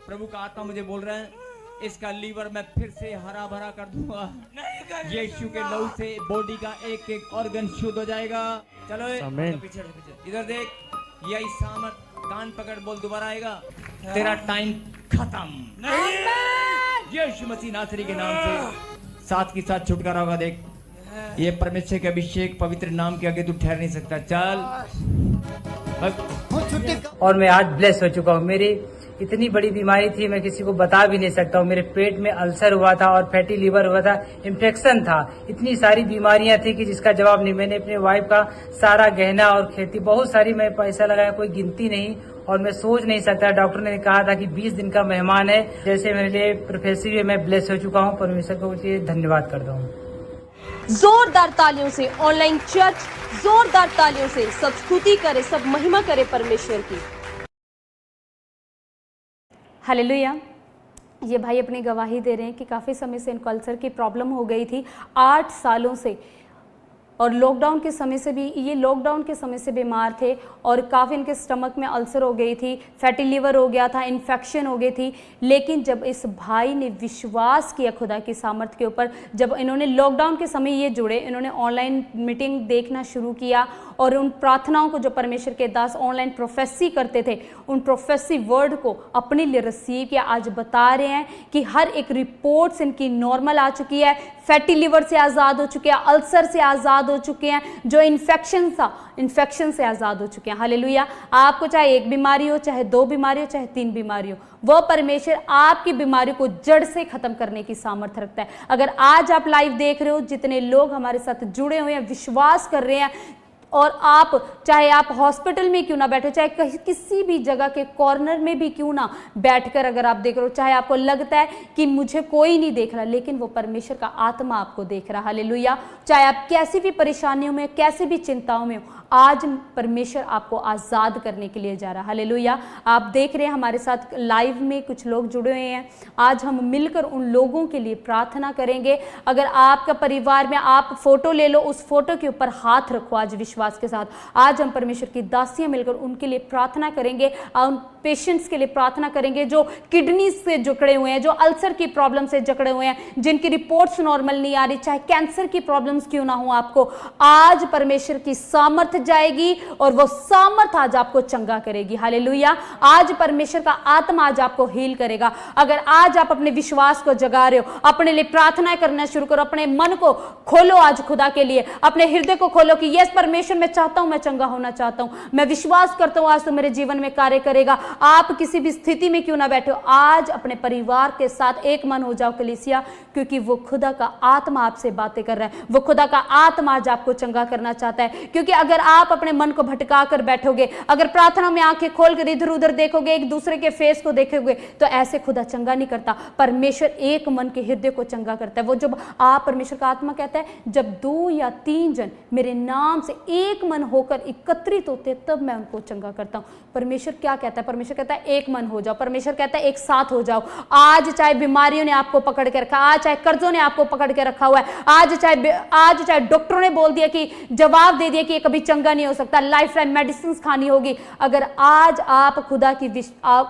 प्रभु का आत्मा मुझे बोल रहा है इसका लीवर मैं फिर से हरा भरा कर दूंगा। यीशु के लहू से बॉडी का एक एक ऑर्गन शुद्ध हो जाएगा। चलो पीछे इधर देख, यही सामर्थ, कान पकड़ बोल, दोबारा आएगा। तेरा टाइम खत्म। यीशु मसीह नासरी के नाम से साथ के साथ छुटकारा होगा। देख, ये परमेश्वर के अभिषेक पवित्र नाम के आगे तू ठहर नहीं सकता। चल। और मैं आज ब्लेस हो चुका हूँ। मेरी इतनी बड़ी बीमारी थी, मैं किसी को बता भी नहीं सकता हूँ। मेरे पेट में अल्सर हुआ था और फैटी लीवर हुआ था, इन्फेक्शन था, इतनी सारी बीमारियां थी कि जिसका जवाब नहीं। मैंने अपने वाइफ का सारा गहना और खेती बहुत सारी मैं पैसा लगाया, कोई गिनती नहीं। और मैं सोच नहीं सकता, डॉक्टर ने कहा था कि 20 दिन का मेहमान है। जैसे मेरे लिए प्रोफेसर मैं ब्लेस हो चुका हूँ। परमेश्वर को धन्यवाद करता हूँ। जोरदार तालियों से ऑनलाइन चर्च, जोरदार तालियों से सब स्तुति करे, सब महिमा करे परमेश्वर की। हालेलुया। ये भाई अपनी गवाही दे रहे हैं कि काफ़ी समय से इनको अल्सर की प्रॉब्लम हो गई थी, 8 सालों से, और लॉकडाउन के समय से भी, ये लॉकडाउन के समय से बीमार थे और काफ़ी इनके स्टमक में अल्सर हो गई थी, फैटी लीवर हो गया था, इन्फेक्शन हो गई थी। लेकिन जब इस भाई ने विश्वास किया खुदा की सामर्थ के ऊपर, जब इन्होंने लॉकडाउन के समय ये जुड़े, इन्होंने ऑनलाइन मीटिंग देखना शुरू किया और उन प्रार्थनाओं को जो परमेश्वर के दास ऑनलाइन प्रोफेसी करते थे, उन प्रोफेसी वर्ड को अपने लिए रिसीव किया। आज बता रहे हैं कि हर एक रिपोर्ट्स इनकी नॉर्मल आ चुकी है, फैटी लीवर से आज़ाद हो चुके हैं, अल्सर से आज़ाद हो चुके हैं, जो इन्फेक्शन था, इन्फेक्शन से आज़ाद हो चुके हैं। हालेलुया। आपको चाहे एक बीमारी हो, चाहे 2 बीमारी हो, चाहे 3 बीमारी हो, वो परमेश्वर आपकी बीमारी को जड़ से खत्म करने की सामर्थ्य रखता है। अगर आज आप लाइव देख रहे हो, जितने लोग हमारे साथ जुड़े हुए हैं, विश्वास कर रहे हैं, और आप चाहे आप हॉस्पिटल में क्यों ना बैठो, चाहे कहीं किसी भी जगह के कॉर्नर में भी क्यों ना बैठकर अगर आप देख रहे हो, चाहे आपको लगता है कि मुझे कोई नहीं देख रहा, लेकिन वो परमेश्वर का आत्मा आपको देख रहा। हालेलुया। चाहे आप कैसी भी परेशानियों में, कैसी भी चिंताओं में हो, आज परमेश्वर आपको आज़ाद करने के लिए जा रहा है। हालेलुया। आप देख रहे हैं हमारे साथ लाइव में कुछ लोग जुड़े हुए हैं। आज हम मिलकर उन लोगों के लिए प्रार्थना करेंगे। अगर आपका परिवार में, आप फोटो ले लो, उस फोटो के ऊपर हाथ रखो आज विश्वास के साथ। आज हम परमेश्वर की दासियां मिलकर उनके लिए प्रार्थना करेंगे, उन पेशेंट्स के लिए प्रार्थना करेंगे जो किडनी से जकड़े हुए हैं, जो अल्सर की प्रॉब्लम से जकड़े हुए हैं, जिनकी रिपोर्ट्स नॉर्मल नहीं आ रही, चाहे कैंसर की प्रॉब्लम्स क्यों ना हो। आपको आज परमेश्वर की सामर्थ जाएगी और वो सामर्थ आज आपको चंगा करेगी। हालेलुया। आज परमेश्वर का आत्मा आज आपको हील करेगा। अगर आज आप अपने विश्वास को जगा रहे हो, अपने लिए प्रार्थनाएं करना शुरू करो, अपने मन को खोलो आज खुदा के लिए, अपने हृदय को खोलो कि यस परमेश्वर, मैं चाहता हूं, मैं चंगा होना चाहता हूं, मैं विश्वास करता हूं आज तो मेरे जीवन में कार्य करेगा। आप किसी भी स्थिति में क्यों ना बैठे हो, आज अपने परिवार के साथ एक मन हो जाओ कलीसिया, क्योंकि वो खुदा का आत्मा आपसे बातें कर रहा है। वो खुदा का आत्मा आज आपको चंगा करना चाहता है। क्योंकि अगर आप अपने मन को भटका कर बैठोगे, अगर प्रार्थना में आंखें खोलकर इधर उधर देखोगे, एक दूसरे के फेस को देखोगे, तो ऐसे खुदा चंगा नहीं करता। परमेश्वर एक मन के हृदय को चंगा करता है। वो जब आप, परमेश्वर का आत्मा कहता है, जब 2 या 3 जन मेरे नाम से एक मन होकर एकत्रित होते तब मैं उनको चंगा करता हूं। परमेश्वर क्या कहता है? परमेश्वर कहता है एक मन हो जाओ। परमेश्वर कहता है एक साथ हो जाओ। आज चाहे बीमारियों ने आपको पकड़ के रखा, आज चाहे कर्जों ने आपको पकड़ के रखा हुआ है, आज चाहे डॉक्टरों ने बोल दिया कि जवाब दे दिया कि ये कभी चंगा नहीं हो सकता, लाइफ टाइम मेडिसिन खानी होगी, अगर आज आप खुदा की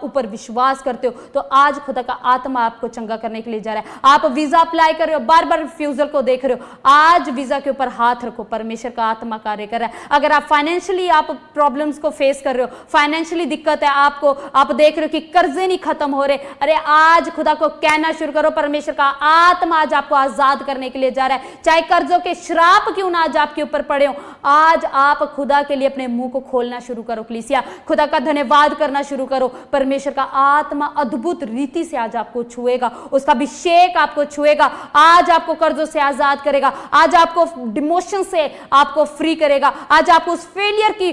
ऊपर विश्वास करते हो तो आज खुदा का आत्मा आपको चंगा करने के लिए जा रहा है। आप वीजा अप्लाई कर रहे हो, बार बार रिफ्यूजल को देख रहे हो, आज वीजा के ऊपर हाथ रखो, परमेश्वर का आत्मा कार्य कर रहा है। अगर आप फाइनेंशियली आप प्रॉब्लम्स को फेस कर रहे हो, फाइनेंशियली दिक्कत है आपको, आप देख रहे हो कि कर्जे नहीं खत्म हो रहे, अरे आज खुदा को कहना शुरू करो, परमेश्वर का आत्मा आज आपको आजाद करने के लिए जा रहा है। चाहे कर्जों के श्राप क्यों ना आज आपके ऊपर पड़े हो, आज आप खुदा के लिए अपने मुंह को खोलना शुरू करो कलीसिया, खुदा का धन्यवाद करना शुरू करो। परमेश्वर का आत्मा अद्भुत रीति से आज आपको छुएगा, उसका अभिषेक आपको छुएगा, आज आपको कर्जों से आजाद करेगा, आज आपको डिमोशन से आपको फ्री करेगा, आज आपको उस फेलियर की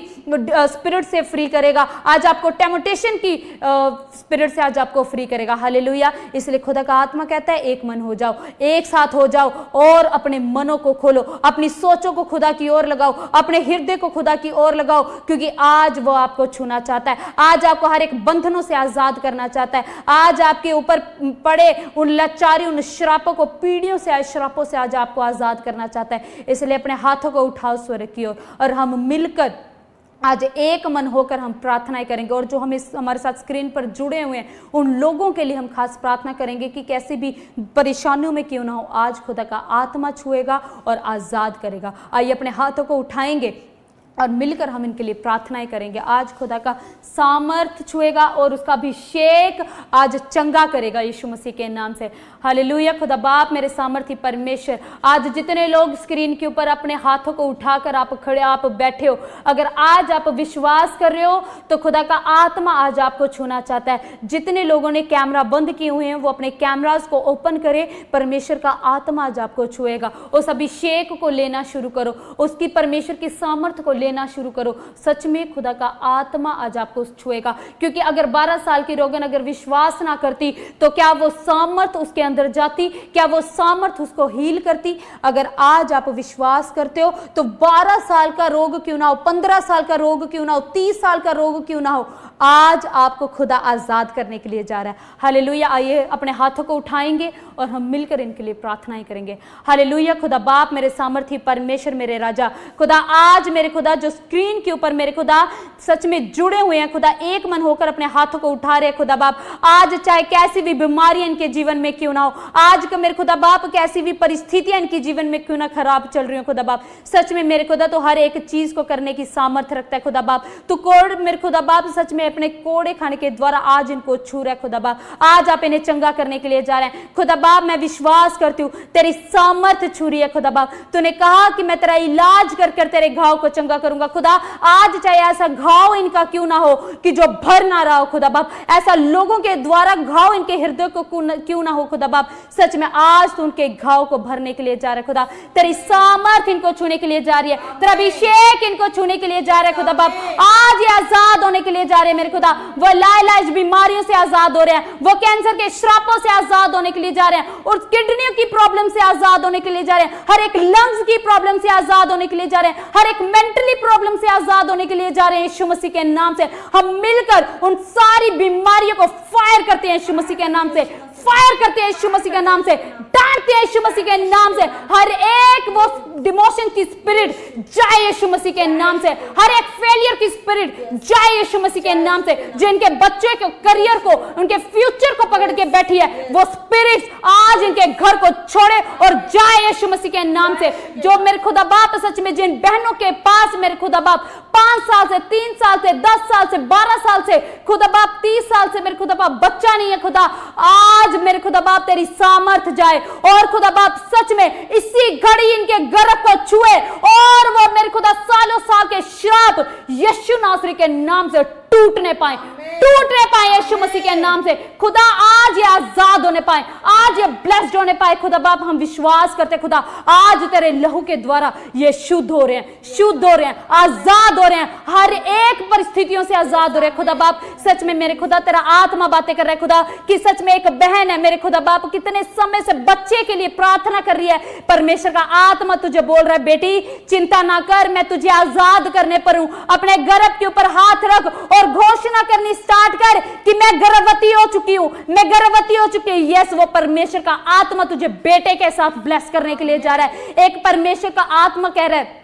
स्पिरिट से फ्री करेगा, आज आपको टेम्पटेशन की स्पिरिट से आज आपको फ्री करेगा। हालेलुया। इसलिए खुदा का आत्मा कहता है एक मन हो जाओ, एक साथ हो जाओ और अपने मनों को खोलो, अपनी सोचों को खुदा की ओर लगाओ, अपने हृदय को खुदा की ओर लगाओ, क्योंकि आज वो आपको छूना चाहता है, आज आपको हर एक बंधनों से आजाद करना चाहता है, आज आपके ऊपर पड़े उन लाचारी, उन श्रापों को, पीढ़ियों से, श्रापों से आज आपको आजाद करना चाहता है। इसलिए अपने हाथों को उठाओ स्वर्ग की ओर और हम मिलकर आज एक मन होकर हम प्रार्थनाएं करेंगे, और जो हम हमारे साथ स्क्रीन पर जुड़े हुए हैं उन लोगों के लिए हम खास प्रार्थना करेंगे कि कैसी भी परेशानियों में क्यों ना हो, आज खुदा का आत्मा छुएगा और आज़ाद करेगा। आइए अपने हाथों को उठाएंगे और मिलकर हम इनके लिए प्रार्थनाएं करेंगे। आज खुदा का सामर्थ छुएगा और उसका अभिषेक आज चंगा करेगा यीशु मसीह के नाम से। हालेलुया। खुदा बाप मेरे सामर्थी परमेश्वर, आज जितने लोग स्क्रीन के ऊपर अपने हाथों को उठाकर आप खड़े आप बैठे हो, अगर आज आप विश्वास कर रहे हो तो खुदा का आत्मा आज आपको छूना चाहता है। जितने लोगों ने कैमरा बंद किए हुए हैं वो अपने कैमरास को ओपन करें, परमेश्वर का आत्मा आज आपको छुएगा। उस अभिषेक को लेना शुरू करो, उसकी परमेश्वर की सामर्थ को लेना शुरू करो। सच में खुदा का आत्मा आज आपको छुएगा, क्योंकि अगर 12 साल की रोगन अगर विश्वास ना करती तो क्या वो सामर्थ उसके अंदर जाती? क्या वो सामर्थ उसको हील करती? अगर आज आप विश्वास करते हो तो 12 साल का रोग क्यों ना हो, 15 साल का रोग क्यों ना हो, 30 साल का रोग क्यों ना हो, आज आपको खुदा आजाद करने के लिए जा रहा है। हालेलुया। आइए अपने हाथों को उठाएंगे और हम मिलकर इनके लिए प्रार्थनाएं करेंगे। हालेलुया। खुदा बाप मेरे सामर्थी परमेश्वर मेरे राजा, खुदा आज मेरे खुदा जो स्क्रीन के ऊपर मेरे खुदा सच में जुड़े हुए हैं, खुदा एक मन होकर अपने हाथों को उठा रहे हैं खुदा बाप, आज चाहे कैसी भी बीमारियां इनके जीवन में क्यों ना हो, आज का मेरे खुदा बाप कैसी भी परिस्थितियां इनके जीवन में क्यों ना खराब चल रही हो खुदा बाप, सच में मेरे खुदा तो हर एक चीज को करने की सामर्थ्य रखता है खुदा बाप। तो कोड़ मेरे खुदा बाप सच में अपने कोड़े खाने के द्वारा आज इनको छू रहा है खुदा बाप, आज आप इन्हें चंगा करने के लिए जा रहे हैं खुदा बाप। मैं विश्वास करती हूँ तेरी सामर्थ्य छू रही है खुदा बाप। तूने कहा कि मैं तेरा इलाज कर कर तेरे घाव को चंगा करूंगा खुदा। आज चाहे ऐसा घाव इनका क्यों ना हो कि जो भर ना रहा हो खुदा बाप, ऐसा लोगों के द्वारा घाव इनके हृदय को क्यों ना हो खुदा बाप, सच में आज तू उनके घाव को भरने के लिए जा रहा है खुदा। तेरी सामर्थ्य इनको छूने के लिए जा रही है, तेरा अभिषेक इनको छूने के लिए जा रहा है खुदा बाप। आज ये आजाद होने के लिए जा रहे हैं मेरे खुदा, वो लाइलाज बीमारियों से आजाद हो रहे हैं, वो कैंसर के श्रापों से आजाद होने के लिए जा रहे हैं, और किडनियों की प्रॉब्लम से आजाद होने के लिए जा रहे हैं, हर एक लंग्स की प्रॉब्लम से आजाद होने के लिए जा रहे हैं, हर एक मेंटली प्रॉब्लम से आजाद होने के लिए जा रहे हैं यीशु मसीह के नाम से। हम मिलकर उन सारी बीमारियों को फायर करते हैं यीशु मसीह के नाम से, फायर करते हैं यीशु मसीह के नाम से, डांटते हैं यीशु मसीह के नाम से। हर एक वो डिमोशन की स्पिरिट जाए यीशु मसीह के नाम से, हर एक फेलियर की स्पिरिट जाए यीशु मसीह के नाम से। जो इनके बच्चे के करियर को, उनके फ्यूचर को पकड़ के बैठी है, वो स्पिरिट आज इनके घर को छोड़े और जाए यीशु मसीह के नाम से। जो मेरे खुदा बाप सच में जिन बहनों के पास मेरे खुदा बाप 5 साल से, 3 साल से, 10 साल से, 12 साल से खुदा बाप 30 साल से मेरे खुदा बाप बच्चा नहीं है खुदा, आज मेरे खुदा बाप तेरी सामर्थ जाए और खुदा बाप सच में इसी घड़ी इनके गर्भ को छुए और वो मेरे खुदा सालों साल के श्राप यीशु नासरी के नाम से टूटने पाए यीशु मसीह के नाम से। खुदा आज ये आजाद होने पाए, आज ये ब्लेस्ड होने पाए खुदा बाप। हम विश्वास करते खुदा आज तेरे लहू के द्वारा ये शुद्ध हो रहे हैं, आजाद हो रहे हैं, हर एक परिस्थितियों से आजाद हो रहे हैं खुदा बाप। सच में मेरे खुदा तेरा आत्मा बातें कर रहा है खुदा कि सच में एक बहन है मेरे खुदा बाप, कितने समय से बच्चे के लिए प्रार्थना कर रही है, परमेश्वर का आत्मा तुझे बोल रहा है बेटी चिंता ना कर, मैं तुझे आजाद करने पर हूं। अपने गर्भ के ऊपर हाथ रख और घोषणा करनी स्टार्ट कर कि मैं गर्भवती हो चुकी हूं, मैं गर्भवती हो चुकी हूं। यस, वो परमेश्वर का आत्मा तुझे बेटे के साथ ब्लेस करने के लिए जा रहा है। एक परमेश्वर का आत्मा कह रहा है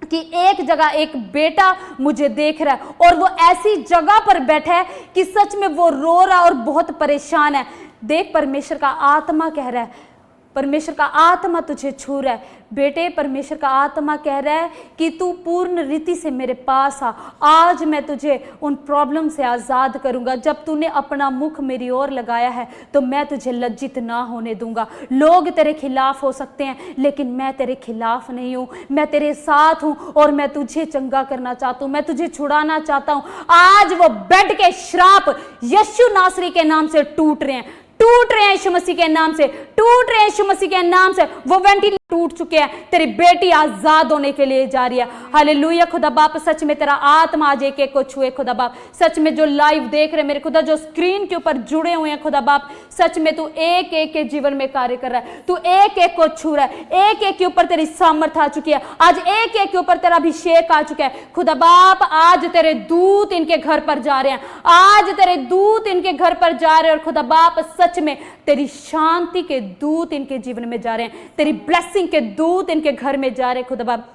कि एक जगह एक बेटा मुझे देख रहा है और वो ऐसी जगह पर बैठा है कि सच में वो रो रहा और बहुत परेशान है। देख, परमेश्वर का आत्मा कह रहा है, परमेश्वर का आत्मा तुझे छू रहा है बेटे। परमेश्वर का आत्मा कह रहा है कि तू पूर्ण रीति से मेरे पास आ, आज मैं तुझे उन प्रॉब्लम से आज़ाद करूंगा। जब तूने अपना मुख मेरी ओर लगाया है तो मैं तुझे लज्जित ना होने दूंगा। लोग तेरे खिलाफ हो सकते हैं लेकिन मैं तेरे खिलाफ नहीं हूं, मैं तेरे साथ हूं और मैं तुझे चंगा करना चाहता हूं, मैं तुझे छुड़ाना चाहता हूं। आज वो बेड के श्राप यीशु नासरी के नाम से टूट रहे हैं यीशु मसीह के नाम से, टूट रहे हैं यीशु मसीह के नाम से। वो वेंटिलेटर टूट चुके हैं, तेरी बेटी आजाद होने के लिए जा रही है। हालेलुया खुदा बाप, सच में तेरा आत्मा आज एक एक को छुए खुदा बाप। सच में जो लाइव देख रहे मेरे खुदा, जो स्क्रीन के ऊपर जुड़े हुए हैं खुदा बाप, सच में तू एक एक के जीवन में कार्य कर रहा है, तू एक एक को छू रहा है, एक एक के ऊपर तेरी सामर्थ आ चुकी है, आज एक एक के ऊपर तेरा अभिषेक आ चुका है खुदा बाप। आज तेरे दूत इनके घर पर जा रहे हैं, आज तेरे दूत इनके घर पर जा रहे हैं और खुदा बाप सच में तेरी शांति के दूत इनके जीवन में जा रहे हैं, तेरी ब्लेसिंग के दूत इनके घर में जा रहे हैं खुदा बाप।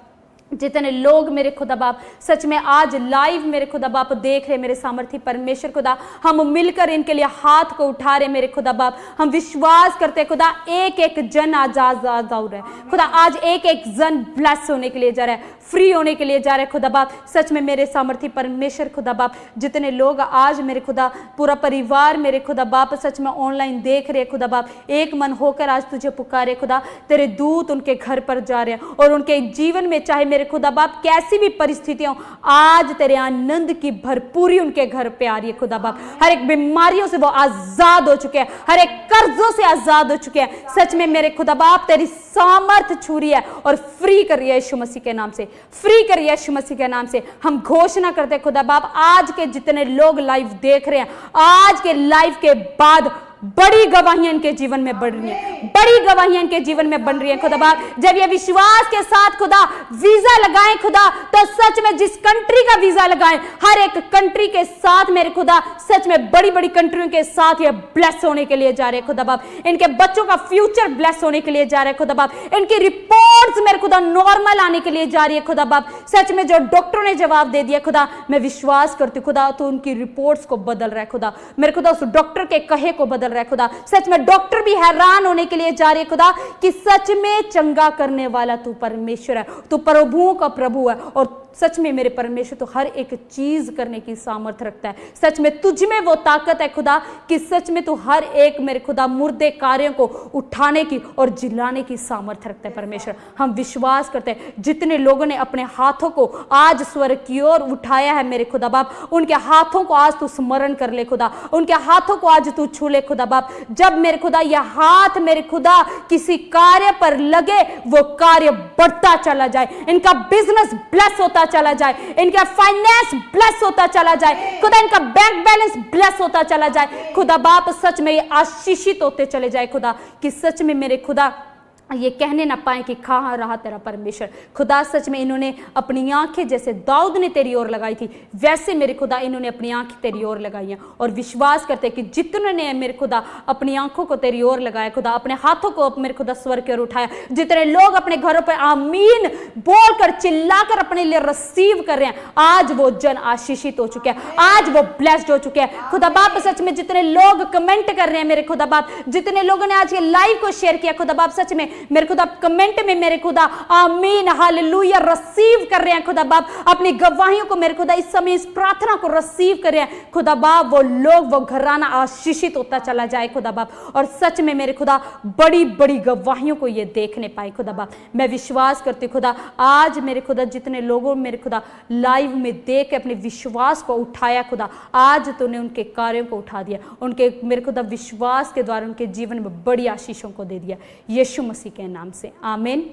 जितने लोग मेरे खुदा बाप सच में आज लाइव मेरे खुदा बाप देख रहे मेरे सामर्थी परमेश्वर खुदा, हम मिलकर इनके लिए हाथ को उठा रहे मेरे खुदा बाप। हम विश्वास करते खुदा एक एक जन आजाद हो रहा है खुदा, आज एक एक जन ब्लेस होने के लिए जा रहा है, फ्री होने के लिए जा रहे खुदा बाप। सच में मेरे सामर्थी परमेश्वर खुदा बाप, जितने लोग आज मेरे खुदा पूरा परिवार मेरे खुदा बाप सच में ऑनलाइन देख रहे खुदा बाप, एक मन होकर आज तुझे पुकारे खुदा, तेरे दूत उनके घर पर जा रहे हैं और उनके जीवन में चाहे मेरे खुदा बाप कैसी भी परिस्थितियां, आज तेरे आनंद की भरपूरी उनके घर पे आ रही है खुदा बाप। हर एक बीमारियों से वो आजाद हो चुके हैं, हर एक कर्जों से आजाद हो चुके हैं। सच में मेरे खुदा बाप तेरी सामर्थ छू रही है और फ्री कर रही है यीशु मसीह के नाम से, फ्री कर रही है यीशु मसीह के नाम से। हम घोषणा करते हैं खुदा बाप, आज के जितने लोग लाइव देख रहे हैं, आज के लाइव के बाद बड़ी गवाहियां इनके जीवन में बढ़ रही हैं, बड़ी गवाहियां इनके जीवन में बन रही हैं खुदा बाप। जब ये विश्वास के साथ खुदा वीजा लगाएं खुदा, तो सच में जिस कंट्री का वीजा लगाएं, हर एक कंट्री के साथ मेरे खुदा सच में बड़ी बड़ी कंट्रियों के साथ ये ब्लेस होने के लिए जा रहे हैं खुदा बाप। इनके बच्चों का फ्यूचर ब्लेस होने के लिए जा रहे हैं खुदा बाप। इनकी रिपोर्ट्स मेरे खुदा नॉर्मल आने के लिए जा रही है खुदा बाप। सच में जो डॉक्टरों ने जवाब दे दिया खुदा, मैं विश्वास करती हूँ खुदा तो उनकी रिपोर्ट्स को बदल रहा है खुदा, मेरे खुदा उस डॉक्टर के कहे को बदल रहा है खुदा। सच में डॉक्टर भी हैरान होने के लिए जा रहे हैं खुदा कि सच में चंगा करने वाला तू परमेश्वर है, तू प्रभुओं का प्रभु है और सच में मेरे परमेश्वर तो हर एक चीज करने की सामर्थ रखता है। सच में तुझ में वो ताकत है खुदा कि सच में तू हर एक मेरे खुदा मुर्दे कार्यों को उठाने की और जिलाने की सामर्थ रखता है परमेश्वर। हम विश्वास करते हैं जितने लोगों ने अपने हाथों को आज स्वर्ग की ओर उठाया है मेरे खुदा बाप, उनके हाथों को आज तू स्मरण कर ले खुदा, उनके हाथों को आज तू छू ले खुदा बाप। जब मेरे खुदा यह हाथ मेरे खुदा किसी कार्य पर लगे, वो कार्य बढ़ता चला जाए, इनका बिजनेस ब्लेस होता चला जाए, इनका फाइनेंस ब्लेस होता चला जाए खुदा, इनका बैंक बैलेंस ब्लेस होता चला जाए खुदा बाप। सच में ये आशीषित होते चले जाए खुदा कि सच में मेरे खुदा ये कहने ना पाए कि कहाँ रहा तेरा परमेश्वर खुदा। सच में इन्होंने अपनी आंखें जैसे दाऊद ने तेरी ओर लगाई थी, वैसे मेरे खुदा इन्होंने अपनी आंखें तेरी ओर लगाई हैं और विश्वास करते हैं कि जितने ने मेरे खुदा अपनी आंखों को तेरी ओर लगाया खुदा, अपने हाथों को मेरे खुदा स्वर्ग की ओर उठाया, जितने लोग अपने घरों पर आमीन बोलकर चिल्लाकर अपने लिए रिसीव कर रहे हैं, आज वो जन आशीषित हो चुके हैं, आज वो ब्लेस्ड हो चुके हैं खुदा बाप। सच में जितने लोग कमेंट कर रहे हैं मेरे खुदा बाप, जितने लोगों ने आज ये लाइव को शेयर किया खुदा बाप, सच में मेरे खुदा कमेंट में मेरे खुदा आमीन हालेलुया रिसीव कर रहे हैं खुदा बाप, अपनी गवाहियों को मेरे खुदा इस समय इस प्रार्थना को रिसीव कर रहे हैं खुदा बाप। वो लोग वो घराना आशीषित होता चला जाए खुदा बाप और सच में मेरे खुदा बड़ी बड़ी गवाहियों को ये देखने पाए खुदा बाप। मैं विश्वास करती हूँ खुदा आज मेरे खुदा जितने लोगों मेरे खुदा लाइव में देख के अपने विश्वास को उठाया खुदा, आज तूने उनके कार्यों को उठा दिया, उनके मेरे खुदा विश्वास के द्वारा उनके जीवन में बड़ी आशीषों को दे दिया यीशु मसीह के नाम से आमीन।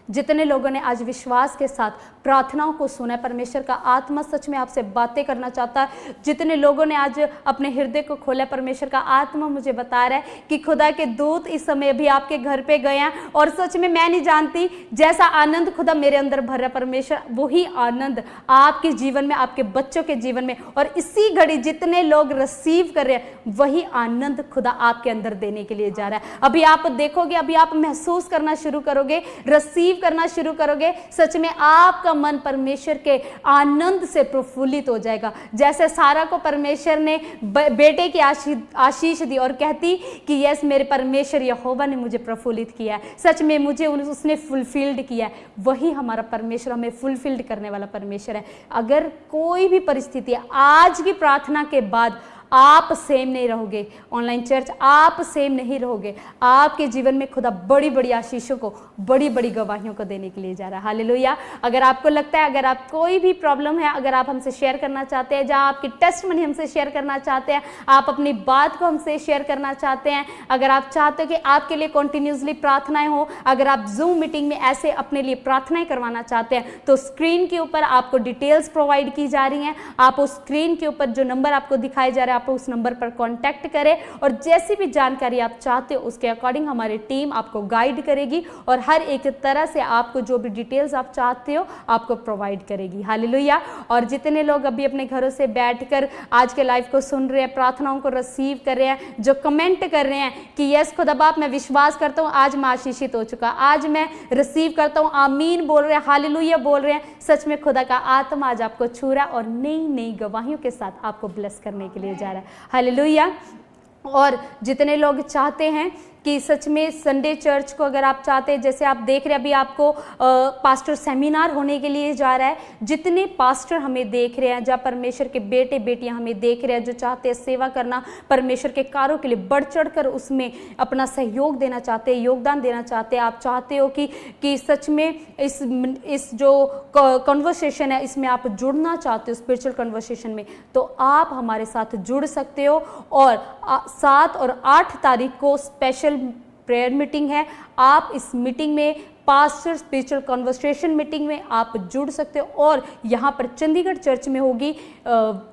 जितने लोगों ने आज विश्वास के साथ प्रार्थनाओं को सुना है, परमेश्वर का आत्मा सच में आपसे बातें करना चाहता है। जितने लोगों ने आज अपने हृदय को खोला, परमेश्वर का आत्मा मुझे बता रहा है कि खुदा के दूत इस समय भी आपके घर पे गए हैं और सच में मैं नहीं जानती जैसा आनंद खुदा मेरे अंदर भर रहा है परमेश्वर, वही आनंद आपके जीवन में, आपके बच्चों के जीवन में और इसी घड़ी जितने लोग रिसीव कर रहे हैं वही आनंद खुदा आपके अंदर देने के लिए जा रहा है। अभी आप देखोगे, अभी आप महसूस करना शुरू करोगे, रिसीव करना शुरू करोगे, सच में आपका मन परमेश्वर के आनंद से प्रफुल्लित हो जाएगा। जैसे सारा को परमेश्वर ने बेटे की आशीष दी और कहती कि यस मेरे परमेश्वर यहोवा ने मुझे प्रफुल्लित किया है, सच में मुझे उसने फुलफिल्ड किया है, वही हमारा परमेश्वर हमें फुलफिल्ड करने वाला परमेश्वर है। अगर कोई भी परिस्थिति आज की प्रार्थना के बाद आप सेम नहीं रहोगे, ऑनलाइन चर्च आप सेम नहीं रहोगे, आपके जीवन में खुदा बड़ी बड़ी आशीषों को, बड़ी बड़ी गवाहियों को देने के लिए जा रहा है। हालेलुया। अगर आपको लगता है, अगर आप कोई भी प्रॉब्लम है, अगर आप हमसे शेयर करना चाहते हैं, जहां आपकी टेस्टमनी हमसे शेयर करना चाहते हैं, आप अपनी बात को हमसे शेयर करना चाहते हैं, अगर आप चाहते हो कि आपके लिए कंटिन्यूसली प्रार्थनाएं हो, अगर आप जूम मीटिंग में ऐसे अपने लिए प्रार्थनाएं करवाना चाहते हैं, तो स्क्रीन के ऊपर आपको डिटेल्स प्रोवाइड की जा रही हैं। आप उस स्क्रीन के ऊपर जो नंबर आपको दिखाए जा रहे हैं आप उस नंबर पर कांटेक्ट करें और जैसी भी जानकारी आप चाहते हो उसके अकॉर्डिंग हमारी टीम आपको गाइड करेगी और हर एक तरह से आपको जो भी डिटेल्स आप चाहते हो आपको प्रोवाइड करेगी। हालेलुया। और जितने लोग अभी अपने घरों से बैठकर आज के लाइव को सुन रहे हैं, प्रार्थनाओं को रिसीव कर रहे हैं, जो कमेंट कर रहे हैं कि यस खुदा बाप मैं विश्वास करता हूँ आज मैं आशीषित हो चुका, आज मैं रिसीव करता हूँ, आमीन बोल रहे हैं, हालेलुया बोल रहे हैं, सच में खुदा का आत्मा आज आपको छू रहा है और नई नई गवाहियों के साथ आपको ब्लेस करने के लिए जा रहा है। हालेलुया। और जितने लोग चाहते हैं कि सच में संडे चर्च को अगर आप चाहते हैं, जैसे आप देख रहे हैं अभी आपको पास्टर सेमिनार होने के लिए जा रहा है, जितने पास्टर हमें देख रहे हैं, जहाँ परमेश्वर के बेटे बेटियां हमें देख रहे हैं जो चाहते हैं सेवा करना, परमेश्वर के कार्यों के लिए बढ़ चढ़ कर उसमें अपना सहयोग देना चाहते हैं, योगदान देना चाहते हैं, आप चाहते हो कि सच में इस जो कन्वर्सेशन है इसमें आप जुड़ना चाहते हो स्पिरिचुअल कन्वर्सेशन में, तो आप हमारे साथ जुड़ सकते हो। और 7 और 8 तारीख को स्पेशल प्रेयर मीटिंग है। आप इस मीटिंग में पास्टर स्पिरिचुअल कन्वर्सेशन मीटिंग में आप जुड़ सकते हो और यहाँ पर चंडीगढ़ चर्च में होगी,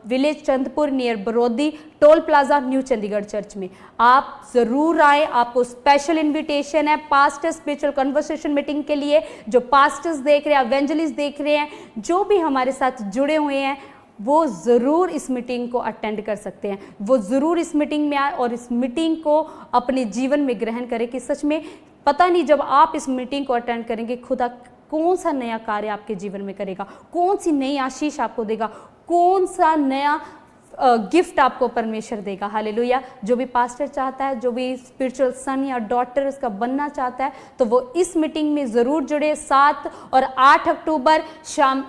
village Chandpur near Barodi, toll plaza, new Chandigarh church में। आप जरूर आए, आपको स्पेशल इनविटेशन है पास्टर स्पिरिचुअल कन्वर्सेशन मीटिंग के लिए। जो पास्टर्स देख रहे हैं, एवेंजलिस्ट देख रहे हैं, जो भी हमारे साथ जुड़े हुए हैं वो ज़रूर इस मीटिंग को अटेंड कर सकते हैं, वो ज़रूर इस मीटिंग में आए और इस मीटिंग को अपने जीवन में ग्रहण करें कि सच में पता नहीं जब आप इस मीटिंग को अटेंड करेंगे खुदा कौन सा नया कार्य आपके जीवन में करेगा, कौन सी नई आशीष आपको देगा, कौन सा नया गिफ्ट आपको परमेश्वर देगा। हालेलुया। जो भी पास्टर चाहता है, जो भी स्पिरिचुअल सन या डॉटर उसका बनना चाहता है, तो वो इस मीटिंग में ज़रूर जुड़े। 7 और 8 अक्टूबर शाम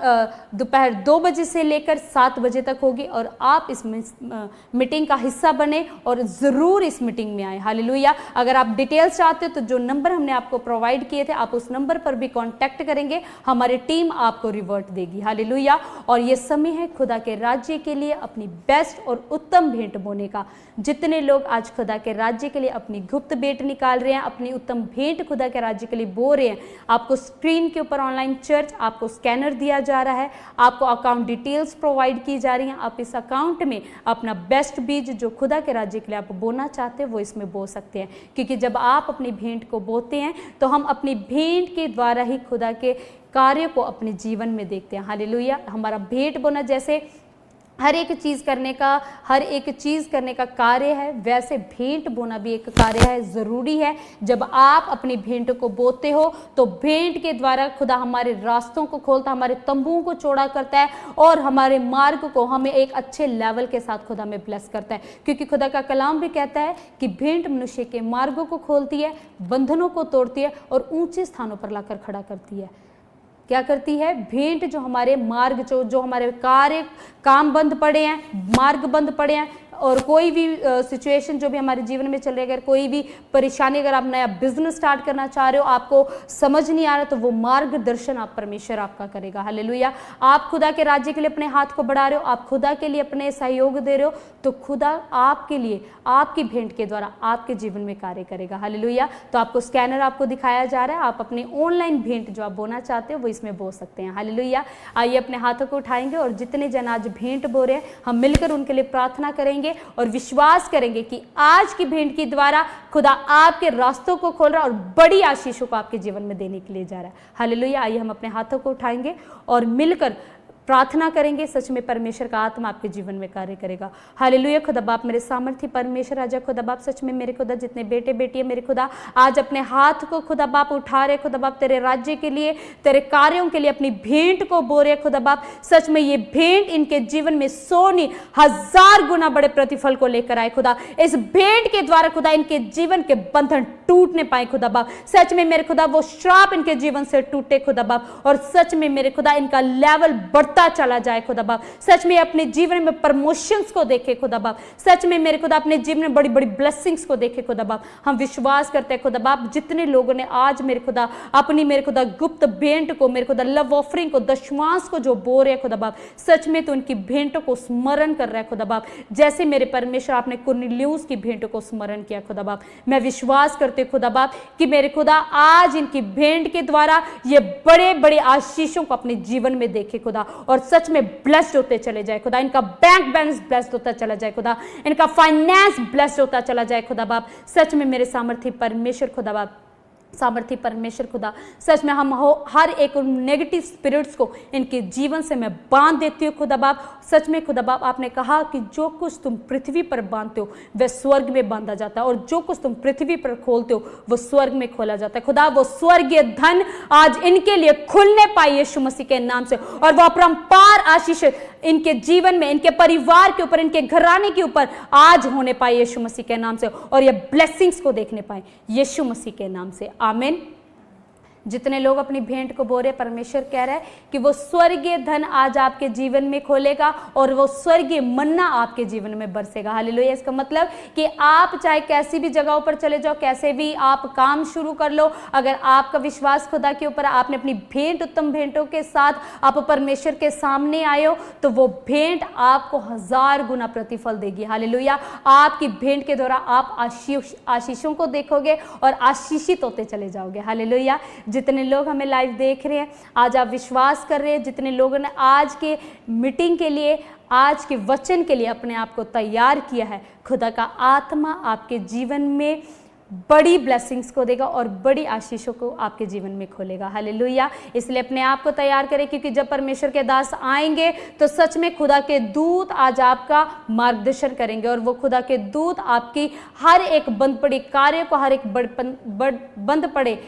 दोपहर 2 बजे से लेकर 7 बजे तक होगी और आप इस मीटिंग का हिस्सा बने और ज़रूर इस मीटिंग में आए। हालेलुया। अगर आप डिटेल्स चाहते हो तो जो नंबर हमने आपको प्रोवाइड किए थे आप उस नंबर पर भी कॉन्टैक्ट करेंगे, हमारी टीम आपको रिवर्ट देगी। हालेलुया। और ये समय है खुदा के राज्य के लिए अपनी बेस्ट और उत्तम भेंट बोने का। जितने लोग आज खुदा के राज्य के लिए अपनी गुप्त भेंट निकाल रहे हैं, अपनी उत्तम भेंट खुदा के राज्य के लिए बो रहे हैं, आपको स्क्रीन के ऊपर ऑनलाइन चर्च आपको स्कैनर दिया जा रहा है, आपको अकाउंट डिटेल्स प्रोवाइड की जा रही हैं। आप इस अकाउंट में अपना बेस्ट बीज जो खुदा के राज्य के लिए आप बोना चाहते हैं वो इसमें बो सकते हैं, क्योंकि जब आप अपनी भेंट को बोते हैं तो हम अपनी भेंट के द्वारा ही खुदा के कार्य को अपने जीवन में देखते हैं। हालेलुया। हमारा भेंट बोना जैसे हर एक चीज़ करने का कार्य है, वैसे भेंट बोना भी एक कार्य है, ज़रूरी है। जब आप अपनी भेंट को बोते हो तो भेंट के द्वारा खुदा हमारे रास्तों को खोलता है, हमारे तंबुओं को चौड़ा करता है और हमारे मार्ग को हमें एक अच्छे लेवल के साथ खुदा में ब्लेस करता है, क्योंकि खुदा का कलाम भी कहता है कि भेंट मनुष्य के मार्गों को खोलती है, बंधनों को तोड़ती है और ऊंचे स्थानों पर लाकर खड़ा करती है। क्या करती है? भेंट जो हमारे मार्ग जो हमारे कार्य काम बंद पड़े हैं, मार्ग बंद पड़े हैं, और कोई भी सिचुएशन जो भी हमारे जीवन में चल रही है, अगर कोई भी परेशानी, अगर आप नया बिजनेस स्टार्ट करना चाह रहे हो, आपको समझ नहीं आ रहा, तो वो मार्गदर्शन आप परमेश्वर आपका करेगा। हालेलुया। आप खुदा के राज्य के लिए अपने हाथ को बढ़ा रहे हो, आप खुदा के लिए अपने सहयोग दे रहे हो, तो खुदा आपके लिए आपकी भेंट के द्वारा आपके जीवन में कार्य करेगा। हालेलुया। तो आपको स्कैनर आपको दिखाया जा रहा है, आप अपने ऑनलाइन भेंट जो आप बोना चाहते हो वो इसमें बो सकते हैं। हालेलुया। आइए अपने हाथों को उठाएंगे और जितने जन आज भेंट बो रहे हैं हम मिलकर उनके लिए प्रार्थना करेंगे और विश्वास करेंगे कि आज की भेंट के द्वारा खुदा आपके रास्तों को खोल रहा है और बड़ी आशीषों को आपके जीवन में देने के लिए जा रहा है। हालेलुया। आइए हम अपने हाथों को उठाएंगे और मिलकर प्रार्थना करेंगे। सच में परमेश्वर का आत्मा आपके जीवन में कार्य करेगा। हालेलुया। खुदा बाप मेरे सामर्थ्य परमेश्वर राजा खुदा बाप, सच में मेरे खुदा जितने बेटे बेटियां मेरे खुदा आज अपने हाथ को खुदा बाप उठा रहे खुदा बाप, तेरे राज्य के लिए, तेरे कार्यों के लिए अपनी भेंट को बो रहे खुदा बाप, सच में ये भेंट इनके जीवन में 100 नहीं 1000 गुना बड़े प्रतिफल को लेकर आए खुदा। इस भेंट के द्वारा खुदा इनके जीवन के बंधन टूटने पाए खुदा बाप। सच में मेरे खुदा वो श्राप इनके जीवन से टूटे खुदा बाप, और सच में मेरे खुदा इनका लेवल बढ़ता चला जाए खुदा बाप। सच में अपने जीवन में प्रमोशंस को देखे खुदा बाप, सच में मेरे खुदा अपने जीवन में बड़ी बड़ी ब्लेसिंग्स को देखे खुदा बाप। हम विश्वास करते हैं खुदा बाप, जितने लोगों ने आज मेरे खुदा अपनी मेरे खुदा गुप्त भेंट को, मेरे खुदा लव ऑफरिंग को, दशमांश को जो बो रहे खुदा बाप, सच में तो उनकी भेंटों को स्मरण कर रहा है खुदा बाप, जैसे मेरे परमेश्वर आपने कुरनेलियुस की भेंटों को स्मरण किया खुदा बाप। मैं विश्वास करते खुदा बाप कि मेरे खुदा आज इनकी भेंट के द्वारा ये बड़े बड़े आशीषों को अपने जीवन में देखे खुदा, और सच में ब्लेस्ड होते चले जाए खुदा, इनका बैंक बैलेंस ब्लेस्ड होता चला जाए खुदा, इनका फाइनेंस ब्लेस्ड होता चला जाए खुदा बाप। सच में मेरे सामर्थ्य परमेश्वर खुदा बाप, सामर्थ्य परमेश्वर खुदा, सच में हम हो हर एक नेगेटिव स्पिरिट्स को इनके जीवन से मैं बांध देती हूँ खुदा बाप। सच में खुदा बाप, आपने कहा कि जो कुछ तुम पृथ्वी पर बांधते हो वह स्वर्ग में बांधा जाता है, और जो कुछ तुम पृथ्वी पर खोलते हो वो स्वर्ग में खोला जाता है खुदा। वो स्वर्गीय धन आज इनके लिए खुलने पाए यीशु मसीह के नाम से, और वो अपरंपार आशीष इनके जीवन में, इनके परिवार के ऊपर, इनके घराने के ऊपर आज होने पाए यीशु मसीह के नाम से, और ये ब्लेसिंग्स को देखने पाए यीशु मसीह के नाम से, आमीन। जितने लोग अपनी भेंट को बो रहे, परमेश्वर कह रहा है कि वो स्वर्गीय धन आज आपके जीवन में खोलेगा और वो स्वर्गीय मन्ना आपके जीवन में बरसेगा। हालेलुया। इसका मतलब कि आप चाहे कैसी भी जगहों पर चले जाओ, कैसे भी आप काम शुरू कर लो, अगर आपका विश्वास खुदा के ऊपर, आपने अपनी भेंट, उत्तम भेंटों के साथ आप परमेश्वर के सामने आए हो, तो वो भेंट आपको 1000 गुना प्रतिफल देगी। हालेलुया। आपकी भेंट के द्वारा आप आशीषों को देखोगे और आशीषित होते चले जाओगे। हालेलुया। जितने लोग हमें लाइव देख रहे हैं, आज आप विश्वास कर रहे हैं, जितने लोगों ने आज के मीटिंग के लिए, आज के वचन के लिए अपने आप को तैयार किया है, खुदा का आत्मा आपके जीवन में बड़ी ब्लेसिंग्स को देगा और बड़ी आशीषों को आपके जीवन में खोलेगा। हालेलुया। इसलिए अपने आप को तैयार करें, क्योंकि जब परमेश्वर के दास आएंगे तो सच में खुदा के दूत आज आपका मार्गदर्शन करेंगे, और वो खुदा के दूत आपकी हर एक बंद पड़ी कार्य को, हर एक बंद पड़े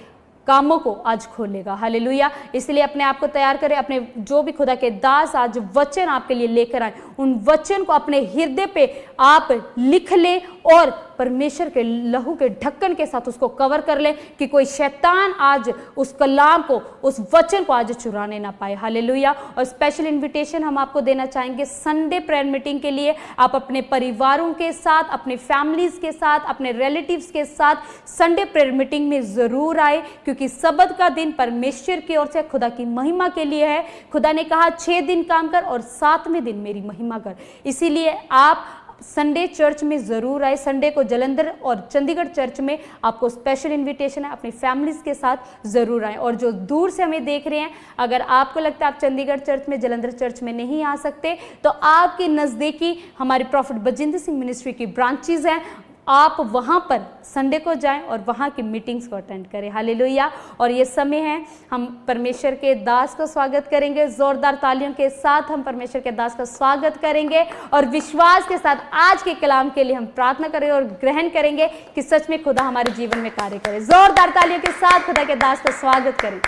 कामों को आज खोलेगा। हालेलुया। इसलिए अपने आप को तैयार करें। अपने जो भी खुदा के दास आज वचन आपके लिए लेकर आए, उन वचन को अपने हृदय पे आप लिख लें और परमेश्वर के लहू के ढक्कन के साथ उसको कवर कर लें, कि कोई शैतान आज उस कलाम को, उस वचन को आज चुराने ना पाए। हालेलुया। और स्पेशल इनविटेशन हम आपको देना चाहेंगे संडे प्रेयर मीटिंग के लिए। आप अपने परिवारों के साथ, अपने फैमिलीज के साथ, अपने रिलेटिव्स के साथ संडे प्रेयर मीटिंग में जरूर आए, क्योंकि सबत का दिन परमेश्वर की ओर से खुदा की महिमा के लिए है। खुदा ने कहा 6 दिन काम कर और 7वें दिन मेरी महिमा कर। इसीलिए आप संडे चर्च में जरूर आए। संडे को जलंधर और चंडीगढ़ चर्च में आपको स्पेशल इनविटेशन है, अपनी फैमिलीज के साथ जरूर आए। और जो दूर से हमें देख रहे हैं, अगर आपको लगता है आप चंडीगढ़ चर्च में, जलंधर चर्च में नहीं आ सकते, तो आपके नजदीकी हमारे प्रॉफिट बजिंदर सिंह मिनिस्ट्री की ब्रांचेज हैं, आप वहां पर संडे को जाएं और वहां की मीटिंग्स को अटेंड करें। हालेलुया। और ये समय है, हम परमेश्वर के दास को स्वागत करेंगे। जोरदार तालियों के साथ हम परमेश्वर के दास का स्वागत करेंगे और विश्वास के साथ आज के कलाम के लिए हम प्रार्थना करेंगे और ग्रहण करेंगे कि सच में खुदा हमारे जीवन में कार्य करे। जोरदार तालियों के साथ खुदा के दास का स्वागत करें।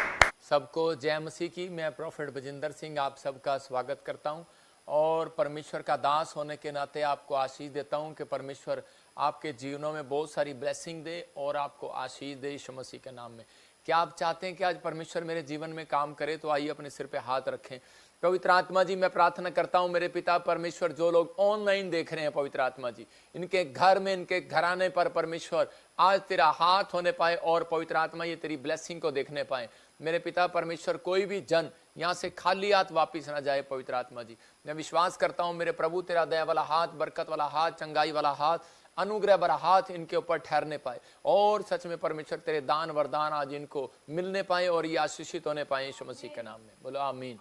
सबको जय मसीह की। मैं प्रॉफिट बजिंदर सिंह आप सबका स्वागत करता हूं और परमेश्वर का दास होने के नाते आपको आशीष देता हूं कि परमेश्वर आपके जीवनों में बहुत सारी ब्लेसिंग दे और आपको आशीष दे यीशु मसीह के नाम में। क्या आप चाहते हैं कि आज परमेश्वर मेरे जीवन में काम करे? तो आइए अपने सिर पे हाथ रखें। पवित्र आत्मा जी, मैं प्रार्थना करता हूं मेरे पिता परमेश्वर, जो लोग ऑनलाइन देख रहे हैं पवित्र आत्मा जी, इनके घर में, इनके घराने पर परमेश्वर आज तेरा हाथ होने पाए और पवित्र आत्मा ये तेरी ब्लेसिंग को देखने पाए। मेरे पिता परमेश्वर, कोई भी जन यहाँ से खाली हाथ वापिस ना जाए पवित्र आत्मा जी। मैं विश्वास करता हूँ मेरे प्रभु, तेरा दया वाला हाथ, बरकत वाला हाथ, चंगाई वाला हाथ, अनुग्रह भरा हाथ इनके ऊपर ठहरने पाए और सच में परमेश्वर तेरे दान वरदान आज इनको मिलने पाए और ये आशीषित होने पाए यीशु मसीह के नाम में। बोलो आमीन।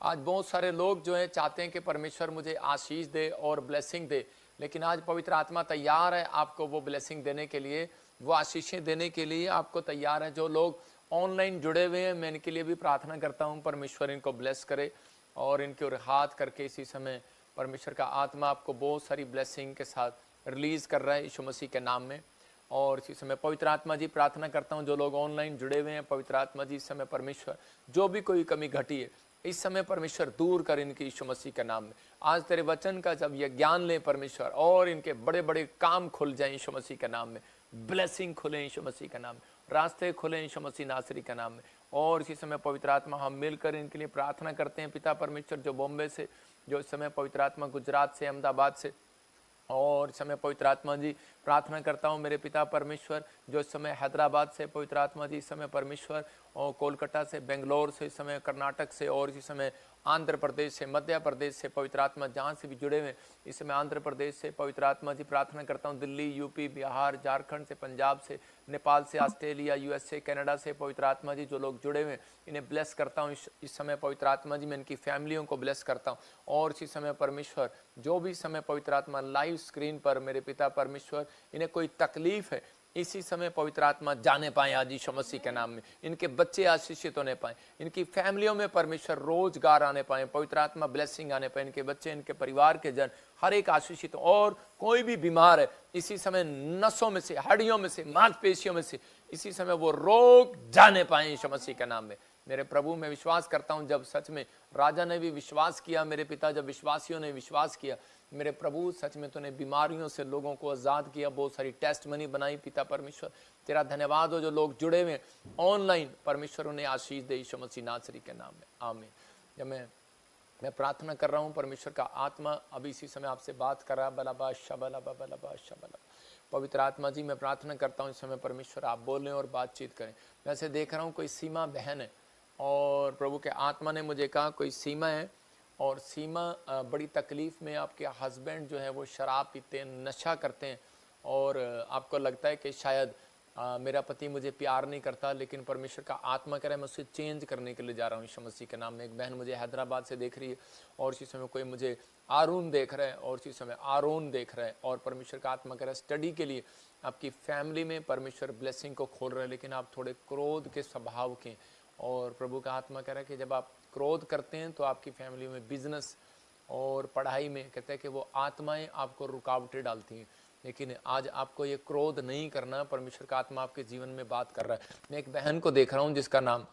आज बहुत सारे लोग जो है चाहते हैं कि परमेश्वर मुझे आशीष दे और ब्लेसिंग दे, लेकिन आज पवित्र आत्मा तैयार है आपको वो ब्लेसिंग देने के लिए, वो आशीषें देने के लिए आपको तैयार है। जो लोग ऑनलाइन जुड़े हुए हैं, मैं इनके लिए भी प्रार्थना करता हूँ परमेश्वर इनको ब्लेस करे और इनके ऊपर हाथ करके इसी समय परमेश्वर का आत्मा आपको बहुत सारी ब्लेसिंग के साथ रिलीज कर रहा है यीशु मसीह के नाम में। और इसी समय पवित्र आत्मा जी प्रार्थना करता हूँ जो लोग ऑनलाइन जुड़े हुए हैं, पवित्र आत्मा जी इस समय परमेश्वर जो भी कोई कमी घटी है इस समय परमेश्वर दूर कर इनकी यीशु मसीह के नाम में। आज तेरे वचन का जब ये ज्ञान ले परमेश्वर और इनके बड़े बड़े काम खुल जाए यीशु मसीह के नाम में, ब्लेसिंग खुले यीशु मसीह के नाम में, रास्ते खुले यीशु मसीह नासरी के नाम में। और इसी समय पवित्र आत्मा हम मिलकर इनके लिए प्रार्थना करते हैं पिता परमेश्वर, जो बॉम्बे से, जो इस समय पवित्र आत्मा गुजरात से, अहमदाबाद से, और इस समय पवित्र आत्मा जी प्रार्थना करता हूँ मेरे पिता परमेश्वर जो इस समय हैदराबाद से, पवित्र आत्मा जी इस समय परमेश्वर, और कोलकाता से, बेंगलोर से, इस समय कर्नाटक से, और इसी समय आंध्र प्रदेश से, मध्य प्रदेश से, पवित्र आत्मा जहाँ से भी जुड़े हुए इस समय आंध्र प्रदेश से पवित्र आत्मा जी प्रार्थना करता हूँ, दिल्ली, यूपी, बिहार, झारखंड से, पंजाब से, नेपाल से, ऑस्ट्रेलिया, यूएसए, कनाडा से पवित्र आत्मा जी जो लोग जुड़े हुए इन्हें ब्लेस करता हूँ इस समय पवित्र आत्मा जी, मैं इनकी फैमिलियों को ब्लेस करता हूँ। और इसी समय परमेश्वर जो भी समय पवित्र आत्मा लाइव स्क्रीन पर मेरे पिता परमेश्वर इन्हें कोई तकलीफ है इसी समय पवित्र आत्मा जाने पाए आज यीशु मसीह के नाम में, इनके बच्चे आशीषित होने पाए, इनकी फैमिलियों में परमेश्वर रोजगार आने पाए, पवित्र आत्मा ब्लेसिंग आने पाए, इनके बच्चे, इनके परिवार के जन हर एक आशीषित। और कोई भी बीमार है इसी समय नसों में से, हड्डियों में से, मांसपेशियों में से इसी समय वो रोग जाने पाए यीशु मसीह के नाम में। मेरे प्रभु मैं विश्वास करता हूं, जब सच में राजा ने भी विश्वास किया, मेरे पिता जब विश्वासियों ने विश्वास किया, मेरे प्रभु सच में तूने बीमारियों से लोगों को आजाद किया, बहुत सारी टेस्ट मनी बनाई। पिता परमेश्वर तेरा धन्यवाद हो, जो लोग जुड़े हुए ऑनलाइन परमेश्वर उन्हें आशीष दे यीशु मसीह नासरी के नाम में, आमीन। जब मैं प्रार्थना कर रहा हूँ, परमेश्वर का आत्मा अभी इसी समय आपसे बात कर रहा है, बलाबा शबलाबा बलाबा शबला। पवित्र आत्मा जी मैं प्रार्थना करता हूँ इस समय परमेश्वर आप बोलें और बातचीत करें। मैं ऐसे देख रहा हूँ कोई सीमा बहन है और प्रभु के आत्मा ने मुझे कहा कोई सीमा है और सीमा बड़ी तकलीफ में, आपके हस्बैंड जो है वो शराब पीते हैं, नशा करते हैं और आपको लगता है कि शायद मेरा पति मुझे प्यार नहीं करता, लेकिन परमेश्वर का आत्मा कह रहा है मैं उसे चेंज करने के लिए जा रहा हूँ यीशु मसीह के नाम में। एक बहन मुझे हैदराबाद से देख रही है और इसी समय कोई मुझे आरून देख रहा है और इसी समय आरोन देख रहा है और परमेश्वर का आत्मा कह रहा है स्टडी के लिए आपकी फैमिली में परमेश्वर ब्लेसिंग को खोल रहा है, लेकिन आप थोड़े क्रोध के स्वभाव के। और प्रभु का आत्मा कह रहा है कि जब आप क्रोध करते हैं तो आपकी फैमिली में बिजनेस और पढ़ाई में कहते हैं कि वो आत्माएं आपको रुकावटें डालती हैं, लेकिन आज आपको ये क्रोध नहीं करना। परमेश्वर का आत्मा आपके जीवन में बात कर रहा है। मैं एक बहन को देख रहा हूँ जिसका नाम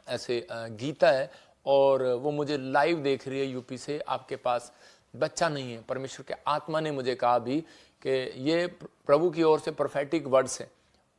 ऐसे गीता है और वो मुझे लाइव देख रही है यूपी से। आपके पास बच्चा नहीं है, परमेश्वर के आत्मा ने मुझे कहा अभी कि ये प्रभु की ओर से प्रोफेटिक वर्ड्स है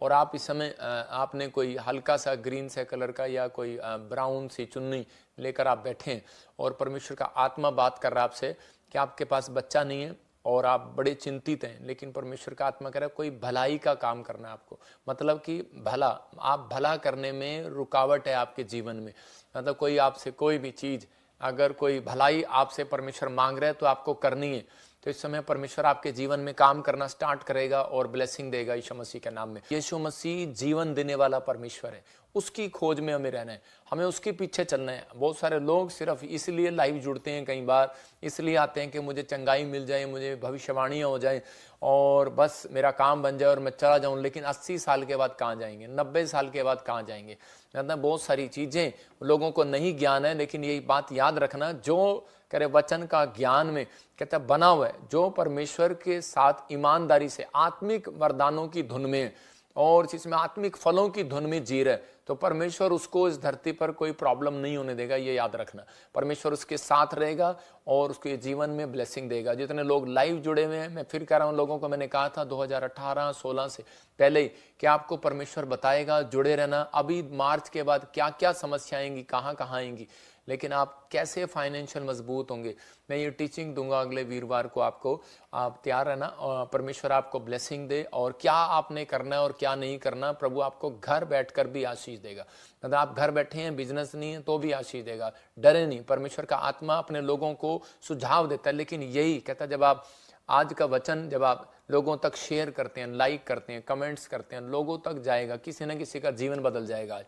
और आप इस समय आपने कोई हल्का सा ग्रीन से कलर का या कोई ब्राउन सी चुन्नी लेकर आप बैठे हैं और परमेश्वर का आत्मा बात कर रहा है आपसे कि आपके पास बच्चा नहीं है और आप बड़े चिंतित हैं, लेकिन परमेश्वर का आत्मा कह रहा है कोई भलाई का काम करना है आपको। मतलब कि भला, आप भला करने में रुकावट है आपके जीवन में। मतलब कोई आपसे कोई भी चीज़, अगर कोई भलाई आपसे परमेश्वर मांग रहा है तो आपको करनी है। तो इस समय परमेश्वर आपके जीवन में काम करना स्टार्ट करेगा और ब्लेसिंग देगा यीशु मसीह के नाम में। यीशु मसीह जीवन देने वाला परमेश्वर है, उसकी खोज में हमें रहना है, हमें उसके पीछे चलना है। बहुत सारे लोग सिर्फ इसलिए लाइव जुड़ते हैं, कई बार इसलिए आते हैं कि मुझे चंगाई मिल जाए, मुझे भविष्यवाणियाँ हो जाए और बस मेरा काम बन जाए और मैं चला जाऊँ। लेकिन 80 साल के बाद कहाँ जाएंगे, 90 साल के बाद कहाँ जाएंगे। मतलब बहुत सारी चीज़ें लोगों को नहीं ज्ञान है, लेकिन यही बात याद रखना, जो करे वचन का ज्ञान में कहता है बना हुआ है, जो परमेश्वर के साथ ईमानदारी से आत्मिक वरदानों की धुन में और इसमें आत्मिक फलों की धुन में जी रहा है, तो परमेश्वर उसको इस धरती पर कोई प्रॉब्लम नहीं होने देगा। ये याद रखना, परमेश्वर उसके साथ रहेगा और उसके जीवन में ब्लेसिंग देगा। जितने लोग लाइव जुड़े हुए हैं, मैं फिर कह रहा हूँ, लोगों को मैंने कहा था 2018-16 से पहले ही कि आपको परमेश्वर बताएगा, जुड़े रहना। अभी मार्च के बाद क्या क्या समस्या आएंगी, कहाँ कहाँ आएंगी, लेकिन आप कैसे फाइनेंशियल मजबूत होंगे, मैं ये टीचिंग दूंगा अगले वीरवार को आपको। आप तैयार रहना और परमेश्वर आपको ब्लेसिंग दे और क्या आपने करना है और क्या नहीं करना। प्रभु आपको घर बैठकर भी आशीष देगा। मतलब आप घर बैठे हैं, बिजनेस नहीं है तो भी आशीष देगा। डरे नहीं, परमेश्वर का आत्मा अपने लोगों को सुझाव देता है, लेकिन यही कहता है जब आप आज का वचन जब आप लोगों तक शेयर करते हैं, लाइक करते हैं, कमेंट्स करते हैं, लोगों तक जाएगा, किसी न किसी का जीवन बदल जाएगा।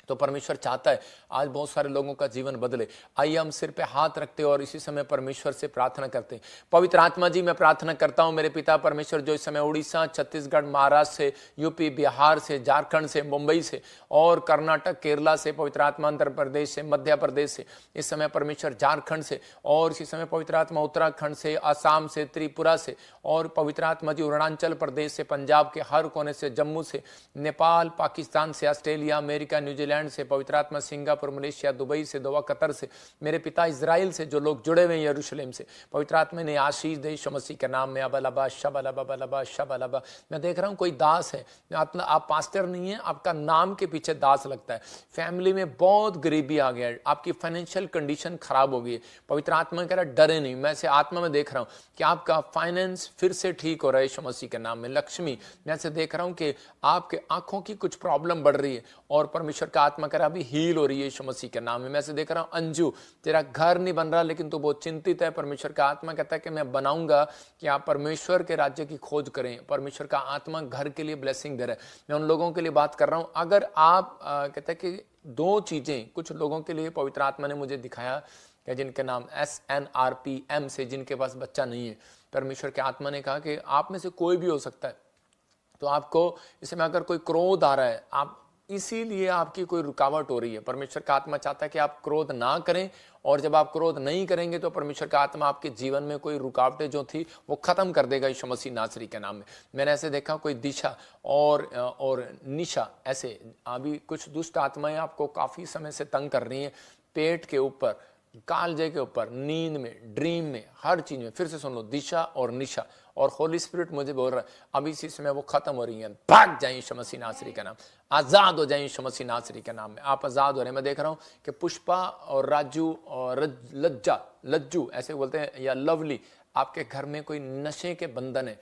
तो परमेश्वर चाहता है आज बहुत सारे लोगों का जीवन बदले। आइए हम सिर पे हाथ रखते और इसी समय परमेश्वर से प्रार्थना करते हैं। पवित्र आत्मा जी मैं प्रार्थना करता हूं मेरे पिता परमेश्वर, जो इस समय उड़ीसा, छत्तीसगढ़, महाराष्ट्र से, यूपी, बिहार से, झारखंड से, मुंबई से और कर्नाटक, केरला से, पवित्र आत्मा आंध्र प्रदेश से, मध्य प्रदेश से, इस समय परमेश्वर झारखंड से और इसी समय पवित्र आत्मा उत्तराखंड से, असम से, त्रिपुरा से और पवित्र आत्मा जी अरुणाचल प्रदेश से, पंजाब के हर कोने से, जम्मू से, नेपाल, पाकिस्तान से, ऑस्ट्रेलिया, अमेरिका, न्यूजीलैंड से, पवित्र आत्मा सिंगापुर, मलेशिया, दुबई से, दोहा, कतर से, मेरे पिता इजराइल से, जो लोग जुड़े हुए हैं यरूशलेम से, पवित्र आत्मा ने आशीष दे यीशु मसीह के नाम में। अबलबा शबलबा बलबा शबलबा। मैं देख रहा हूं कोई दास है, आप पास्टर नहीं है, आपका नाम के पीछे दास लगता है। फैमिली में बहुत गरीबी आ गया है, आपकी फाइनेंशियल कंडीशन खराब हो गई है। पवित्र आत्मा कह रहा है डरे नहीं, मैं से आत्मा में देख रहा हूं कि आपका फाइनेंस फिर से ठीक हो रहा है यीशु मसीह के नाम में। लक्ष्मी, मैं से देख रहा हूं कि आपके आंखों की कुछ प्रॉब्लम बढ़ रही है और परमेश्वर का का आत्मा कह रहा अभी हील हो रही है यीशु मसीह के नाम में। मैं से देख रहा हूँ अंजू, तेरा घर नहीं बन रहा लेकिन तू बहुत चिंतित है। परमेश्वर का आत्मा कहता है कि मैं बनाऊंगा कि आप परमेश्वर के राज्य की खोज करें। परमेश्वर का आत्मा घर के लिए ब्लेसिंग दे रहा है। मैं उन लोगों के लिए बात कर रहा हूँ, अगर आप कहते हैं कि दो चीजें कुछ लोगों के लिए पवित्र आत्मा ने मुझे दिखाया कि जिनके नाम SNRPM से, जिनके पास बच्चा नहीं है, परमेश्वर के आत्मा ने कहा कि आप में से कोई भी हो सकता है। तो आपको इसमें अगर कोई क्रोध आ रहा है, आप इसीलिए आपकी कोई रुकावट हो रही है। परमेश्वर का आत्मा चाहता है कि आप क्रोध ना करें, और जब आप क्रोध नहीं करेंगे तो परमेश्वर का आत्मा आपके जीवन में कोई रुकावटें जो थी वो खत्म कर देगा यीशु मसीह नासरी के नाम में। मैंने ऐसे देखा कोई दिशा और निशा, ऐसे अभी कुछ दुष्ट आत्माएं आपको काफी समय से तंग कर रही हैं, पेट के ऊपर, कालजे के ऊपर, नींद में, ड्रीम में, हर चीज में। फिर से सुन लो, दिशा और निशा, और होली स्पिरिट मुझे बोल रहा है अभी इसी समय वो खत्म हो रही है। भाग जाए यीशु मसीह नासरी का नाम, आजाद हो जाए यीशु मसीह नासरी के नाम में। आप आजाद हो रहे हैं। मैं देख रहा हूं कि पुष्पा और राजू और लज्जू ऐसे बोलते हैं, या लवली, आपके घर में कोई नशे के बंधन है।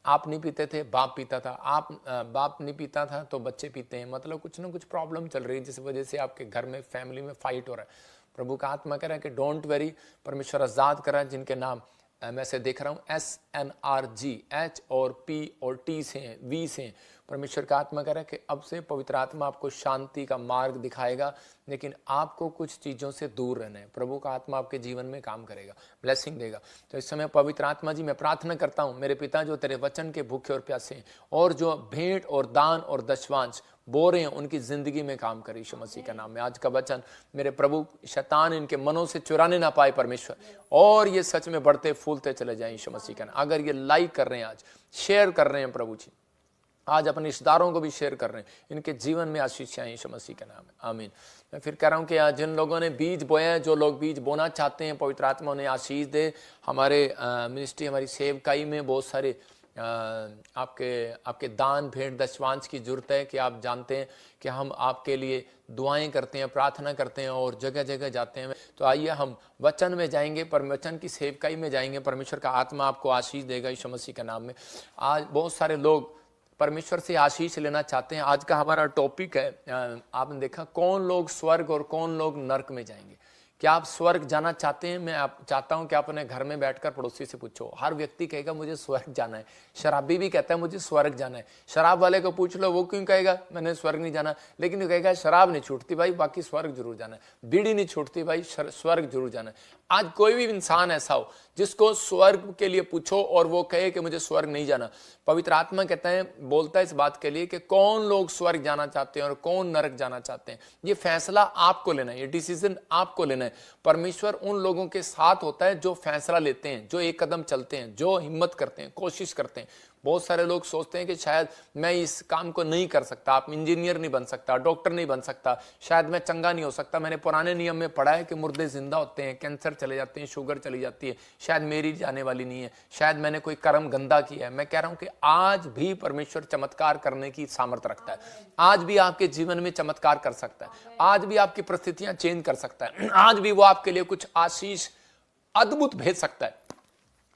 आप नहीं पीते थे, बाप पीता था, आप बाप नहीं पीता था तो बच्चे पीते हैं। मतलब कुछ ना कुछ प्रॉब्लम चल रही है जिस वजह से आपके घर में, फैमिली में फाइट हो रहा है। प्रभु का आत्मा कह रहा है कि डोंट वेरी, परमेश्वर आजाद कर रहा है। जिनके नाम मैं से देख रहा हूं SNRG, H और P और T से हैं, V से हैं, परमेश्वर का आत्मा कह रहा है कि अब से पवित्र आत्मा आपको शांति का मार्ग दिखाएगा, लेकिन आपको कुछ चीज़ों से दूर रहना है। प्रभु का आत्मा आपके जीवन में काम करेगा, ब्लेसिंग देगा। तो इस समय पवित्र आत्मा जी, मैं प्रार्थना करता हूँ मेरे पिता जो तेरे वचन के भूखे और प्यासे हैं, और जो भेंट और दान और दशवांश बो रहे हैं, उनकी जिंदगी में काम करे यीशु मसीह का नाम में। आज का वचन मेरे प्रभु, शैतान इनके मनों से चुराने ना पाए परमेश्वर, और ये सच में बढ़ते फूलते चले जाएं यीशु मसीह का नाम। अगर ये लाइक कर रहे हैं, आज शेयर कर रहे हैं प्रभु जी, आज अपने रिश्तेदारों को भी शेयर कर रहे हैं, इनके जीवन में आशीष आए यीशु मसीह का नाम है, आमीन। मैं फिर कह रहा हूँ कि जिन लोगों ने बीज बोया है, जो लोग बीज बोना चाहते हैं, पवित्र आत्मा उन्हें आशीष दे। हमारे मिनिस्ट्री, हमारी सेवकाई में बहुत सारे आपके दान भेंट दशवांश की जरूरत है कि आप जानते हैं कि हम आपके लिए दुआएं करते हैं, प्रार्थना करते हैं और जगह जगह जाते हैं। तो आइए हम वचन में जाएंगे, वचन की सेवकाई में जाएंगे। परमेश्वर का आत्मा आपको आशीष देगा यीशु मसीह के नाम में। आज बहुत सारे लोग परमेश्वर से आशीष लेना चाहते हैं। आज का हमारा टॉपिक है, आपने देखा, कौन लोग स्वर्ग और कौन लोग नरक में जाएंगे। क्या आप स्वर्ग जाना चाहते हैं? मैं चाहता हूं कि आप अपने घर में बैठकर पड़ोसी से पूछो। हर व्यक्ति कहेगा मुझे स्वर्ग जाना है। शराबी भी कहता है मुझे स्वर्ग जाना है। शराब वाले को पूछ लो, वो क्यों कहेगा मैंने स्वर्ग नहीं जाना, लेकिन वो कहेगा शराब नहीं छूटती भाई, बाकी स्वर्ग जरूर जाना है। बीड़ी नहीं छूटती भाई, स्वर्ग जरूर जाना है। आज कोई भी इंसान ऐसा हो जिसको स्वर्ग के लिए पूछो और वो कहे कि मुझे स्वर्ग नहीं जाना, पवित्र आत्मा कहता है, बोलता है इस बात के लिए कि कौन लोग स्वर्ग जाना चाहते हैं और कौन नरक जाना चाहते हैं। ये फैसला आपको लेना है, ये डिसीजन आपको लेना है। परमेश्वर उन लोगों के साथ होता है जो फैसला लेते हैं, जो एक कदम चलते हैं, जो हिम्मत करते हैं, कोशिश करते हैं। बहुत सारे लोग सोचते हैं कि शायद मैं इस काम को नहीं कर सकता, आप इंजीनियर नहीं बन सकता, डॉक्टर नहीं बन सकता, शायद मैं चंगा नहीं हो सकता। मैंने पुराने नियम में पढ़ा है कि मुर्दे जिंदा होते हैं, कैंसर चले जाते हैं, शुगर चली जाती है, शायद मेरी जाने वाली नहीं है, शायद मैंने कोई कर्म गंदा किया है। मैं कह रहा हूं कि आज भी परमेश्वर चमत्कार करने की सामर्थ्य रखता है। आज भी आपके जीवन में चमत्कार कर सकता है। आज भी आपकी परिस्थितियां चेंज कर सकता है। आज भी वो आपके लिए कुछ आशीष अद्भुत भेज सकता है।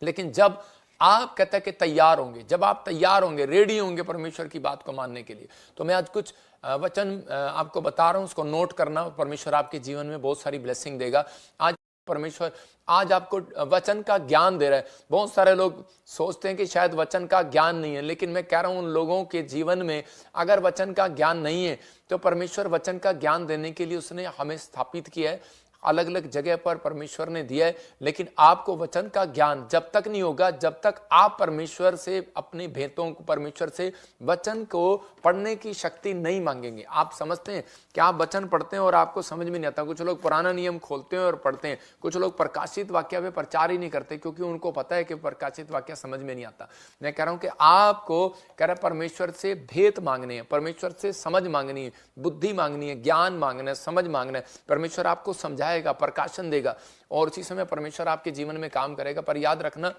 लेकिन जब आप कहते हैं कि तैयार होंगे, जब आप तैयार होंगे, रेडी होंगे परमेश्वर की बात को मानने के लिए, तो मैं आज कुछ वचन आपको बता रहा हूं, उसको नोट करना। परमेश्वर आपके जीवन में बहुत सारी ब्लेसिंग देगा। आज परमेश्वर आज आपको वचन का ज्ञान दे रहा है। बहुत सारे लोग सोचते हैं कि शायद वचन का ज्ञान नहीं है, लेकिन मैं कह रहा हूं उन लोगों के जीवन में अगर वचन का ज्ञान नहीं है तो परमेश्वर वचन का ज्ञान देने के लिए उसने हमें स्थापित किया है, अलग अलग जगह पर परमेश्वर ने दिया है। लेकिन आपको वचन का ज्ञान जब तक नहीं होगा, जब तक आप परमेश्वर से अपने भेंतों को, परमेश्वर से वचन को पढ़ने की शक्ति नहीं मांगेंगे। आप समझते हैं कि आप वचन पढ़ते हैं और आपको समझ में नहीं आता। कुछ लोग पुराना नियम खोलते हैं और पढ़ते हैं, कुछ लोग प्रकाशित वाक्य पे प्रचार ही नहीं करते क्योंकि उनको पता है कि प्रकाशित वाक्य समझ में नहीं आता। मैं कह रहा हूं कि आपको कह रहा परमेश्वर से भेंत मांगने हैं, परमेश्वर से समझ मांगनी है, बुद्धि मांगनी है, ज्ञान मांगना है, समझ मांगना है। परमेश्वर आपको समझाएगा, प्रकाशन देगा और उसी समय परमेश्वर आपके जीवन में काम करेगा। पर याद रखना,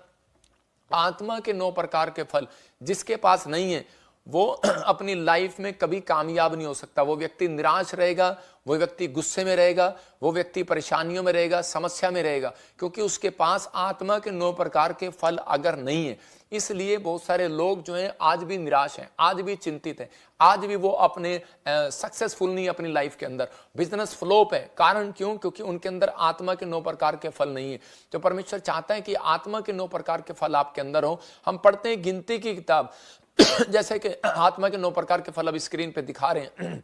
आत्मा के 9 प्रकार के फल जिसके पास नहीं है वो अपनी लाइफ में कभी कामयाब नहीं हो सकता। वो व्यक्ति निराश रहेगा, वो व्यक्ति गुस्से में रहेगा, वो व्यक्ति परेशानियों में रहेगा, समस्या में रहेगा, क्योंकि उसके पास आत्मा के 9 प्रकार के फल अगर नहीं है। इसलिए बहुत सारे लोग जो हैं आज भी निराश हैं, आज भी चिंतित हैं, आज भी वो अपने सक्सेसफुल नहीं अपनी लाइफ के अंदर, बिजनेस फ्लॉप है। कारण क्यों? क्योंकि उनके अंदर आत्मा के 9 प्रकार के फल नहीं है। तो परमेश्वर चाहता है कि आत्मा के 9 प्रकार के फल आपके अंदर हो। हम पढ़ते हैं गिनती की किताब जैसे कि आत्मा के 9 प्रकार के फल अब स्क्रीन पे दिखा रहे हैं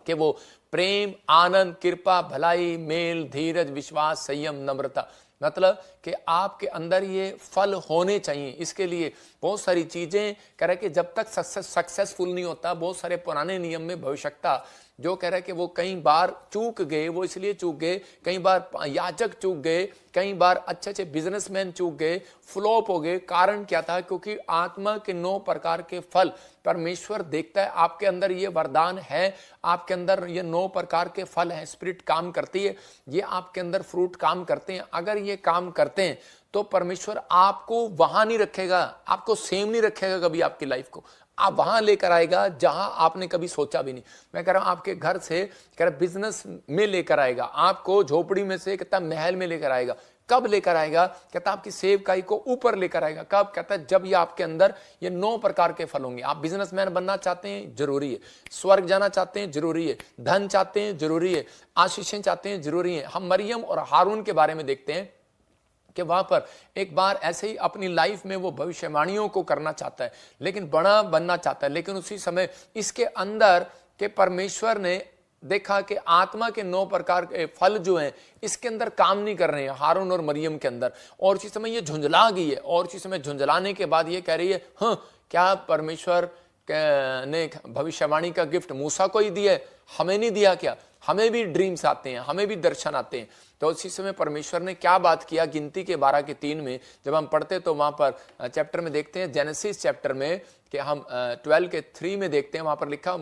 कि वो प्रेम, आनंद, कृपा, भलाई, मेल, धीरज, विश्वास, संयम, नम्रता। मतलब कि आपके अंदर ये फल होने चाहिए। इसके लिए बहुत सारी चीजें कह रहे कि जब तक सक्सेसफुल नहीं होता, बहुत सारे पुराने नियम में भविष्यता जो कह रहा है कि वो कई बार चूक गए, वो इसलिए चूक गए, कई बार याजक चूक गए, कई बार अच्छे अच्छे बिजनेसमैन चूक गए, फ्लॉप हो गए। कारण क्या था? क्योंकि आत्मा के 9 प्रकार के फल परमेश्वर देखता है। आपके अंदर ये वरदान है, आपके अंदर ये 9 प्रकार के फल हैं, स्पिरिट काम करती है, ये आपके अंदर फ्रूट काम करते हैं। अगर ये काम करते हैं तो परमेश्वर आपको वहां नहीं रखेगा, आपको सेम नहीं रखेगा कभी आपकी लाइफ को, आप वहां लेकर आएगा जहां आपने कभी सोचा भी नहीं। मैं कह रहा हूं आपके घर से कह रहा बिजनेस में लेकर आएगा, आपको झोपड़ी में से कहता महल में लेकर आएगा। कब लेकर आएगा? कहता आपकी सेवकाई को ऊपर लेकर आएगा। कब? कहता है जब ये आपके अंदर ये 9 प्रकार के फल होंगे। आप बिजनेसमैन बनना चाहते हैं, जरूरी है। स्वर्ग जाना चाहते हैं, जरूरी है। धन चाहते हैं, जरूरी है। आशीषें चाहते हैं, जरूरी है। हम मरियम और हारून के बारे में देखते हैं कि वहां पर एक बार ऐसे ही अपनी लाइफ में वो भविष्यवाणियों को करना चाहता है, लेकिन बड़ा बनना चाहता है, लेकिन उसी समय इसके अंदर के परमेश्वर ने देखा कि आत्मा के 9 प्रकार के फल जो हैं इसके अंदर काम नहीं कर रहे हैं हारून और मरियम के अंदर। और उसी समय ये झुंझला गई है, और उसी समय झुंझलाने के बाद ये कह रही है, हाँ क्या परमेश्वर ने भविष्यवाणी का गिफ्ट मूसा को ही दिया, हमें नहीं दिया क्या? हमें भी ड्रीम्स आते हैं, हमें भी दर्शन आते हैं। तो उसी समय परमेश्वर ने क्या बात किया? गिनती के 12 के 3 में जब हम पढ़ते तो वहां पर चैप्टर में देखते हैं, जेनेसिस चैप्टर में कि हम 12 के 3 में देखते हैं, वहां पर लिखा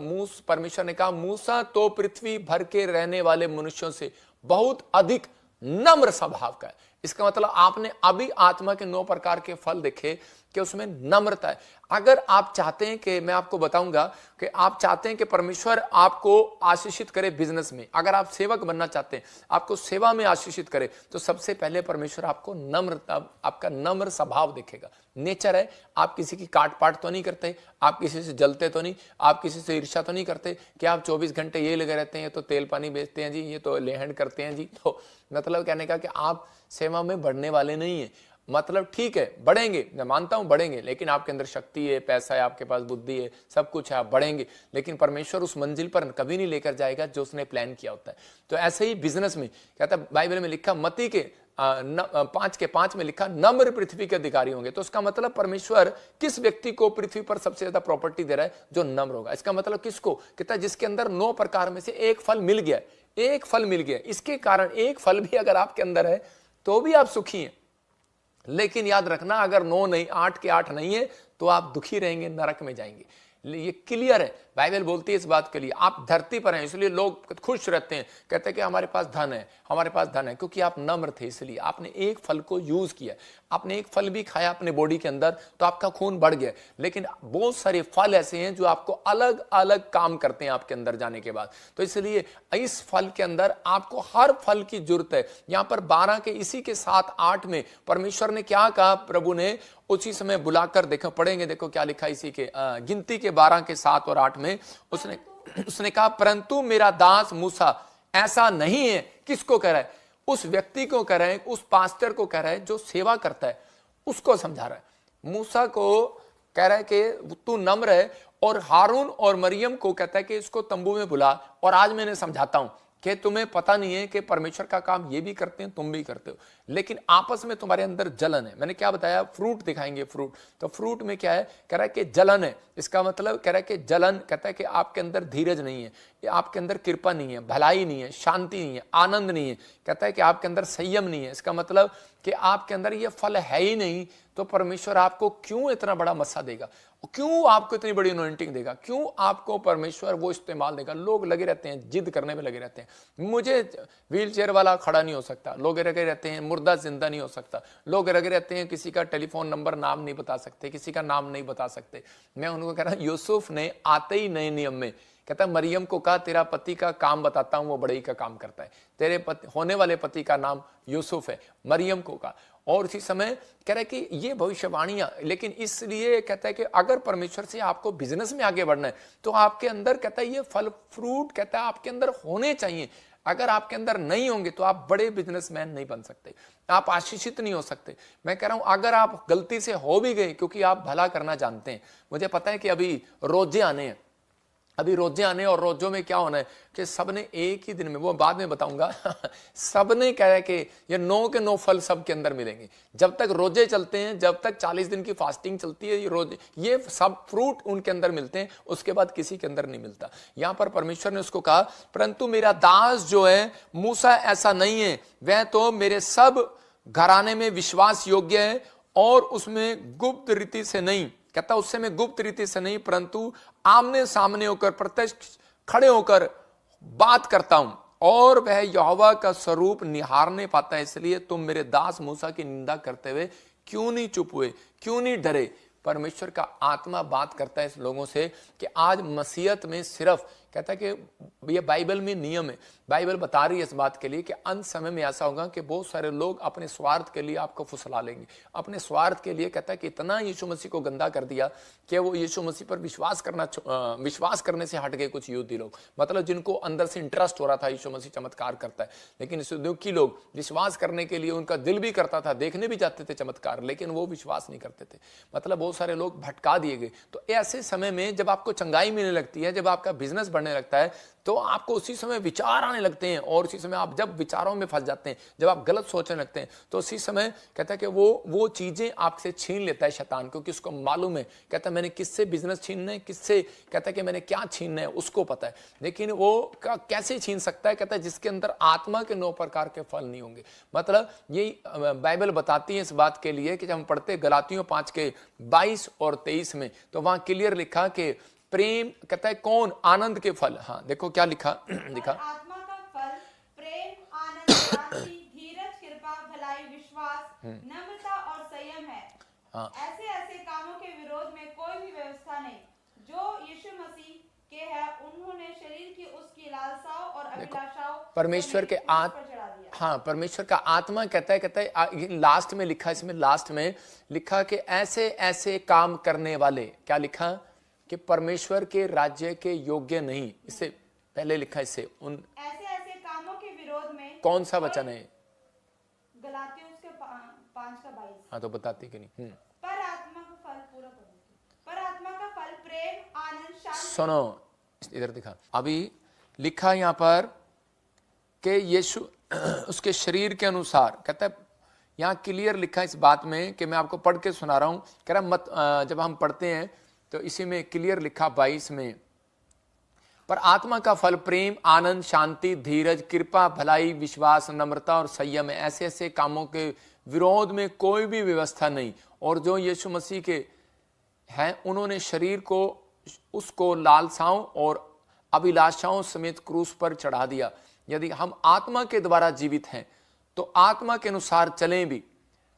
परमेश्वर ने कहा मूसा तो पृथ्वी भर के रहने वाले मनुष्यों से बहुत अधिक नम्र स्वभाव का है। इसका मतलब आपने अभी आत्मा के 9 प्रकार के फल देखे कि उसमें नम्रता है। अगर आप चाहते हैं कि मैं आपको बताऊंगा कि आप चाहते हैं कि परमेश्वर आपको आशीषित करे बिजनेस में, अगर आप सेवक बनना चाहते हैं, आपको सेवा में आशीषित करे, तो सबसे पहले परमेश्वर आपको नम्रता, आपका नम्र स्वभाव देखेगा। नेचर है, आप किसी की काट पाट तो नहीं करते, आप किसी से जलते तो नहीं, आप किसी से ईर्ष्या तो नहीं करते कि आप 24 घंटे ये लगे रहते हैं, ये तो तेल पानी बेचते हैं जी, ये तो लेहन करते हैं जी। तो मतलब कहने का कि आप सेवा में बढ़ने वाले नहीं है। मतलब ठीक है बढ़ेंगे, मैं मानता हूं बढ़ेंगे, लेकिन आपके अंदर शक्ति है, पैसा है, आपके पास बुद्धि है, सब कुछ है, आप बढ़ेंगे, लेकिन परमेश्वर उस मंजिल पर कभी नहीं लेकर जाएगा जो उसने प्लान किया होता है। तो ऐसे ही बिजनेस में कहता है, बाइबल में लिखा मत्ती के 5 के 5 में लिखा नम्र पृथ्वी के अधिकारी होंगे। तो उसका मतलब परमेश्वर किस व्यक्ति को पृथ्वी पर सबसे ज्यादा प्रॉपर्टी दे रहा है? जो नम्र होगा। इसका मतलब किसको? कहता है जिसके अंदर 9 प्रकार में से एक फल मिल गया, एक फल मिल गया। इसके कारण एक फल भी अगर आपके अंदर है तो भी आप सुखी हैं, लेकिन याद रखना अगर 9 नहीं, 8 के 8 नहीं है तो आप दुखी रहेंगे, नरक में जाएंगे। ये क्लियर है, बाइबल बोलती है इस बात के लिए। आप धरती पर हैं इसलिए लोग खुश रहते हैं, कहते हैं कि हमारे पास धन है, हमारे पास धन है, क्योंकि आप नम्र थे, इसलिए आपने एक फल को यूज किया। आपने एक फल भी खाया अपने बॉडी के अंदर तो आपका खून बढ़ गया, लेकिन बहुत सारे फल ऐसे हैं जो आपको अलग अलग काम करते हैं आपके अंदर जाने के बाद। तो इसलिए इस फल के अंदर आपको हर फल की जरूरत है। यहां पर 12 के इसी के 7 8 में परमेश्वर ने क्या कहा? प्रभु ने उसी समय बुलाकर, देखो पढ़ेंगे, देखो क्या लिखा इसी के गिनती के 12 के 7 और 8 में उसने कहा परंतु मेरा दास मूसा ऐसा नहीं है। किसको कह रहा है? उस व्यक्ति को कह रहा है, उस पास्टर को कह रहा है जो सेवा करता है, उसको समझा रहा है। मूसा को कह रहा है कि तू नम्र है, और हारून और मरियम को कहता है कि इसको तंबू में बुला, और आज मैंने समझाता हूं कि तुम्हें पता नहीं है कि परमेश्वर का काम ये भी करते हैं, तुम भी करते हो, लेकिन आपस में तुम्हारे अंदर जलन है। मैंने क्या बताया? फ्रूट दिखाएंगे, फ्रूट। तो फ्रूट में क्या है? कह रहा है कि जलन है। इसका मतलब कह रहा है कि जलन, कहता है कि आपके अंदर धीरज नहीं है, आपके अंदर कृपा नहीं है, भलाई नहीं है, शांति नहीं है, आनंद नहीं है, कहता है कि आपके अंदर संयम नहीं है। इसका मतलब कि आपके अंदर ये फल है ही नहीं, तो परमेश्वर आपको क्यों इतना बड़ा मसा देगा, क्यों आपको इतनी बड़ी अनॉइंटिंग देगा, क्यों आपको परमेश्वर वो इस्तेमाल देगा। लोग लगे रहते हैं, जिद करने में लगे रहते हैं, मुझे व्हील चेयर वाला खड़ा नहीं हो सकता, लोग लगे रहते हैं मुर्दा जिंदा नहीं हो सकता, लोग लगे रहते हैं किसी का टेलीफोन नंबर नाम नहीं बता सकते, किसी का नाम नहीं बता सकते। मैं उनको कह रहा हूं, यूसुफ ने आते ही नए नियम में कहता मरियम को कहा तेरा पति का काम बताता हूं, वो बड़े ही का काम करता है, तेरे पति होने वाले पति का नाम यूसुफ है, मरियम को कहा। और उसी समय कह रहा है कि ये भविष्यवाणियां, लेकिन इसलिए कहता है कि अगर परमेश्वर से आपको बिजनेस में आगे बढ़ना है तो आपके अंदर कहता है ये फल फ्रूट कहता है आपके अंदर होने चाहिए। अगर आपके अंदर नहीं होंगे तो आप बड़े बिजनेसमैन नहीं बन सकते, आप आशीषित नहीं हो सकते। मैं कह रहा हूं अगर आप गलती से हो भी गए क्योंकि आप भला करना जानते हैं, मुझे पता है कि अभी रोजे आने हैं, अभी रोजे आने और रोजों में क्या होना है कि सबने एक ही दिन में, वो बाद में बताऊंगा सबने कहा है कि ये 9 के 9 फल सबके अंदर मिलेंगे। जब तक रोजे चलते हैं, जब तक 40 दिन की फास्टिंग चलती है, ये रोजे ये सब फ्रूट उनके अंदर मिलते हैं, उसके बाद किसी के अंदर नहीं मिलता। यहां पर परमेश्वर ने उसको कहा परंतु मेरा दास जो है मूसा ऐसा नहीं है, वह तो मेरे सब घराने में विश्वास योग्य है और उसमें गुप्त रीति से नहीं, कहता उससे मैं गुप्त रीति से नहीं परंतु आमने सामने होकर प्रत्यक्ष खड़े होकर बात करता हूं, और वह यहोवा का स्वरूप निहारने पाता है। इसलिए तुम मेरे दास मूसा की निंदा करते हुए क्यों नहीं चुप हुए, क्यों नहीं डरे। परमेश्वर का आत्मा बात करता है इस लोगों से कि आज मसीहत में सिर्फ कहता है कि ये बाइबल में नियम है, बाइबल बता रही है इस बात के लिए कि अंत समय में ऐसा होगा कि बहुत सारे लोग अपने स्वार्थ के लिए आपको फुसला लेंगे, अपने स्वार्थ के लिए कहता है कि इतना यीशु मसीह को गंदा कर दिया कि वो यीशु मसीह पर विश्वास करने से हट गए। कुछ यहूदी लोग, मतलब जिनको अंदर से इंटरेस्ट हो रहा था यीशु मसीह चमत्कार करता है, लेकिन इस दुखी लोग विश्वास करने के लिए उनका दिल भी करता था, देखने भी जाते थे चमत्कार, लेकिन वो विश्वास नहीं करते थे। मतलब बहुत सारे लोग भटका दिए गए। तो ऐसे समय में जब आपको चंगाई मिलने लगती है, जब आपका बिजनेस बढ़ने लगता है, तो आपको उसी समय विचार आने लगते हैं, और उसी समय आप जब विचारों में फंस जाते हैं, जब आप गलत सोचने लगते हैं, तो उसी समय कहता है कि वो चीजें आपसे छीन लेता है शैतान, क्योंकि उसको मालूम है, कहता है मैंने किससे बिजनेस छीनना है, किससे कहता है कि मैंने क्या छीनना है, उसको पता है। लेकिन वो कैसे छीन सकता है, कहता है जिसके अंदर आत्मा के 9 प्रकार के फल नहीं होंगे। मतलब यही बाइबल बताती है इस बात के लिए कि जब हम पढ़ते गलातियों 5 के 22 और 23 में, तो वहां क्लियर लिखा कि प्रेम कहता है कौन, आनंद के फल। हाँ देखो क्या लिखा लिखा, आत्मा का फल प्रेम, आनंद, शांति, धीरज, कृपा, भलाई, विश्वास, नम्रता और संयम है। हाँ। ऐसे ऐसे कामों के विरोध में कोई भी व्यवस्था नहीं। जो यीशु मसीह के है उन्होंने शरीर की उसकी लालसाओं और अभिलाषाओं परमेश्वर के हाँ परमेश्वर का आत्मा कहता है लास्ट में लिखा, इसमें लास्ट में लिखा कि ऐसे ऐसे काम करने वाले, क्या लिखा कि परमेश्वर के राज्य के योग्य नहीं। इससे पहले लिखा इससे उन ऐसे ऐसे कामों के विरोध में कौन सा वचन है, गलातियों उसके 5 का 22। हाँ तो बताती कि नहीं। पर आत्मा का फल पूरा करो। पर आत्मा का फल प्रेम, आनंद, शांति। सुनो इधर दिखा, अभी लिखा यहाँ पर कि यीशु उसके शरीर के अनुसार, कहता है यहाँ क्लियर लिखा इस बात में कि मैं आपको पढ़ के सुना रहा हूं, कह रहा मत जब हम पढ़ते हैं तो इसी में क्लियर लिखा 22 में, पर आत्मा का फल प्रेम, आनंद, शांति, धीरज, कृपा, भलाई, विश्वास, नम्रता और संयम है। ऐसे ऐसे कामों के विरोध में कोई भी व्यवस्था नहीं। और जो यीशु मसीह के हैं उन्होंने शरीर को उसको लालसाओं और अभिलाषाओं समेत क्रूस पर चढ़ा दिया। यदि हम आत्मा के द्वारा जीवित हैं तो आत्मा के अनुसार चलें भी,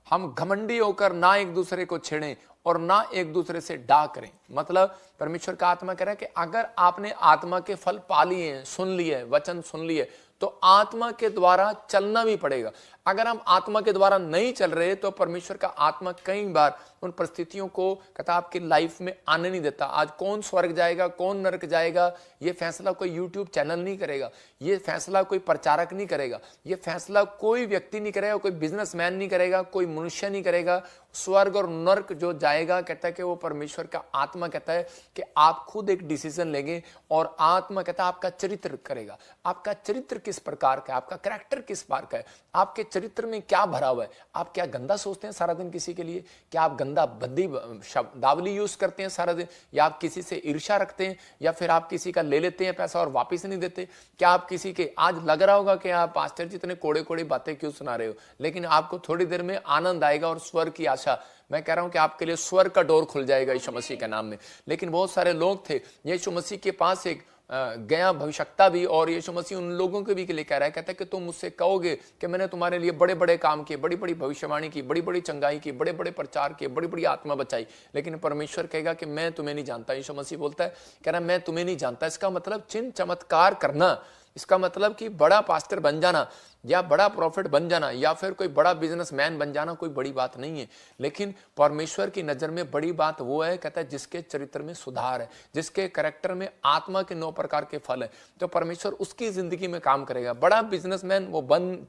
हम घमंडी होकर ना एक दूसरे को छेड़ें और ना एक दूसरे से डा करें। मतलब परमेश्वर का आत्मा कह रहा है कि अगर आपने आत्मा के फल पा लिए हैं, सुन लिए, वचन सुन लिए, तो आत्मा के द्वारा चलना भी पड़ेगा। अगर हम आत्मा के द्वारा नहीं चल रहे तो परमेश्वर का आत्मा कई बार उन परिस्थितियों को कहता आपकी लाइफ में आने नहीं देता। आज कौन स्वर्ग जाएगा, कौन नरक जाएगा, ये फैसला कोई यूट्यूब चैनल नहीं करेगा, ये फैसला कोई प्रचारक नहीं करेगा, ये फैसला कोई व्यक्ति नहीं करेगा, कोई बिजनेसमैन नहीं करेगा, कोई मनुष्य नहीं करेगा। स्वर्ग और नरक जो जाएगा कहता है कि वो परमेश्वर का आत्मा कहता है कि आप खुद एक डिसीजन लेंगे, और आत्मा कहता है आपका चरित्र करेगा। आपका चरित्र किस प्रकार का है, आपका कैरेक्टर किस प्रकार का है, आपके चरित्र में क्या भरा हुआ है? आप क्या गंदा सोचते हैं सारा दिन किसी के लिए? क्या आप गंदा भद्दी शब्दावली यूज करते हैं सारा दिन? या आप किसी से ईर्ष्या रखते हैं? या फिर आप किसी का ले लेते हैं पैसा और वापस नहीं देते? क्या आप किसी के, आज लग रहा होगा कि आप पास्टर जी इतने कोड़े कोड़े बातें क्यों सुना रहे हो, लेकिन आपको थोड़ी देर में आनंद आएगा और स्वर्ग की आशा, मैं कह रहा हूं कि आपके लिए स्वर्ग का डोर खुल जाएगा यीशु मसीह के नाम में। लेकिन बहुत सारे लोग थे, यीशु मसीह के पास एक गया भविष्यता भी, और यीशु मसीह उन लोगों के भी के लिए कह रहा है, कहता है कि तुम मुझसे कहोगे कि मैंने तुम्हारे लिए बड़े बड़े काम किए, बड़ी बड़ी भविष्यवाणी की, बड़ी बड़ी चंगाई की, बड़े बड़े प्रचार किए, बड़ी बड़ी आत्मा बचाई, लेकिन परमेश्वर कहेगा कि मैं तुम्हें नहीं जानता। यीशु मसीह बोलता है, कह रहा है मैं तुम्हें नहीं जानता। इसका मतलब चिन्ह चमत्कार करना, इसका मतलब कि बड़ा पास्टर बन जाना या बड़ा प्रॉफिट बन जाना या फिर कोई बड़ा बिजनेसमैन बन जाना कोई बड़ी बात नहीं है। लेकिन परमेश्वर की नजर में बड़ी बात वो है, कहता है जिसके चरित्र में सुधार है, जिसके कैरेक्टर में आत्मा के 9 प्रकार के फल है, तो परमेश्वर उसकी जिंदगी में काम करेगा। बड़ा बिजनेसमैन वो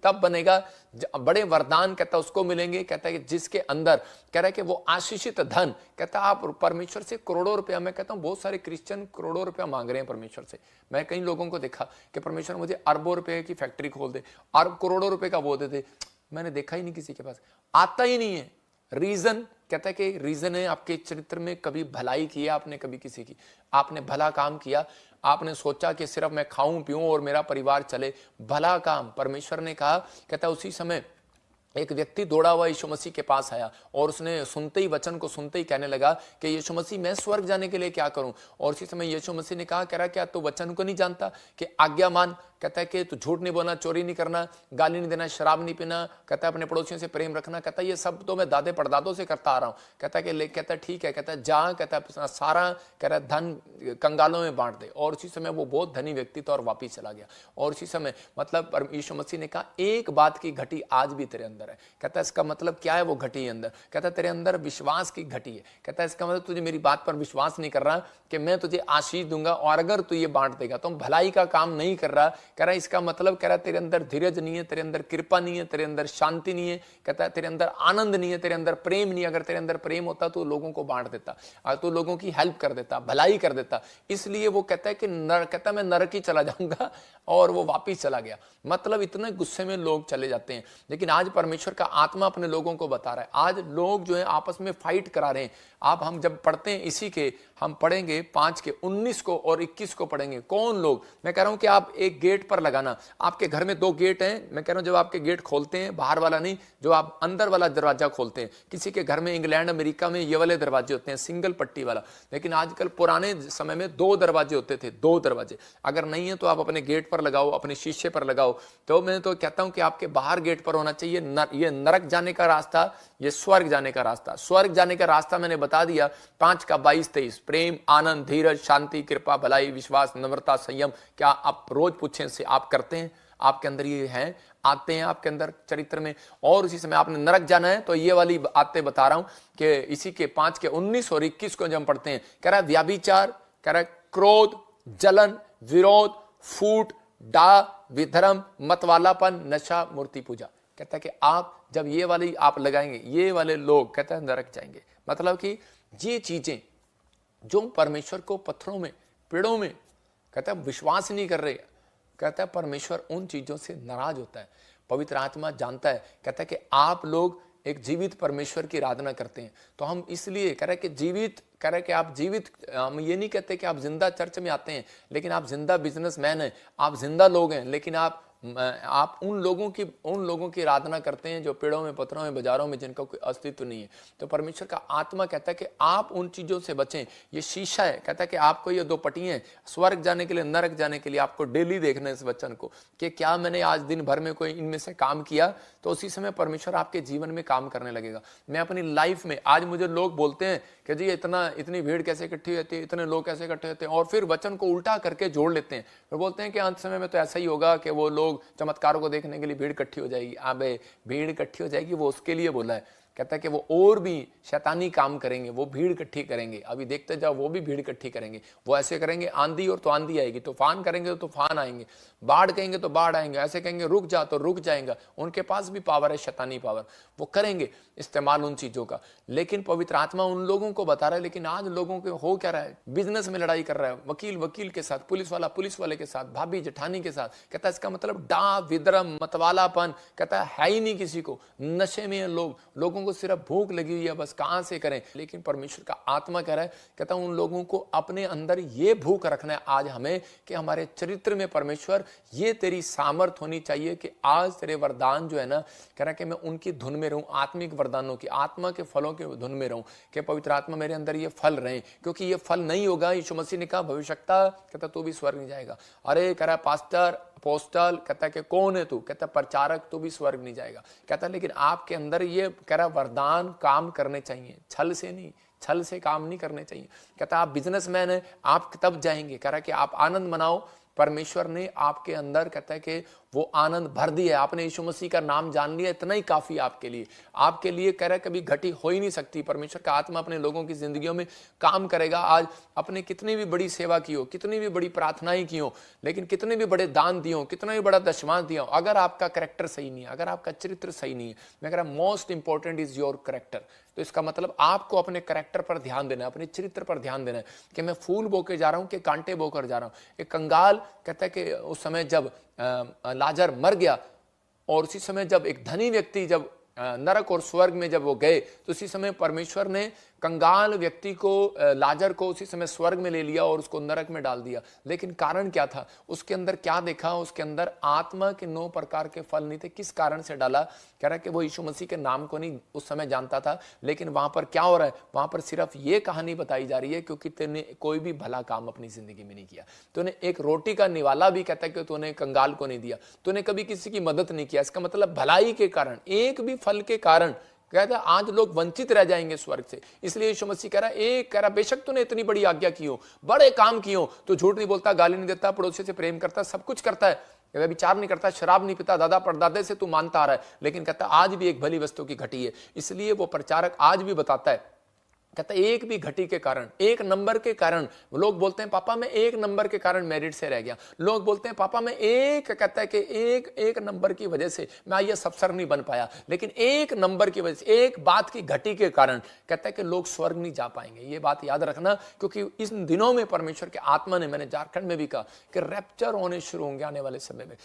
तब बनेगा, बड़े वरदान कहता है उसको मिलेंगे, कहता है कि जिसके अंदर, कह रहा है कि वो आशीषित धन, कहता है आप परमेश्वर से करोड़ों रुपया, मैं कहता हूं बहुत सारे क्रिश्चियन करोड़ों रुपया मांग रहे हैं परमेश्वर से। मैं कई लोगों को देखा कि परमेश्वर मुझे अरबों रुपए की फैक्ट्री खोल दे, करोड़ों रुपए का वो देते, मैंने देखा ही नहीं किसी के पास, आता ही नहीं है। रीजन, कहता है कि रीजन है आपके चरित्र में कभी भलाई की है आपने, कभी किसी की, आपने भला काम किया, आपने सोचा कि सिर्फ मैं खाऊं पीऊं और मेरा परिवार चले, भला काम। परमेश्वर ने कहा, कहता है उसी समय एक व्यक्ति दौड़ा हुआ यीशु मसीह के पास आया और उसने सुनते ही, वचन को सुनते ही कहने लगा कि यीशु मसीह मैं स्वर्ग जाने के लिए क्या करूं? और उसी समय यीशु मसीह ने कहा, कह रहा क्या तू वचन को नहीं जानता कि आज्ञा मान, कहता है कि तू झूठ नहीं बोलना, चोरी नहीं करना, गाली नहीं देना, शराब नहीं पीना, कहता है अपने पड़ोसियों से प्रेम रखना, कहता है ये सब तो मैं दादे परदादों से करता आ रहा हूं। कहता है कि कहता है ठीक है, कहता है जा, कहता है सारा, कह रहा है धन कंगालों में बांट दे। और उसी समय वो बहुत धनी व्यक्ति था और वापिस चला गया। और उसी समय मतलब यीशु मसीह ने कहा एक बात की घटी आज भी तेरे अंदर है। कहता है इसका मतलब क्या है वो घटी अंदर? कहता है तेरे अंदर विश्वास की घटी है। कहता है इसका मतलब तुझे मेरी बात पर विश्वास नहीं कर रहा कि मैं तुझे आशीष दूंगा और अगर तू ये बांट देगा तो भलाई का काम नहीं कर रहा। कह रहा है इसका मतलब, कह रहा है तेरे अंदर धीरज नहीं है, तेरे अंदर कृपा नहीं है, तेरे अंदर शांति नहीं है, कहता है तेरे अंदर आनंद नहीं है, तेरे अंदर प्रेम नहीं है। अगर तेरे अंदर प्रेम होता तो लोगों को बांट देता, तो लोगों की हेल्प कर देता, भलाई कर देता। इसलिए वो कहता है कि कहता है मैं नरक ही चला जाऊंगा, और वो वापिस चला गया। मतलब इतने गुस्से में लोग चले जाते हैं। लेकिन आज परमेश्वर का आत्मा अपने लोगों को बता रहा है, आज लोग जो है आपस में फाइट करा रहे हैं। आप हम जब पढ़ते हैं इसी के, हम पढ़ेंगे 5 के 19 को और 21 को पढ़ेंगे। कौन लोग, मैं कह रहा हूं कि आप एक गेट पर लगाना, आपके घर में 2 गेट हैं। मैं कह रहा हूं जब आपके गेट खोलते हैं, बाहर वाला नहीं, जो आप अंदर वाला दरवाजा खोलते हैं। किसी के घर में इंग्लैंड अमेरिका में ये वाले दरवाजे होते हैं, सिंगल पट्टी वाला। लेकिन आजकल पुराने समय में 2 दरवाजे होते थे, 2 दरवाजे। अगर नहीं है तो आप अपने गेट पर लगाओ, अपने शीशे पर लगाओ। तो मैं तो कहता हूं कि आपके बाहर गेट पर होना चाहिए ये नरक जाने का रास्ता, ये स्वर्ग जाने का रास्ता। स्वर्ग जाने का रास्ता मैंने बता दिया, 5 का 22-23, प्रेम, आनंद, धीरज, शांति, कृपा, भलाई, विश्वास, नम्रता, संयम। क्या आप रोज पूछें से आप करते हैं? आपके अंदर ये हैं, आते हैं आपके अंदर चरित्र में। और उसी समय आपने नरक जाना है तो ये वाली आते बता रहा हूं कि इसी के 5 के 19 और 21 को जब हम पढ़ते हैं, कह रहा है व्याभिचार, कह रहा है क्रोध, जलन, विरोध, फूट, डा, विधर्म, मतवालापन, नशा, मूर्ति पूजा। कहता है कि आप जब ये वाली आप लगाएंगे, ये वाले लोग कहता है नरक जाएंगे। मतलब कि ये चीजें जो परमेश्वर को पत्थरों में, पेड़ों में, कहता है विश्वास नहीं कर रहे, कहता है परमेश्वर उन चीजों से नाराज होता है। पवित्र आत्मा जानता है, कहता है कि आप लोग एक जीवित परमेश्वर की आराधना करते हैं। तो हम इसलिए कह रहे कि जीवित, कह रहे कि आप जीवित, हम ये नहीं कहते कि आप जिंदा चर्च में आते हैं, लेकिन आप जिंदा बिजनेसमैन हैं, आप जिंदा लोग हैं, लेकिन आप उन लोगों की आराधना करते हैं जो पेड़ों में, पत्थरों में, बाजारों में, जिनका कोई अस्तित्व नहीं है। तो परमेश्वर का आत्मा कहता है कि आप उन चीजों से बचें। ये शीशा है, कहता है कि आपको ये 2 पट्टियां, स्वर्ग जाने के लिए, नरक जाने के लिए, आपको डेली देखना है इस वचन को कि क्या मैंने आज दिन भर में कोई इनमें से काम किया। तो उसी समय परमेश्वर आपके जीवन में काम करने लगेगा। मैं अपनी लाइफ में, आज मुझे लोग बोलते हैं कि जी इतनी भीड़ कैसे इकट्ठी होती है, इतने लोग कैसे इकट्ठे होते हैं, और फिर वचन को उल्टा करके जोड़ लेते हैं। फिर बोलते हैं कि अंत समय में तो ऐसा ही होगा कि वो लोग चमत्कारों को देखने के लिए भीड़ इकट्ठी हो जाएगी। अबे भीड़ इकट्ठी हो जाएगी वो उसके लिए बोला है, कहता है कि वो और भी शैतानी काम करेंगे, वो भीड़ इकट्ठी करेंगे। अभी देखते जाओ, वो भी भीड़ इकट्ठी करेंगे। वो ऐसे करेंगे, आंधी और तो आंधी आएगी, तूफान करेंगे तो तूफान आएंगे, बाढ़ कहेंगे तो बाढ़ आएंगे, ऐसे कहेंगे रुक जा तो रुक जाएगा। उनके पास भी पावर है, शैतानी पावर, वो करेंगे इस्तेमाल उन चीजों का। लेकिन पवित्र आत्मा उन लोगों को बता रहा है, लेकिन आज लोगों के हो क्या रहा है, बिजनेस में लड़ाई कर रहा है, वकील वकील के साथ, पुलिस वाला पुलिस वाले के साथ, भाभी जेठानी के साथ। कहता है इसका मतलब डा विद्रम मतवालापन, कहता है ही नहीं किसी को, नशे में लोग, लोगों को सिर्फ भूख लगी हुई है, बस कहां से करें। लेकिन परमेश्वर का आत्मा कह रहा है, कहता है उन लोगों को अपने अंदर ये भूख रखना है आज हमें कि हमारे चरित्र में परमेश्वर ये तेरी सामर्थ होनी चाहिए कि आज तेरे वरदान जो है ना, कह रहा है कि मैं उनकी धुन में रहूं, आत्मिक वरदानों की, आत्मा के फलों के धुन में रहूं, कि पवित्र आत्मा मेरे अंदर ये फल रहे, क्योंकि ये फल नहीं होगा। यीशु मसीह ने कहा भविष्यवक्ता, कहता तू भी स्वर्ग नहीं जाएगा। अरे कह रहा पास्टर अपोस्टल, कहता कि कौन है तू, कहता प्रचारक, तू भी स्वर्ग नहीं जाएगा। कहता लेकिन आपके अंदर ये कह रहा वरदान काम करने चाहिए, छल से नहीं, छल से काम नहीं करने चाहिए। कहता आप बिजनेसमैन है, आप तब जाएंगे, कह रहा कि आप आनंद मनाओ। परमेश्वर ने आपके अंदर कहता है कि वो आनंद भर दिया, आपने यीशु मसीह का नाम जान लिया, इतना ही काफी आपके लिए। आपके लिए कह रहा है कभी घटी हो ही नहीं सकती। परमेश्वर का आत्मा अपने लोगों की जिंदगियों में काम करेगा। आज अपने कितनी भी बड़ी सेवा की हो, कितनी भी बड़ी प्रार्थनाएं की हो, लेकिन कितने भी बड़े दान दिए हो, कितना भी बड़ा दशमांश दिया हो, अगर आपका कैरेक्टर सही नहीं है, अगर आपका चरित्र सही नहीं है, मैं कह रहा most important is your character. तो इसका मतलब आपको अपने कैरेक्टर पर ध्यान देना है, अपने चरित्र पर ध्यान देना है कि मैं फूल बो के जा रहा हूं कि कांटे बोकर जा रहा हूं। एक कंगाल कहता है कि उस समय जब लाजर मर गया, और उसी समय जब एक धनी व्यक्ति जब नरक और स्वर्ग में जब वो गए, तो उसी समय परमेश्वर ने कंगाल व्यक्ति को, लाजर को उसी समय स्वर्ग में ले लिया और उसको नरक में डाल दिया। लेकिन कारण क्या था, उसके अंदर क्या देखा, उसके अंदर आत्मा के 9 प्रकार के फल नहीं थे। किस कारण से डाला, कह रहा है कि वो यीशु मसीह के नाम को नहीं उस समय जानता था। लेकिन वहां पर क्या हो रहा है, वहां पर सिर्फ ये कहानी बताई जा रही है क्योंकि तूने कोई भी भला काम अपनी जिंदगी में नहीं किया। तूने एक रोटी का निवाला भी कहता है कि तूने कंगाल को नहीं दिया, तूने कभी किसी की मदद नहीं किया। इसका मतलब भलाई के कारण, एक भी फल के कारण कहता है आज लोग वंचित रह जाएंगे स्वर्ग से। इसलिए यीशु मसीह कह रहा बेशक तूने इतनी बड़ी आज्ञा की हो, बड़े काम किए हो, तो झूठ नहीं बोलता, गाली नहीं देता, पड़ोसी से प्रेम करता, सब कुछ करता है, विचार नहीं करता, शराब नहीं पीता, दादा परदादे से तू मानता आ रहा है, लेकिन कहता आज भी एक भली वस्तु की घटी है। इसलिए वो प्रचारक आज भी बताता है, कहता एक भी घटी के कारण, एक नंबर के कारण, लोग बोलते हैं पापा मैं एक नंबर के कारण मेरिट से रह गया, लोग बोलते हैं पापा मैं एक, कहता है कि एक नंबर की वजह से मैं आईएएस अफसर नहीं बन पाया, लेकिन एक नंबर की वजह से, एक बात की घटी के कारण कहता है कि लोग स्वर्ग नहीं जा पाएंगे। ये बात याद रखना, क्योंकि इस दिनों में परमेश्वर के आत्मा ने, मैंने झारखंड में भी कहा कि रैप्चर होने शुरू होंगे आने वाले समय में।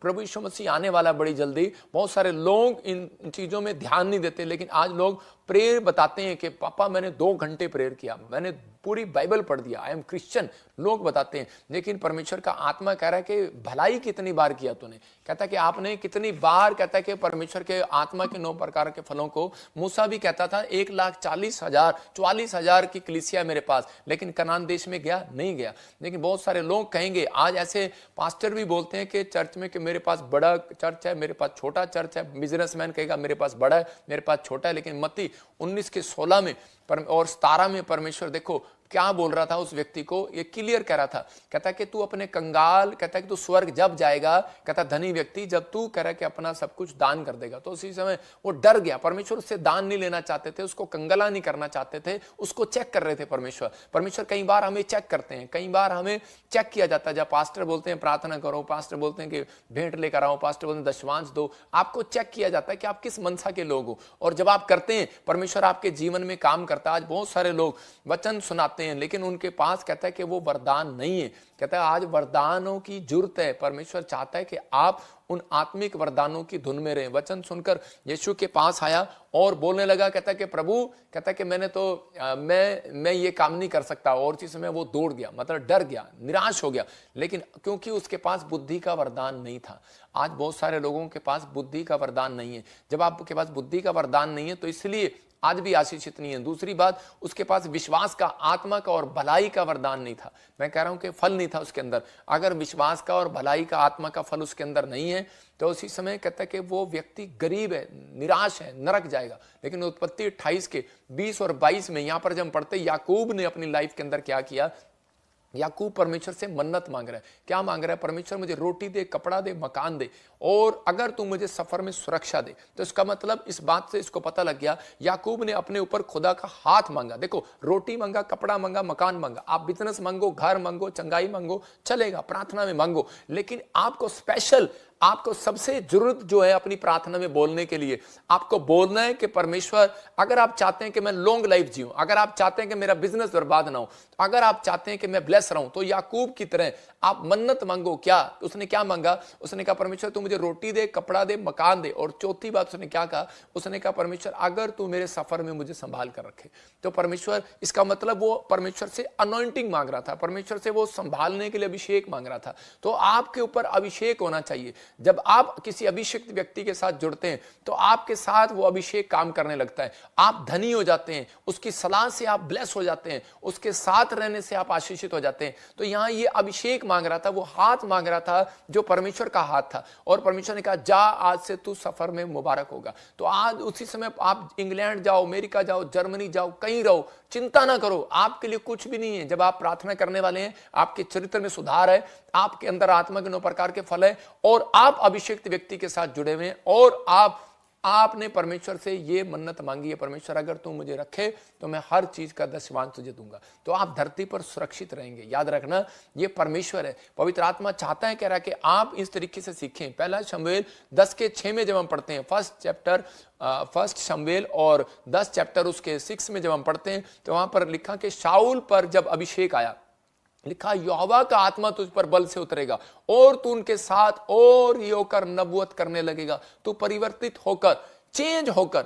प्रभु यीशु मसीह आने वाला बड़ी जल्दी। बहुत सारे लोग इन चीजों में ध्यान नहीं देते, लेकिन आज लोग प्रेयर बताते हैं कि पापा मैंने 2 घंटे प्रेयर किया, मैंने पूरी बाइबल पढ़ दिया, आई एम क्रिश्चियन, लोग बताते हैं। लेकिन परमेश्वर का आत्मा कह रहा है कि भलाई कितनी बार किया तूने, कहता है कि आपने कितनी बार, कहता है कि परमेश्वर के आत्मा के 9 प्रकार के फलों को, मूसा भी कहता था 1,40,000 की कलीसिया मेरे पास, लेकिन कनान देश में गया नहीं गया। लेकिन बहुत सारे लोग कहेंगे, आज ऐसे पास्टर भी बोलते हैं कि चर्च में कि मेरे पास बड़ा चर्च है, मेरे पास छोटा चर्च है, बिजनेसमैन कहेगा मेरे पास बड़ा है, मेरे पास छोटा है। लेकिन मत्ती 19:16 में और 17 में परमेश्वर देखो क्या बोल रहा था उस व्यक्ति को, ये क्लियर कह रहा था, कहता कि तू अपने कंगाल, कहता कि तू स्वर्ग जब जाएगा, कहता धनी व्यक्ति जब तू कह रहा कि अपना सब कुछ दान कर देगा। तो उसी समय वो डर गया, परमेश्वर उससे दान नहीं लेना चाहते थे, उसको कंगला नहीं करना चाहते थे, उसको चेक कर रहे थे परमेश्वर कई बार हमें चेक करते हैं, कई बार हमें चेक किया जाता है। जब पास्टर बोलते हैं प्रार्थना करो, पास्टर बोलते हैं कि भेंट लेकर आओ, पास्टर बोलते हैं दशमांश दो, आपको चेक किया जाता है कि आप किस मनसा के लोग हो। और जब आप करते हैं, परमेश्वर आपके जीवन में काम करता है। आज बहुत सारे लोग वचन सुनाते हैं, लेकिन उनके पास कहता है कि वो वरदान नहीं है। कहता है आज वरदानों की जरूरत है। परमेश्वर चाहता है कि आप उन आत्मिक वरदानों की धुन में रहें। वचन सुनकर यीशु के पास आया और बोलने लगा, कहता है कि प्रभु, कहता है कि मैंने तो मैं ये काम नहीं कर सकता। और इसी समय वो दौड़ गया, मतलब डर गया, निराश हो गया, लेकिन क्योंकि उसके पास बुद्धि का वरदान नहीं था। आज बहुत सारे लोगों के पास बुद्धि का वरदान नहीं है। जब आपके पास बुद्धि का वरदान नहीं है तो इसलिए आज भी आशीषित नहीं है। दूसरी बात, उसके पास विश्वास का, आत्मा का और भलाई का वरदान नहीं था। मैं कह रहा हूं कि फल नहीं था उसके अंदर। अगर विश्वास का और भलाई का, आत्मा का फल उसके अंदर नहीं है तो उसी समय कहता है कि वो व्यक्ति गरीब है, निराश है, नरक जाएगा। लेकिन उत्पत्ति 28 के 20 और 22 में यहां पर जब हम पढ़ते, याकूब ने अपनी लाइफ के अंदर क्या किया, याकूब परमेश्वर से मन्नत मांग रहा है। क्या मांग रहा है? परमेश्वर मुझे रोटी दे, कपड़ा दे, मकान दे, और अगर तू मुझे सफर में सुरक्षा दे। तो इसका मतलब इस बात से इसको पता लग गया, याकूब ने अपने ऊपर खुदा का हाथ मांगा। देखो, रोटी मांगा, कपड़ा मांगा, मकान मांगा, आप बिजनेस मांगो, घर मांगो, चंगाई मांगो, चलेगा, प्रार्थना में मांगो, लेकिन आपको स्पेशल, आपको सबसे जरूरत जो है अपनी प्रार्थना में बोलने के लिए, आपको बोलना है कि परमेश्वर, अगर आप चाहते हैं कि मैं लॉन्ग लाइफ जीऊं, अगर आप चाहते हैं कि मेरा बिजनेस बर्बाद ना हो, अगर आप चाहते हैं कि मैं ब्लेस रहूं, तो याकूब की तरह आप मन्नत मांगो। क्या उसने क्या मांगा? उसने कहा परमेश्वर तू मुझे रोटी दे, कपड़ा दे, मकान दे, और चौथी बात उसने क्या कहा? उसने कहा परमेश्वर अगर तू मेरे सफर में मुझे संभाल कर रखे। तो परमेश्वर, इसका मतलब वो परमेश्वर से अनॉइंटिंग मांग रहा था, परमेश्वर से वो संभालने के लिए अभिषेक मांग रहा था। तो आपके ऊपर अभिषेक होना चाहिए। जब आप किसी अभिषिक्त व्यक्ति के साथ जुड़ते हैं तो आपके साथ वो अभिषेक काम करने लगता है, आप धनी हो जाते हैं, उसकी सलाह से आप ब्लेस हो जाते हैं, उसके साथ रहने से आप आशीषित हो जाते हैं। तो यहां ये अभिषेक मांग रहा था, वो हाथ मांग रहा था जो परमेश्वर का हाथ था, और परमेश्वर ने कहा जा आज से तू सफर में मुबारक होगा। तो आज उसी समय आप इंग्लैंड जाओ, अमेरिका जाओ, जर्मनी जाओ, कहीं रहो, चिंता ना करो, आपके लिए कुछ भी नहीं है। जब आप प्रार्थना करने वाले हैं, आपके चरित्र में सुधार है, आपके अंदर आत्मा के 9 प्रकार के फल है, और आप अभिषिक्त व्यक्ति के साथ जुड़े हुए हैं, और आपने परमेश्वर से ये मन्नत मांगी है, परमेश्वर अगर तू मुझे रखे तो मैं हर चीज का दशमांश तुझे दूंगा। तो आप धरती पर सुरक्षित रहेंगे। याद रखना, ये परमेश्वर है, पवित्र आत्मा चाहता है, कह रहा है कि आप इस तरीके से सीखें। पहला शमूएल 10:6 में जब हम पढ़ते हैं, फर्स्ट शमूएल और 10 चैप्टर उसके 6 में जब हम पढ़ते हैं, तो वहां पर लिखा कि शाऊल पर जब अभिषेक आया, लिखा यहोवा का आत्मा तुझ पर बल से उतरेगा और तू उनके साथ और ये होकर नबूवत करने लगेगा। तू परिवर्तित होकर, चेंज होकर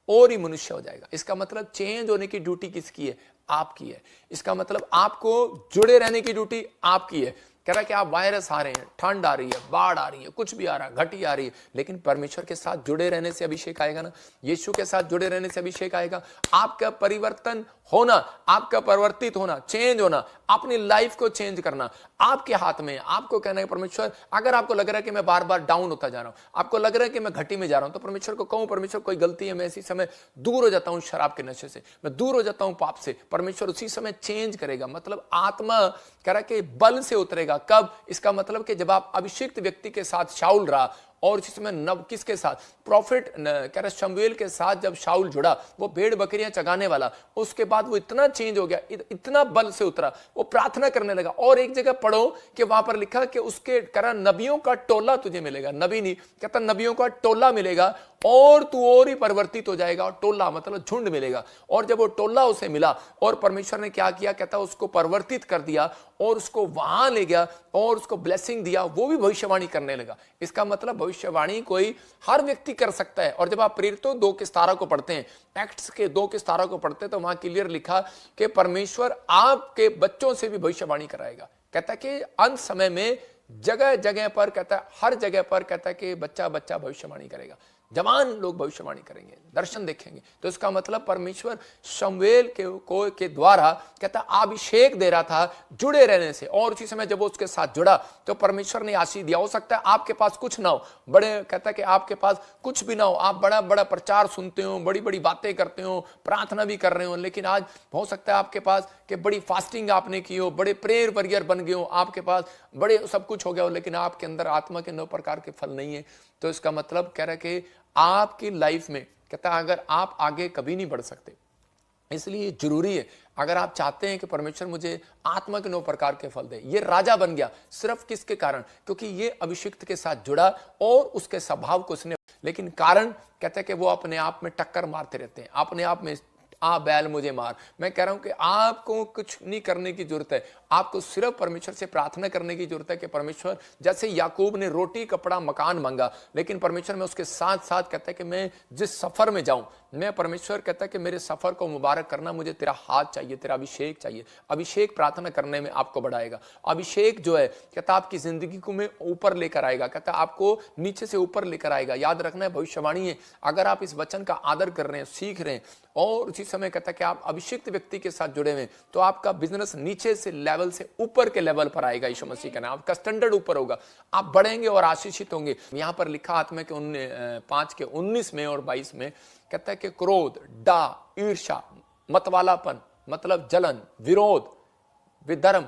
और ही मनुष्य हो जाएगा। इसका मतलब चेंज होने की ड्यूटी किसकी है? आपकी है। इसका मतलब आपको जुड़े रहने की ड्यूटी आपकी है। कह रहा है कि आप वायरस आ रहे हैं, ठंड आ रही है, बाढ़ आ रही है, कुछ भी आ रहा है, घटी आ रही है, लेकिन परमेश्वर के साथ जुड़े रहने से अभिषेक आएगा ना, यीशु के साथ जुड़े रहने से अभिषेक आएगा। आपका परिवर्तन होना, आपका परिवर्तित होना, चेंज होना, अपनी लाइफ को चेंज करना आपके हाथ में है। आपको कहना है परमेश्वर, अगर आपको लग रहा है कि मैं बार बार डाउन होता जा रहा हूं, आपको लग रहा है कि मैं घटी में जा रहा हूं, तो परमेश्वर को कहूं परमेश्वर कोई गलती है, मैं इसी समय दूर हो जाता हूं शराब के नशे से, मैं दूर हो जाता हूं पाप से, परमेश्वर उसी समय चेंज करेगा। मतलब आत्मा कह रहा है कि बल से उतरेगा। कब? इसका मतलब कि जब आप अभिषिक्त व्यक्ति के साथ शाऊल रहा, और इसी समय नब किसके साथ? प्रॉफिट कह रहा शमूएल के साथ जब शाऊल जुड़ा, वो भेड़ बकरियां चगाने वाला, उसके बाद वो इतना चेंज हो गया, इतना बल से उतरा, वो प्रार्थना करने लगा। और एक जगह पढ़ो कि वहां पर लिखा कि उसके कह रहा नबियों का टोला तुझे मिलेगा, नबी नहीं कहता, नबियों का टोला मिलेगा और तू और ही परिवर्तित हो जाएगा। और टोला मतलब झुंड मिलेगा। और जब वो टोला उसे मिला और परमेश्वर ने क्या किया? कहता उसको परिवर्तित कर दिया और उसको वहां ले गया और उसको ब्लेसिंग दिया, वो भी भविष्यवाणी करने लगा। इसका मतलब भविष्यवाणी कोई हर व्यक्ति कर सकता है। और जब आप प्रेरितों 2:17 को पढ़ते हैं, एक्ट्स के 2:17 को पढ़ते हैं, तो वहां क्लियर लिखा कि परमेश्वर आपके बच्चों से भी भविष्यवाणी कराएगा। कहता है कि अंत समय में जगह जगह पर, कहता है हर जगह पर, कहता है कि बच्चा बच्चा भविष्यवाणी करेगा, जवान लोग भविष्यवाणी करेंगे, दर्शन देखेंगे। तो इसका मतलब परमेश्वर शमूएल के द्वारा कहता अभिषेक दे रहा था जुड़े रहने से, और उसी समय जब वो उसके साथ जुड़ा तो परमेश्वर ने आशीष दिया। हो सकता है आपके पास कुछ ना हो, बड़े कहता है कि आपके पास कुछ भी ना हो, आप बड़ा बड़ा प्रचार सुनते हो, बड़ी बड़ी बातें करते हो, प्रार्थना भी कर रहे हो, लेकिन आज हो सकता है आपके पास कि बड़ी फास्टिंग आपने की हो, बड़े प्रेयर वॉरियर बन गए हो, आपके पास बड़े सब कुछ हो गया हो, लेकिन आपके अंदर आत्मा के 9 प्रकार के फल नहीं है। तो इसका मतलब कह रहा है कि आपकी लाइफ में कहता है अगर आप आगे कभी नहीं बढ़ सकते, इसलिए जरूरी है, अगर आप चाहते हैं कि परमेश्वर मुझे आत्मा के 9 प्रकार के फल दे। ये राजा बन गया सिर्फ किसके कारण? क्योंकि ये अभिषिक्त के साथ जुड़ा और उसके स्वभाव को उसने, लेकिन कारण कहता है कि वो अपने आप में टक्कर मारते रहते हैं, अपने आप में बैल मुझे मार। मैं कह रहा हूं कि आपको कुछ नहीं करने की जरूरत है, आपको सिर्फ परमेश्वर से प्रार्थना करने की जरूरत है कि परमेश्वर, जैसे याकूब ने रोटी कपड़ा मकान मांगा, लेकिन परमेश्वर में उसके साथ साथ कहता है कि मैं जिस सफर में जाऊं, मैं परमेश्वर कहता है कि मेरे सफर को मुबारक करना, मुझे तेरा हाथ चाहिए, तेरा अभिषेक चाहिए। अभिषेक प्रार्थना करने में आपको बढ़ाएगा। अभिषेक जो है कहता आपकी जिंदगी को में ऊपर लेकर आएगा, कहता आपको नीचे से ऊपर लेकर आएगा। याद रखना है भविष्यवाणी है, अगर आप इस वचन का आदर कर रहे हैं, सीख रहे हैं, और उसी समय कहता है कि आप अभिषिक्त व्यक्ति के साथ जुड़े हुए, तो आपका बिजनेस नीचे से लेवल से ऊपर के लेवल पर आएगा। यीशु मसीह का नाम, आपका स्टैंडर्ड ऊपर होगा, आप बढ़ेंगे और आशीषित होंगे। यहां पर लिखा आत्मा के 5:19 में और 22 में कहता है कि क्रोध, डा, ईर्ष्या, मतवालापन मतलब जलन, विरोध, विधर्म,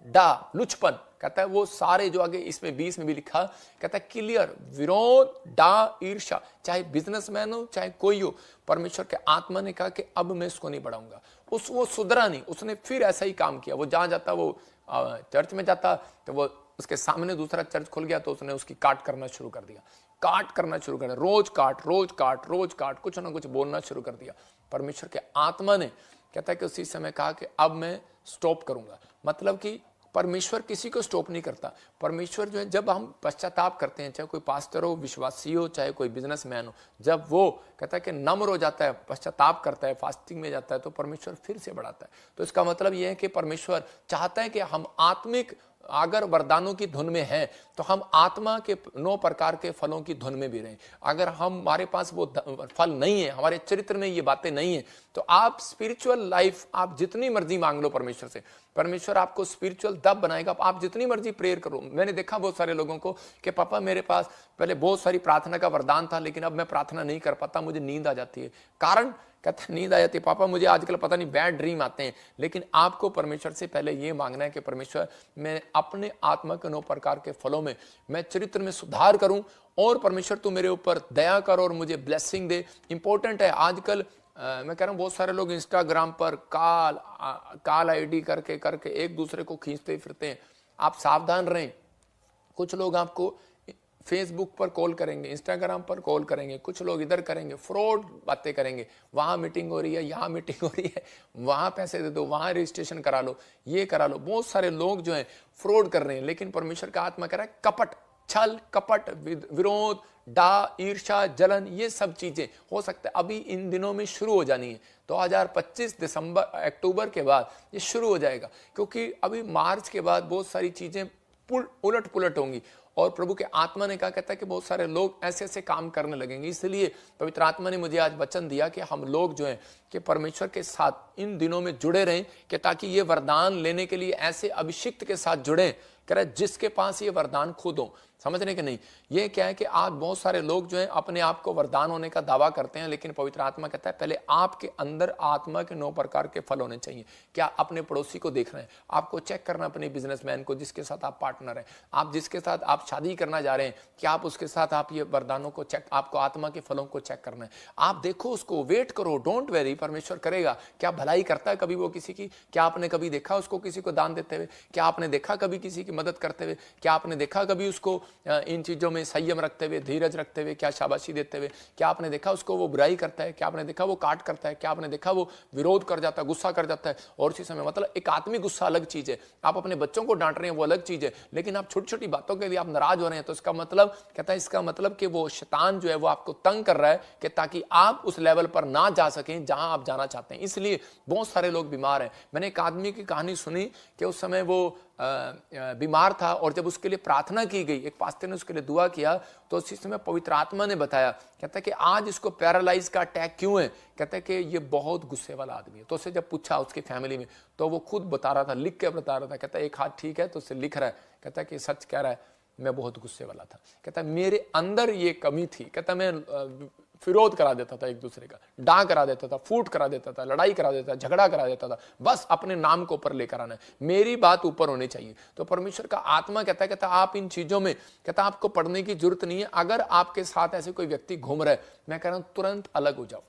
डा लुचपन, कहता है वो सारे जो आगे इसमें 20 में भी लिखा, कहता है क्लियर, विरोध, डा, ईर्ष्या, चाहे बिजनेसमैन हो चाहे कोई हो, परमेश्वर के आत्मा ने कहा कि अब मैं इसको नहीं बढ़ाऊंगा। वो सुधरा नहीं, उसने फिर ऐसा ही काम किया। वो जहां जाता, वो चर्च में जाता तो वो उसके सामने दूसरा चर्च खुल गया तो उसने उसकी काट करना शुरू कर दिया, काट करना शुरू कर दिया, रोज काट रोज काट रोज काट, कुछ ना कुछ बोलना शुरू कर दिया। परमेश्वर के आत्मा ने कहता है कि उसी समय कहा कि अब मैं स्टॉप करूंगा। मतलब कि परमेश्वर किसी को स्टॉप नहीं करता। परमेश्वर जो है, जब हम पश्चाताप करते हैं, चाहे कोई पास्टर हो, विश्वासी हो, चाहे कोई बिजनेसमैन हो, जब वो कहता है कि नम्र हो जाता है, पश्चाताप करता है, फास्टिंग में जाता है, तो परमेश्वर फिर से बढ़ाता है। तो इसका मतलब ये है कि परमेश्वर चाहता है कि हम आत्मिक अगर वरदानों की धुन में हैं तो हम आत्मा के 9 प्रकार के फलों की धुन में भी रहें। अगर हमारे पास वो फल नहीं है, हमारे चरित्र में ये बातें नहीं है, तो आप स्पिरिचुअल लाइफ आप जितनी मर्जी मांग लो परमेश्वर से, परमेश्वर आपको स्पिरिचुअल तब बनाएगा। आप जितनी मर्जी प्रेयर करो। मैंने देखा बहुत सारे लोगों को कि पापा मेरे पास पहले बहुत सारी प्रार्थना का वरदान था, लेकिन अब मैं प्रार्थना नहीं कर पाता, मुझे नींद आ जाती है। कारण कहते हैं नींद आ जाती है, पापा मुझे आजकल पता नहीं बैड ड्रीम आते हैं। लेकिन आपको परमेश्वर से पहले ये मांगना है कि परमेश्वर मैं अपने आत्मा के 9 प्रकार के फलों में मैं चरित्र में सुधार करूं, और परमेश्वर तू मेरे ऊपर दया कर और मुझे ब्लेसिंग दे। इंपॉर्टेंट है आजकल मैं कह रहा हूं बहुत सारे लोग इंस्टाग्राम पर काल आईडी करके एक दूसरे को खींचते फिरते हैं। आप सावधान रहें। कुछ लोग आपको फेसबुक पर कॉल करेंगे, इंस्टाग्राम पर कॉल करेंगे, कुछ लोग इधर करेंगे, फ्रॉड बातें करेंगे, वहां मीटिंग हो रही है, यहाँ मीटिंग हो रही है, वहां पैसे दे दो, वहां रजिस्ट्रेशन करा लो, ये करा लो। बहुत सारे लोग जो हैं फ्रॉड कर रहे हैं। लेकिन परमेश्वर का आत्मा कह रहा है कपट, छल कपट, विरोध, डा, ईर्ष्या, जलन, ये सब चीजें हो सकता है अभी इन दिनों में शुरू हो जानी है। 2025 अक्टूबर के बाद ये शुरू हो जाएगा, क्योंकि अभी मार्च के बाद बहुत सारी चीजें उलट पुलट होंगी। और प्रभु के आत्मा ने कहा, कहता है कि बहुत सारे लोग ऐसे ऐसे काम करने लगेंगे। इसलिए पवित्र आत्मा ने मुझे आज वचन दिया कि हम लोग जो हैं कि परमेश्वर के साथ इन दिनों में जुड़े रहें, कि ताकि ये वरदान लेने के लिए ऐसे अभिषिक्त के साथ जुड़े, कह रहा है जिसके पास ये वरदान खुद हो। समझने के नहीं, ये क्या है कि आज बहुत सारे लोग जो हैं अपने आप को वरदान होने का दावा करते हैं, लेकिन पवित्र आत्मा कहता है पहले आपके अंदर आत्मा के 9 प्रकार के फल होने चाहिए। क्या अपने पड़ोसी को देख रहे हैं? आपको चेक करना अपने बिजनेसमैन को जिसके साथ आप पार्टनर हैं, आप जिसके साथ आप शादी करना जा रहे हैं, क्या आप उसके साथ आप ये वरदानों को चेक, आपको आत्मा के फलों को चेक करना है। आप देखो उसको, वेट करो, डोंट वेरी, परमेश्वर करेगा। क्या भलाई करता है कभी वो किसी की? क्या आपने कभी देखा उसको किसी को दान देते हुए? क्या आपने देखा कभी किसी की मदद करते हुए? क्या आपने देखा कभी उसको इन चीजों में संयम रखते हुए, धीरज रखते हुए, क्या शाबाशी देते हुए? क्या आपने देखा उसको वो बुराई करता है? क्या आपने देखा वो काट करता है? क्या आपने देखा वो विरोध कर जाता है, गुस्सा कर जाता है? और इसी समय मतलब एक आत्मिक गुस्सा अलग चीज है, आप अपने बच्चों को डांट रहे हैं वो अलग चीज है, लेकिन आप छोटी छोटी बातों के लिए आप नाराज हो रहे हैं, तो इसका मतलब कहता है, इसका मतलब कि वो शैतान जो है वो आपको तंग कर रहा है कि ताकि आप उस लेवल पर ना जा सकें जहां आप जाना चाहते हैं। इसलिए बहुत सारे लोग बीमार हैं। मैंने एक आदमी की कहानी सुनी कि उस समय वो बीमार था, और जब उसके लिए प्रार्थना की गई, एक पास्टर ने उसके लिए दुआ किया, तो उसी समय पवित्र आत्मा ने बताया, कहता है कि आज इसको पैरालाइज का अटैक क्यों है? कहता है कि ये बहुत गुस्से वाला आदमी है। तो उससे जब पूछा उसकी फैमिली में, तो वो खुद बता रहा था, लिख के बता रहा था। कहता है एक हाथ ठीक है, तो उससे लिख रहा है, कहता है कि सच कह रहा है, मैं बहुत गुस्से वाला था। कहता है मेरे अंदर ये कमी थी। कहता मैं विरोध करा देता था, एक दूसरे का डा करा देता था, फूट करा देता था, लड़ाई करा देता था, झगड़ा करा देता था, बस अपने नाम को ऊपर लेकर आना है, मेरी बात ऊपर होनी चाहिए। तो परमेश्वर का आत्मा कहता आप इन चीजों में कहता आपको पढ़ने की जरूरत नहीं है। अगर आपके साथ ऐसे कोई व्यक्ति घूम रहा है, मैं कह रहा हूं तुरंत अलग हो जाओ।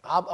आप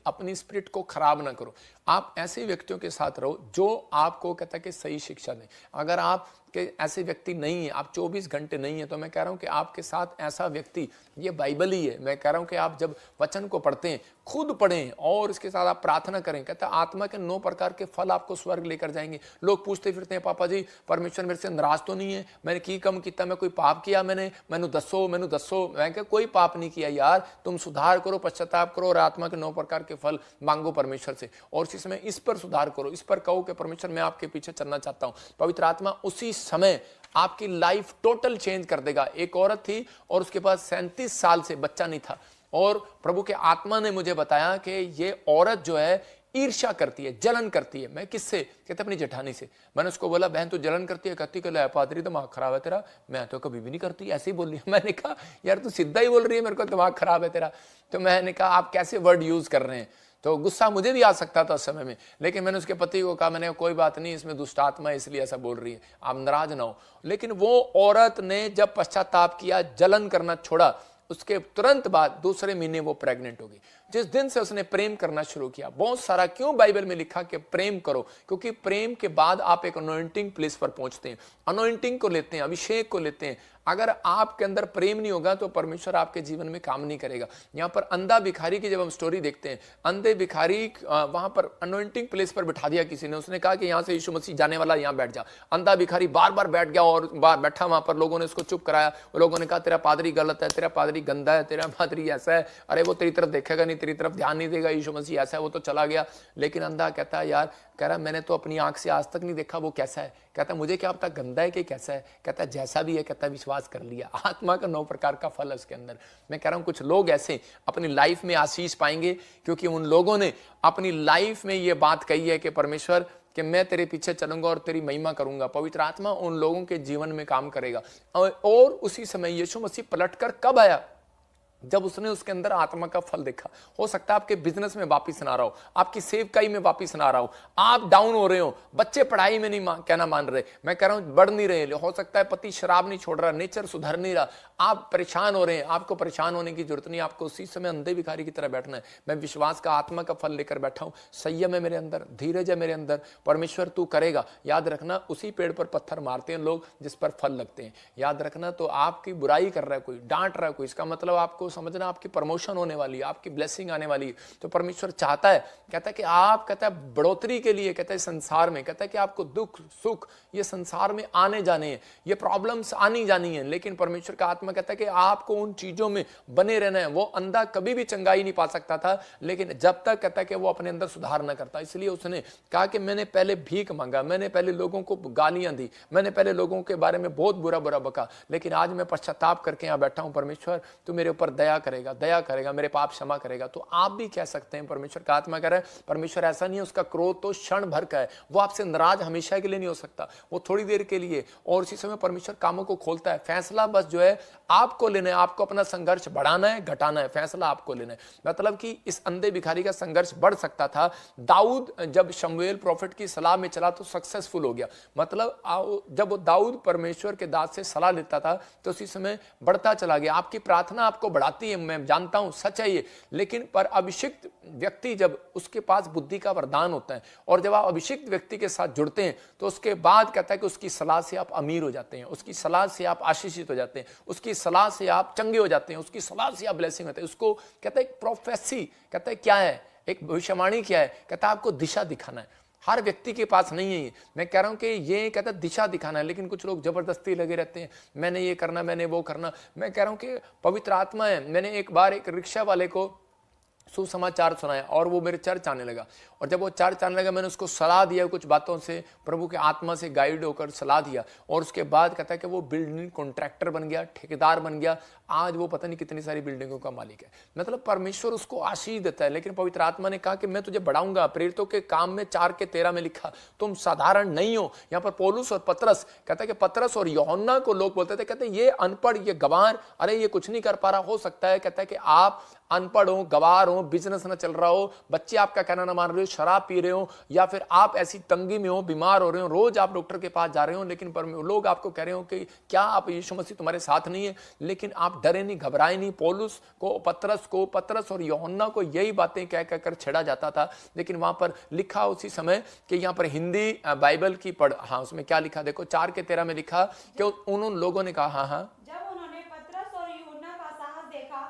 अपनी स्पिरिट को खराब ना करो। आप ऐसे व्यक्तियों के साथ रहो जो आपको कहता है कि सही शिक्षा दें। अगर आप के ऐसे व्यक्ति नहीं है, आप 24 घंटे नहीं है, तो मैं कह रहा हूं कि आपके साथ ऐसा व्यक्ति, ये बाइबल ही है। मैं कह रहा हूं कि आप जब वचन को पढ़ते हैं, खुद पढ़ें और इसके साथ आप प्रार्थना करें। कहता है आत्मा के 9 प्रकार के फल आपको स्वर्ग लेकर जाएंगे। लोग पूछते फिरते हैं, पापा जी परमेश्वर मेरे से नाराज तो नहीं है? मैंने की कम किया, मैं कोई पाप किया? मैंने दसो। मैं कह कोई पाप नहीं किया यार, तुम सुधार करो, पश्चाताप करो और आत्मा के 9 प्रकार के फल मांगो परमेश्वर से। और इसी समय इस पर सुधार करो, इस पर कहो कि परमेश्वर मैं आपके पीछे चलना चाहता हूं। पवित्र आत्मा उसी समय आपकी लाइफ टोटल चेंज कर देगा। एक औरत थी और उसके पास 37 साल से बच्चा नहीं था, और प्रभु के आत्मा ने मुझे बताया कि ये औरत जो है ईर्ष्या करती है, जलन करती है। मैं किससे? कहते अपनी जेठानी से। मैंने उसको बोला बहन तू जलन करती है? कहती कि पादरी दिमाग खराब है तेरा। मैं तो कभी भी नहीं करती, ऐसे ही बोल रही है। मैंने कहा यार तू सीधा ही बोल रही है, मेरे को दिमाग खराब है तेरा। तो मैंने कहा आप कैसे वर्ड यूज कर रहे हैं? तो गुस्सा मुझे भी आ सकता था उस समय में, लेकिन मैंने उसके पति को कहा, मैंने कोई बात नहीं, इसमें दुष्ट आत्मा है इसलिए ऐसा बोल रही है, आप नाराज ना हो। लेकिन वो औरत ने जब पश्चाताप किया, जलन करना छोड़ा, उसके तुरंत बाद दूसरे महीने वो प्रेग्नेंट हो गई। जिस दिन से उसने प्रेम करना शुरू किया, बहुत सारा क्यों बाइबल में लिखा कि प्रेम करो, क्योंकि प्रेम के बाद आप एक अनॉइंटिंग प्लेस पर पहुंचते हैं, अनॉइंटिंग को लेते हैं, अभिषेक को लेते हैं। अगर आपके अंदर प्रेम नहीं होगा तो परमेश्वर आपके जीवन में काम नहीं करेगा। यहाँ पर अंधा भिखारी की जब हम स्टोरी देखते हैं, अंधे भिखारी वहां पर अनॉइंटिंग प्लेस पर बिठा दिया किसी ने, उसने कहा कि यहाँ से यीशु मसीह जाने वाला, यहाँ बैठ जा। अंधा भिखारी बार बार बैठ गया और बैठा वहां पर, लोगों ने उसको चुप कराया। लोगों ने कहा तेरा पादरी गलत है, तेरा पादरी गंदा है, तेरा पादरी ऐसा है, अरे वो तेरी तरफ देखेगा नहीं, तेरी तरफ ध्यान नहीं देगा, यीशु मसीह ऐसा है, वो तो चला गया। लेकिन अंधा कहता है यार, कह रहा मैंने तो अपनी आंख से आज तक नहीं देखा वो कैसा है। कहता मुझे क्या पता गंदा है कि कैसा है। कहता जैसा भी है, कहता विश्वास कर लिया। आत्मा का 9 प्रकार का फल है उसके अंदर। मैं कह रहा हूं कुछ लोग ऐसे अपनी लाइफ में आशीष पाएंगे क्योंकि उन लोगों ने अपनी लाइफ में ये बात कही है कि परमेश्वर कि मैं तेरे पीछे चलूंगा और तेरी महिमा करूंगा। पवित्र आत्मा उन लोगों के जीवन में काम करेगा। और उसी समय यीशु मसीह पलटकर कब आया? जब उसने उसके अंदर आत्मा का फल देखा। हो सकता है आपके बिजनेस में वापिस ना रहा हो, आपकी सेवकाई में वापिस ना रहा हो, आप डाउन हो रहे हो, बच्चे पढ़ाई में नहीं कहना मान रहे, मैं कह रहा हूं बढ़ नहीं रहे, हो सकता है पति शराब नहीं छोड़ रहा, नेचर सुधर नहीं रहा, आप परेशान हो रहे हैं। आपको परेशान होने की जरूरत नहीं, आपको उसी समय अंधे भिखारी की तरह बैठना है। मैं विश्वास का आत्मा का फल लेकर बैठा हूं, संयम है मेरे अंदर, धीरज है मेरे अंदर, परमेश्वर तू करेगा। याद रखना, उसी पेड़ पर पत्थर मारते हैं लोग जिस पर फल लगते हैं। याद रखना, तो आपकी बुराई कर रहा है कोई, डांट रहा है कोई, इसका मतलब आपको समझना आपकी प्रमोशन होने वाली है, आपकी ब्लेसिंग आने वाली है। तो परमेश्वर चाहता है, कहता है कि आप, कहता है बढ़ोतरी के लिए, कहता है संसार में, कहता है कि आपको दुख सुख ये संसार में आने जाने हैं, ये प्रॉब्लम्स आनी जानी है। लेकिन परमेश्वर का आत्मा कहता है कि आपको उन चीजों में बने रहना है। वो अंधा कभी भी चंगाई नहीं पा सकता था, लेकिन जब तक, कहता है कि वो अपने अंदर सुधार न करता। इसलिए उसने कहा कि मैंने पहले भीख मांगा, मैंने पहले लोगों को गालियां दी, मैंने पहले लोगों के बारे में बहुत बुरा बुरा बका, लेकिन आज मैं पश्चाताप करके यहाँ बैठा हूं। परमेश्वर तू मेरे ऊपर दया करेगा, दया करेगा, मेरे पाप क्षमा करेगा। तो आप भी कह सकते हैं, परमेश्वर का आत्मा कह रहा है, परमेश्वर ऐसा नहीं है, उसका क्रोध तो क्षण भर का है, वो आपसे नाराज हमेशा के लिए नहीं हो सकता, वो थोड़ी देर के लिए। और इसी समय परमेश्वर कामों को खोलता है। फैसला बस जो है आपको लेना है, आपको अपना संघर्ष बढ़ाना है घटाना है, फैसला आपको लेना है। मतलब कि इस अंधे भिखारी का संघर्ष बढ़ सकता था। दाऊद जब शमूएल प्रॉफिट की सलाह में चला तो सक्सेसफुल हो गया। मतलब जब वो दाऊद परमेश्वर के दास से सलाह लेता था तो उसी समय बढ़ता चला गया। आपकी प्रार्थना आपको बढ़ाती है, मैं जानता हूं, सच है ये। लेकिन पर अभिषिक्त व्यक्ति, जब उसके पास बुद्धि का वरदान होता है और जब आप अभिषिक्त व्यक्ति के साथ जुड़ते हैं तो उसके बाद कहता है कि उसकी सलाह से आप अमीर हो जाते हैं, उसकी सलाह से आप आशीषित हो जाते हैं, उसकी सलाह से आप चंगे हो जाते हैं, उसकी सलाह से आप ब्लेसिंग होते हैं। उसको कहता है एक प्रोफेसी, कहता है क्या है, एक भविष्यवाणी क्या है, कहता है आपको दिशा दिखाना है। हर व्यक्ति के पास नहीं है ये। मैं कह रहा हूं कि ये कहता है दिशा दिखाना है, लेकिन कुछ लोग जबरदस्ती लगे रहते हैं, मैंने ये करना, मैंने वो करना। मैं कह रहा हूं कि पवित्र आत्मा है। मैंने एक बार एक रिक्शा वाले को सुसमाचार सुनाया और वो मेरे चर्च आने लगा, और जब वो चर्च आने लगा मैंने उसको सलाह दिया, कुछ बातों से प्रभु के आत्मा से गाइड होकर सलाह दिया, और उसके बाद कहता है कि वो बिल्डिंग कॉन्ट्रैक्टर बन गया, ठेकेदार बन गया। आज वो पता नहीं कितनी सारी बिल्डिंगों का मालिक है। मतलब परमेश्वर उसको आशीष देता है। लेकिन पवित्र आत्मा ने कहा कि मैं तुझे बढ़ाऊंगा। प्रेरितों के काम में 4:13 में लिखा, तुम साधारण नहीं हो। यहाँ पर पौलुस और पतरस, कहता है कि पतरस और यूहन्ना को लोग बोलते थे, कहते ये अनपढ़, ये गंवार, अरे ये कुछ नहीं कर पा रहा। हो सकता है, कहता है कि आप अनपढ़ हो, गवार हो, बिजनेस ना चल रहा हो, बच्चे आपका कहना ना मान रहे हो, शराब पी रहे हो, या फिर आप ऐसी तंगी में हो, बीमार हो रहे हो, रोज आप डॉक्टर के पास जा रहे हो, लेकिन लोग आपको कह रहे हो कि क्या आप यीशु मसीह तुम्हारे साथ नहीं है। लेकिन आप डरे नहीं, घबराए नहीं। पौलुस को, पतरस और यूहन्ना को यही बातें कह कर छेड़ा जाता था। लेकिन वहां पर लिखा उसी समय कि यहाँ पर हिंदी बाइबल की पढ़, हाँ उसमें क्या लिखा देखो, 4:13 में लिखा कि उन लोगों ने कहा, हाँ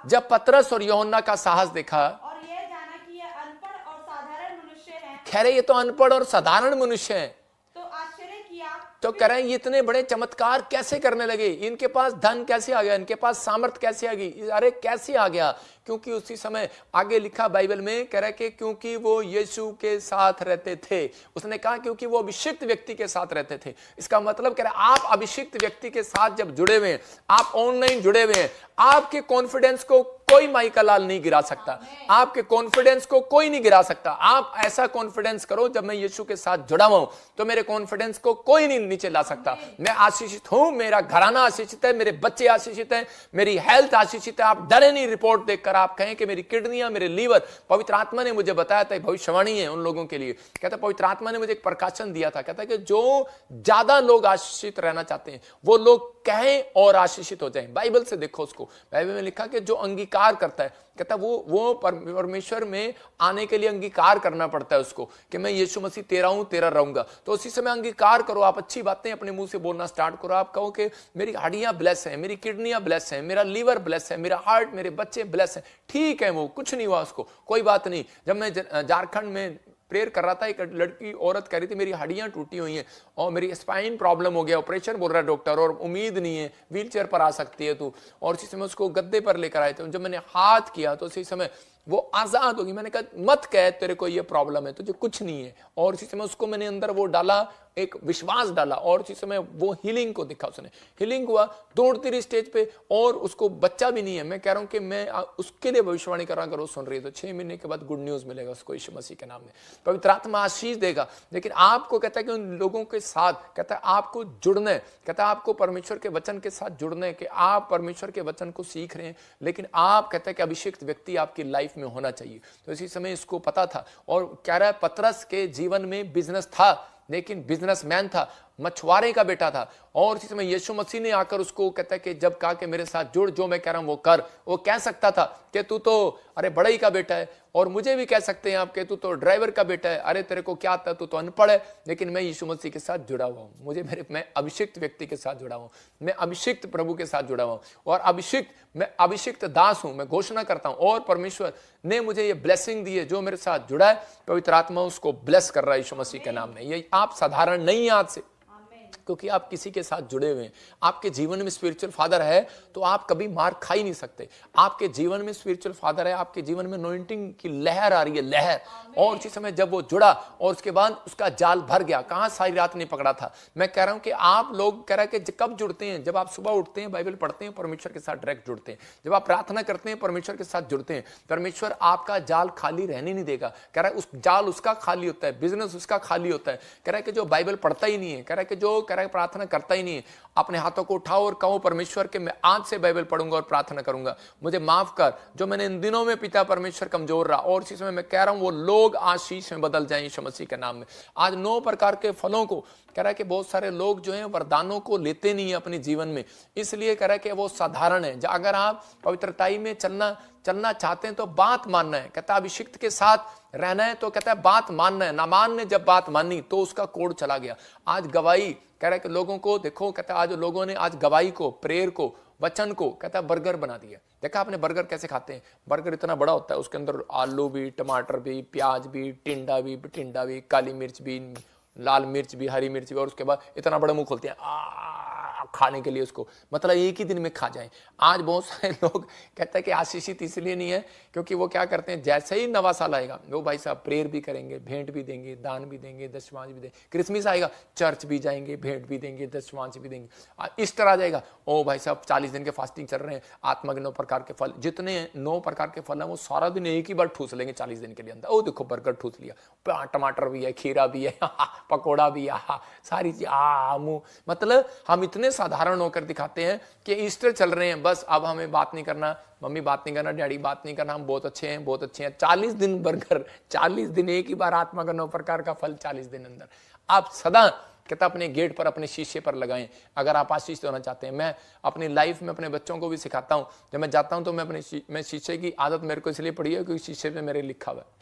जब पतरस और यूहन्ना का साहस देखा और यह जाना कि ये अनपढ़ और साधारण मनुष्य हैं, कह रहे ये तो अनपढ़ और साधारण मनुष्य हैं, तो आश्चर्य किया। तो कह रहे हैं ये इतने बड़े चमत्कार कैसे करने लगे, इनके पास धन कैसे आ गया, इनके पास सामर्थ्य कैसे आ गई, अरे कैसे आ गया। क्योंकि उसी समय आगे लिखा बाइबल में, कह रहा है कि क्योंकि वो यीशु के साथ रहते थे। उसने कहा क्योंकि वो अभिषिक्त व्यक्ति के साथ रहते थे। इसका मतलब कह रहा है आप अभिषिक्त व्यक्ति के साथ जब जुड़े हुए हैं, आप ऑनलाइन जुड़े हुए हैं, आपके कॉन्फिडेंस को कोई माई का लाल नहीं गिरा सकता, आपके कॉन्फिडेंस को कोई नहीं गिरा सकता। आप ऐसा कॉन्फिडेंस करो, जब मैं यीशु के साथ जुड़ा हुआ हूं तो मेरे कॉन्फिडेंस को कोई नहीं नीचे ला सकता। मैं आशीषित हूं, मेरा घराना आशीषित है, मेरे बच्चे आशीषित हैं, मेरी हेल्थ आशीषित है। आप डरे नहीं रिपोर्ट देखकर, आप कहें कि मेरी किडनियां, मेरे लीवर, पवित्र आत्मा ने मुझे बताया था, भविष्यवाणी है उन लोगों के लिए। कहता पवित्र आत्मा ने मुझे एक प्रकाशन दिया था, कहता कि जो ज्यादा लोग आशीषित रहना चाहते हैं वो लोग कहें और आशीषित हो जाएं। बाइबल से देखो उसको, बाइबल में लिखा कि जो अंगीकार करता है, कहता वो परमेश्वर में आने के लिए अंगीकार करना पड़ता है उसको, कि मैं यीशु मसीह तेरा हूं, तेरा रहूंगा। तो उसी समय अंगीकार करो, आप अच्छी बातें अपने मुंह से बोलना स्टार्ट करो। आप कहो कि मेरी हड्डियां ब्लेस है, मेरी किडनियां ब्लेस है, मेरा लीवर ब्लेस है, मेरा हार्ट, मेरे बच्चे ब्लेस है। ठीक है, वो कुछ नहीं हुआ उसको, कोई बात नहीं। जब मैं झारखंड में प्रेयर कर रहा था, एक लड़की औरत कह रही थी मेरी हड्डियां टूटी हुई हैं और मेरी स्पाइन प्रॉब्लम हो गया, ऑपरेशन बोल रहा है डॉक्टर, और उम्मीद नहीं है, व्हीलचेयर पर आ सकती है तू। और उसी समय उसको गद्दे पर लेकर आए थे। जब मैंने हाथ किया तो उसी समय वो आजाद होगी। मैंने कहा मत कह तेरे को ये प्रॉब्लम है, तुझे कुछ नहीं है। और उसी समय उसको मैंने अंदर वो डाला, एक विश्वास डाला, और उसी समय वो हीलिंग को दिखा। उसने हीलिंग हुआ, दौड़ती रही स्टेज पे, और उसको बच्चा भी नहीं है। मैं कह रहा हूं कि मैं उसके लिए भविष्यवाणी कर रहा हूं, अगर वो सुन रही है तो 6 महीने के बाद गुड न्यूज मिलेगा उसको यीशु मसीह के नाम में। पवित्र आत्मा आशीष देगा। लेकिन आपको कहता है कि उन लोगों के साथ, कहता है आपको जुड़ना है, कहता है आपको परमेश्वर के वचन के साथ जुड़ना है, कि आप परमेश्वर के वचन को सीख रहे हैं, लेकिन आप कहता है कि अभिषिक्त व्यक्ति आपकी लाइफ में होना चाहिए। तो इसी समय इसको पता था, और कह रहा है पतरस के जीवन में बिजनेस था, लेकिन बिजनेसमैन था, मछुआरे का बेटा था। और इसी समय यीशु मसीह ने आकर उसको कहता है कि जब कहा कि मेरे साथ जुड़, जो मैं कह रहा हूं वो कर। वो कह सकता था कि तू तो अरे बड़ई का बेटा है, और मुझे भी कह सकते हैं आप कि तू तो ड्राइवर का बेटा है, अरे तेरे को क्या आता है, तू तो अनपढ़ है। लेकिन मैं यीशु मसीह के साथ जुड़ा हुआ हूं, मैं अभिषिक्त व्यक्ति के साथ जुड़ा हूं, मैं अभिषिक्त प्रभु के साथ जुड़ा हुआ हूं, और मैं अभिषिक्त दास हूं। मैं घोषणा करता हूं, और परमेश्वर ने मुझे ये ब्लेसिंग दी है। जो मेरे साथ जुड़ा है, पवित्र आत्मा उसको ब्लेस कर रहा है यीशु मसीह के नाम में। ये आप साधारण नहीं है आज से, क्योंकि आप किसी के साथ जुड़े हुए हैं। आपके जीवन में स्पिरिचुअल फादर है तो आप कभी मार खा ही नहीं सकते। आपके जीवन में स्पिरिचुअल फादर है, आपके जीवन में अनॉइंटिंग की लहर आ रही है, लहर। और उसी समय जब वो जुड़ा और उसके बाद उसका जाल भर गया, कहां सारी रात नहीं पकड़ा था। मैं कह रहा हूं कि आप लोग कह रहे हैं कि कब जुड़ते हैं, जब आप सुबह उठते हैं, बाइबल पढ़ते हैं, परमेश्वर के साथ डायरेक्ट जुड़ते हैं। जब आप प्रार्थना करते हैं, परमेश्वर के साथ जुड़ते हैं, परमेश्वर आपका जाल खाली रहने नहीं देगा। कह रहा है उस जाल उसका खाली होता है, बिजनेस उसका खाली होता है। कह रहा है कि जो बाइबल पढ़ता ही नहीं है, कह रहा है कि जो प्रार्थना करता ही नहीं है, अपने हाथों को उठाओ और कहो परमेश्वर के मैं आज से बाइबल पढ़ूंगा और प्रार्थना करूंगा, मुझे माफ कर जो मैंने इन दिनों में पिता परमेश्वर कमजोर रहा। और इसी समय मैं कह रहा हूं वो लोग आशीष में बदल जाएं यीशु मसीह के नाम में। आज 9 प्रकार के फलों को कह रहा है कि बहुत सारे लोग जो हैं वरदानों को लेते नहीं है अपने जीवन में, इसलिए कह रहा है कि वो साधारण है। अगर आप पवित्रताई में चलना चाहते हैं तो बात मानना है। कहता है अभिषिक्त के साथ रहना है तो कहता है बात मानना है। नामान ने जब बात मानी तो उसका कोड चला गया। आज गवाही कह रहा है कि लोगों को देखो, कहता है आज लोगों ने आज गवाही को, प्रेयर को, वचन को कहता है बर्गर बना दिया। देखा आपने बर्गर कैसे खाते हैं? बर्गर इतना बड़ा होता है, उसके अंदर आलू भी, टमाटर भी, प्याज भी, टिंडा भी, काली मिर्च भी, लाल मिर्च भी, हरी मिर्च भी, और उसके बाद इतना बड़ा मुंह खोलते हैं खाने के लिए उसको, मतलब एक ही दिन में खा जाएं। आज बहुत सारे लोग कहते हैं कि आशीषित इसलिए नहीं है क्योंकि वो क्या करते हैं, जैसे ही नवा साल आएगा वो भाई साहब प्रेयर भी करेंगे, भेंट भी देंगे, दान भी देंगे, दशमांश भी देंगे। क्रिसमस आएगा, चर्च भी जाएंगे, भेंट भी देंगे, दशमांश भी देंगे। ईस्टर आ जाएगा, ओ भाई साहब 40 दिन के फास्टिंग चल रहे हैं, आत्मा के 9 प्रकार के फल, जितने 9 प्रकार के फल हैं वो सारा दिन एक ही बार ठूस लेंगे 40 दिन के लिए अंदर। ओ देखो बर्गर ठूस लिया, टमाटर भी है, खीरा भी है, पकौड़ा भी है, सारी चीज मुंह। मतलब हम इतने साधारण होकर दिखाते हैं कि ईस्टर चल रहे हैं, बस अब हमें बात नहीं करना, मम्मी बात नहीं करना, डैडी बात नहीं करना, हम बहुत अच्छे हैं, बहुत अच्छे हैं। 40 दिन बर्गर, 40 दिन एक ही बार आत्मा का 9 प्रकार का फल 40 दिन अंदर। आप सदा कहता अपने गेट पर, अपने शीशे पर लगाएं अगर आप आशीष होना चाहते हैं। मैं अपनी लाइफ में अपने बच्चों को भी सिखाता हूं। जब मैं जाता हूं तो मैं शीशे की आदत मेरे को इसलिए पड़ी है क्योंकि शीशे पे मेरे लिखा हुआ है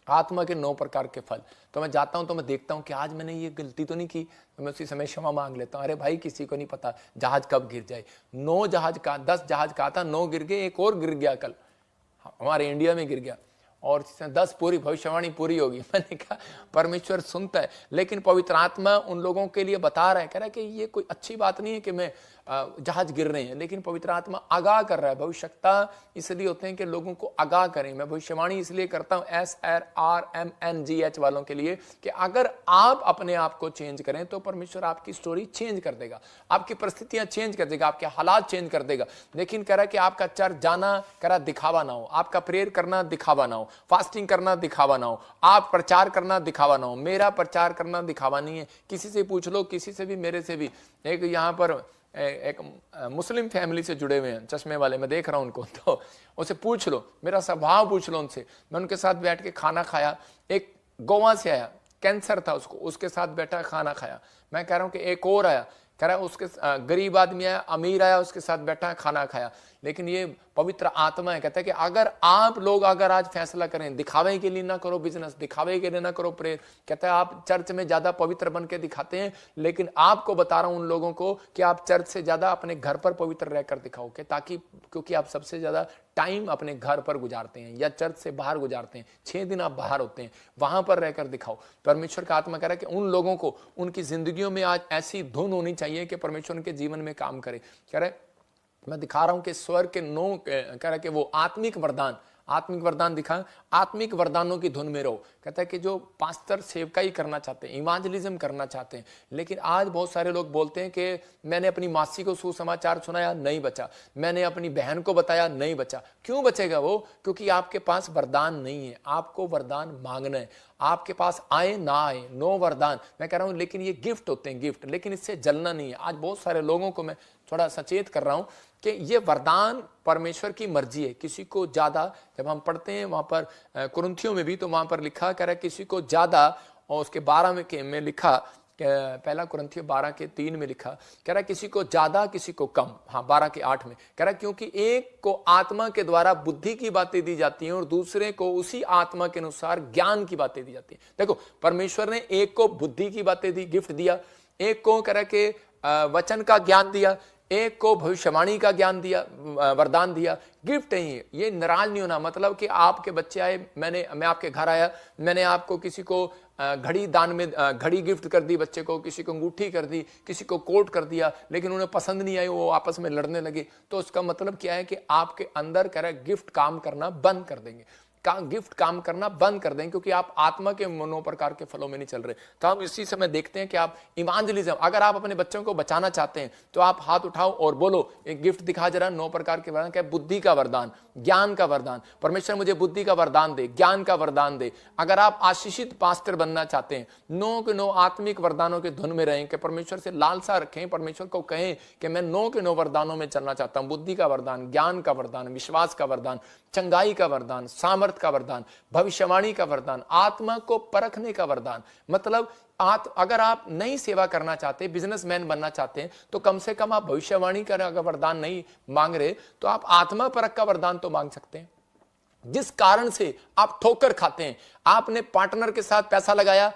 आत्मा के 9 प्रकार के फल। तो मैं जाता हूं तो मैं देखता हूं कि आज मैंने ये गलती तो नहीं की, तो मैं उसी समय क्षमा मांग लेता हूं। अरे भाई किसी को नहीं पता जहाज कब गिर जाए। 10 जहाज का था, 9 गिर गए, एक और गिर गया कल हमारे इंडिया में गिर गया। और 10 पूरी भविष्यवाणी पूरी होगी। मैंने कहा परमेश्वर सुनता है, लेकिन पवित्र आत्मा उन लोगों के लिए बता रहा है, कह रहा है कि ये कोई अच्छी बात नहीं है कि मैं जहाज गिर रहे हैं, लेकिन पवित्र आत्मा आगाह कर रहा है। भविष्यता इसलिए होते हैं कि लोगों को आगाह करें। मैं भविष्यवाणी इसलिए करता हूं SRMNGH वालों के लिए कि अगर आप अपने आप को चेंज करें तो परमेश्वर आपकी स्टोरी चेंज कर देगा, आपकी परिस्थितियां चेंज कर देगा, आपके हालात चेंज कर देगा। लेकिन कह रहा है कि आपका चर्च जाना कह रहा दिखावा ना हो, आपका प्रेयर करना दिखावा ना हो, फास्टिंग करना दिखावा ना हो, आप प्रचार करना दिखावा ना हो। मेरा प्रचार करना दिखावा नहीं है। किसी से पूछ लो, किसी से भी, मेरे से भी। एक यहाँ पर एक मुस्लिम फैमिली से जुड़े हुए हैं, चश्मे वाले, मैं देख रहा हूं उनको, तो उसे पूछ लो, मेरा स्वभाव पूछ लो उनसे। मैं उनके साथ बैठ के खाना खाया, एक गोवा से आया, कैंसर था उसको, उसके साथ बैठा खाना खाया। मैं कह रहा हूं कि एक और आया, कह रहा है उसके गरीब आदमी आया, अमीर आया, उसके साथ बैठा खाना खाया। लेकिन ये पवित्र आत्मा है, कहता है कि अगर आप लोग अगर आज फैसला करें, दिखावे के लिए ना करो बिजनेस, दिखावे के लिए ना करो प्रेयर। कहता है आप चर्च में ज्यादा पवित्र बन के दिखाते हैं, लेकिन आपको बता रहा हूं उन लोगों को कि आप चर्च से ज्यादा अपने घर पर पवित्र रहकर दिखाओ, कि ताकि क्योंकि आप सबसे ज्यादा टाइम अपने घर पर गुजारते हैं या चर्च से बाहर गुजारते हैं, 6 दिन आप बाहर होते हैं, वहां पर रहकर दिखाओ। परमेश्वर का आत्मा कह रहा है कि उन लोगों को उनकी जिंदगियों में आज ऐसी धुन होनी चाहिए कि परमेश्वर उनके जीवन में काम करे। कह रहे मैं दिखा रहा हूं कि स्वर्ग के 9 कह रहा है कि वो आत्मिक वरदान दिखा, आत्मिक वरदानों की धुन में रहो। कहता है कि जो पास्टर सेवकाई करना चाहते हैं, इवांजलिज्म करना चाहते हैं, लेकिन आज बहुत सारे लोग बोलते हैं कि मैंने अपनी मासी को सुसमाचार सुनाया, नहीं बचा, मैंने अपनी बहन को बताया, नहीं बचा। क्यों बचेगा वो? क्योंकि आपके पास वरदान नहीं है। आपको वरदान मांगना है, आपके पास आए ना आए, नो वरदान मैं कह रहा हूं, लेकिन ये गिफ्ट होते हैं, गिफ्ट, लेकिन इससे जलना नहीं है। आज बहुत सारे लोगों को मैं थोड़ा सचेत कर रहा हूं कि ये वरदान परमेश्वर की मर्जी है। किसी को ज्यादा, जब हम पढ़ते हैं वहां पर कुरिन्थियों में भी, तो वहां पर लिखा कह रहा है किसी को ज्यादा, और उसके 12 में लिखा, पहला कुरिन्थियों 12:3 में लिखा, कह रहा है किसी को ज्यादा किसी को कम। हाँ 12:8 में कह रहा है क्योंकि एक को आत्मा के द्वारा बुद्धि की बातें दी जाती हैं और दूसरे को उसी आत्मा के अनुसार ज्ञान की बातें दी जाती हैं। देखो परमेश्वर ने एक को बुद्धि की बातें दी, गिफ्ट दिया, एक को कह रहा है कि वचन का ज्ञान दिया, एक को भविष्यवाणी का ज्ञान दिया, वरदान दिया। गिफ्ट है ये नाराज नहीं होना। मतलब कि आपके बच्चे आए, मैं आपके घर आया, मैंने आपको किसी को घड़ी दान में घड़ी गिफ्ट कर दी, बच्चे को किसी को अंगूठी कर दी, किसी को कोट कर दिया, लेकिन उन्हें पसंद नहीं आई, वो आपस में लड़ने लगे। तो उसका मतलब क्या है कि आपके अंदर कह रहा है गिफ्ट काम करना बंद कर देंगे, गिफ्ट काम करना बंद कर दें, क्योंकि आप आत्मा के मनोप्रकार के फलों में नहीं चल रहे। तो हम इसी समय देखते हैं कि आप इवांजलिज्म, अगर आप अपने बच्चों को बचाना चाहते हैं तो आप हाथ उठाओ और बोलो, एक गिफ्ट दिखा जरा 9 प्रकार के वरदान, क्या बुद्धि का वरदान, ज्ञान का वरदान। परमेश्वर मुझे बुद्धि का वरदान दे, ज्ञान का वरदान दे। अगर आप आशीषित पास्टर बनना चाहते हैं, 9 के 9 आत्मिक वरदानों के धुन में रहें, कि परमेश्वर से लालसा रखें, परमेश्वर को कहें कि मैं 9 के 9 वरदानों में चलना चाहता हूं। बुद्धि का वरदान, ज्ञान का वरदान, विश्वास का वरदान, चंगाई का वरदान, सामर्थ का वरदान, भविष्यवाणी का वरदान, आत्मा को परखने का वरदान। मतलब अगर आप नई सेवा करना चाहते हैं, बिजनेसमैन बनना चाहते हैं, तो कम से कम आप भविष्यवाणी का अगर वरदान नहीं मांग रहे तो आप आत्मा परख का वरदान तो मांग सकते हैं। जिस कारण से आप ठोकर खाते हैं, आपने पार्टनर के साथ पैसा लगाया,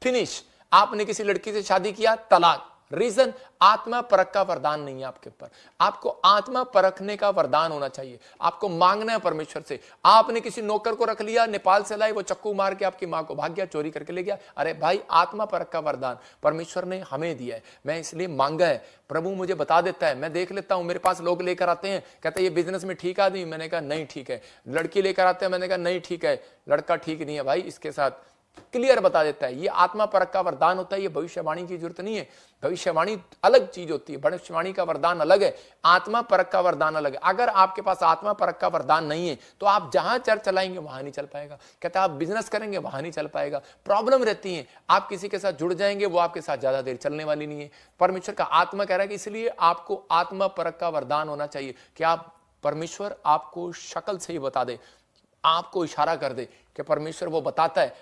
फिनिश, आपने किसी लड़की से शादी किया, तलाक। रीजन आत्मा परख का वरदान नहीं है आपके ऊपर। आपको आत्मा परखने का वरदान होना चाहिए, आपको मांगना है परमेश्वर से। आपने किसी नौकर को रख लिया, नेपाल से लाए, वो चक्कू मार के आपकी मां को भाग गया, चोरी करके ले गया। अरे भाई, आत्मा परख का वरदान परमेश्वर ने हमें दिया है, मैं इसलिए मांगा है। प्रभु मुझे बता देता है, मैं देख लेता हूं। मेरे पास लोग लेकर आते हैं, कहते हैं ये बिजनेस में ठीक आदमी, मैंने कहा नहीं ठीक है। लड़की लेकर आते हैं, मैंने कहा नहीं ठीक है, लड़का ठीक नहीं है भाई, इसके साथ क्लियर बता देता है। ये आत्मा परख का वरदान होता है, ये भविष्यवाणी की जरूरत नहीं है। भविष्यवाणी अलग चीज होती है, भविष्यवाणी का वरदान अलग है, आत्मा परख का वरदान अलग है। अगर आपके पास आत्मा परख का वरदान नहीं है तो आप जहां चर्च चलाएंगे वहां नहीं चल पाएगा। कहता है आप बिजनेस करेंगे वहां नहीं चल पाएगा। प्रॉब्लम रहती है, आप किसी के साथ जुड़ जाएंगे, वो आपके साथ ज्यादा देर चलने वाली नहीं है। परमेश्वर का आत्मा कह रहा है कि इसलिए आपको आत्मा परख का वरदान होना चाहिए कि आप, परमेश्वर आपको शक्ल से ही बता दे, आपको इशारा कर दे कि परमेश्वर वो बताता है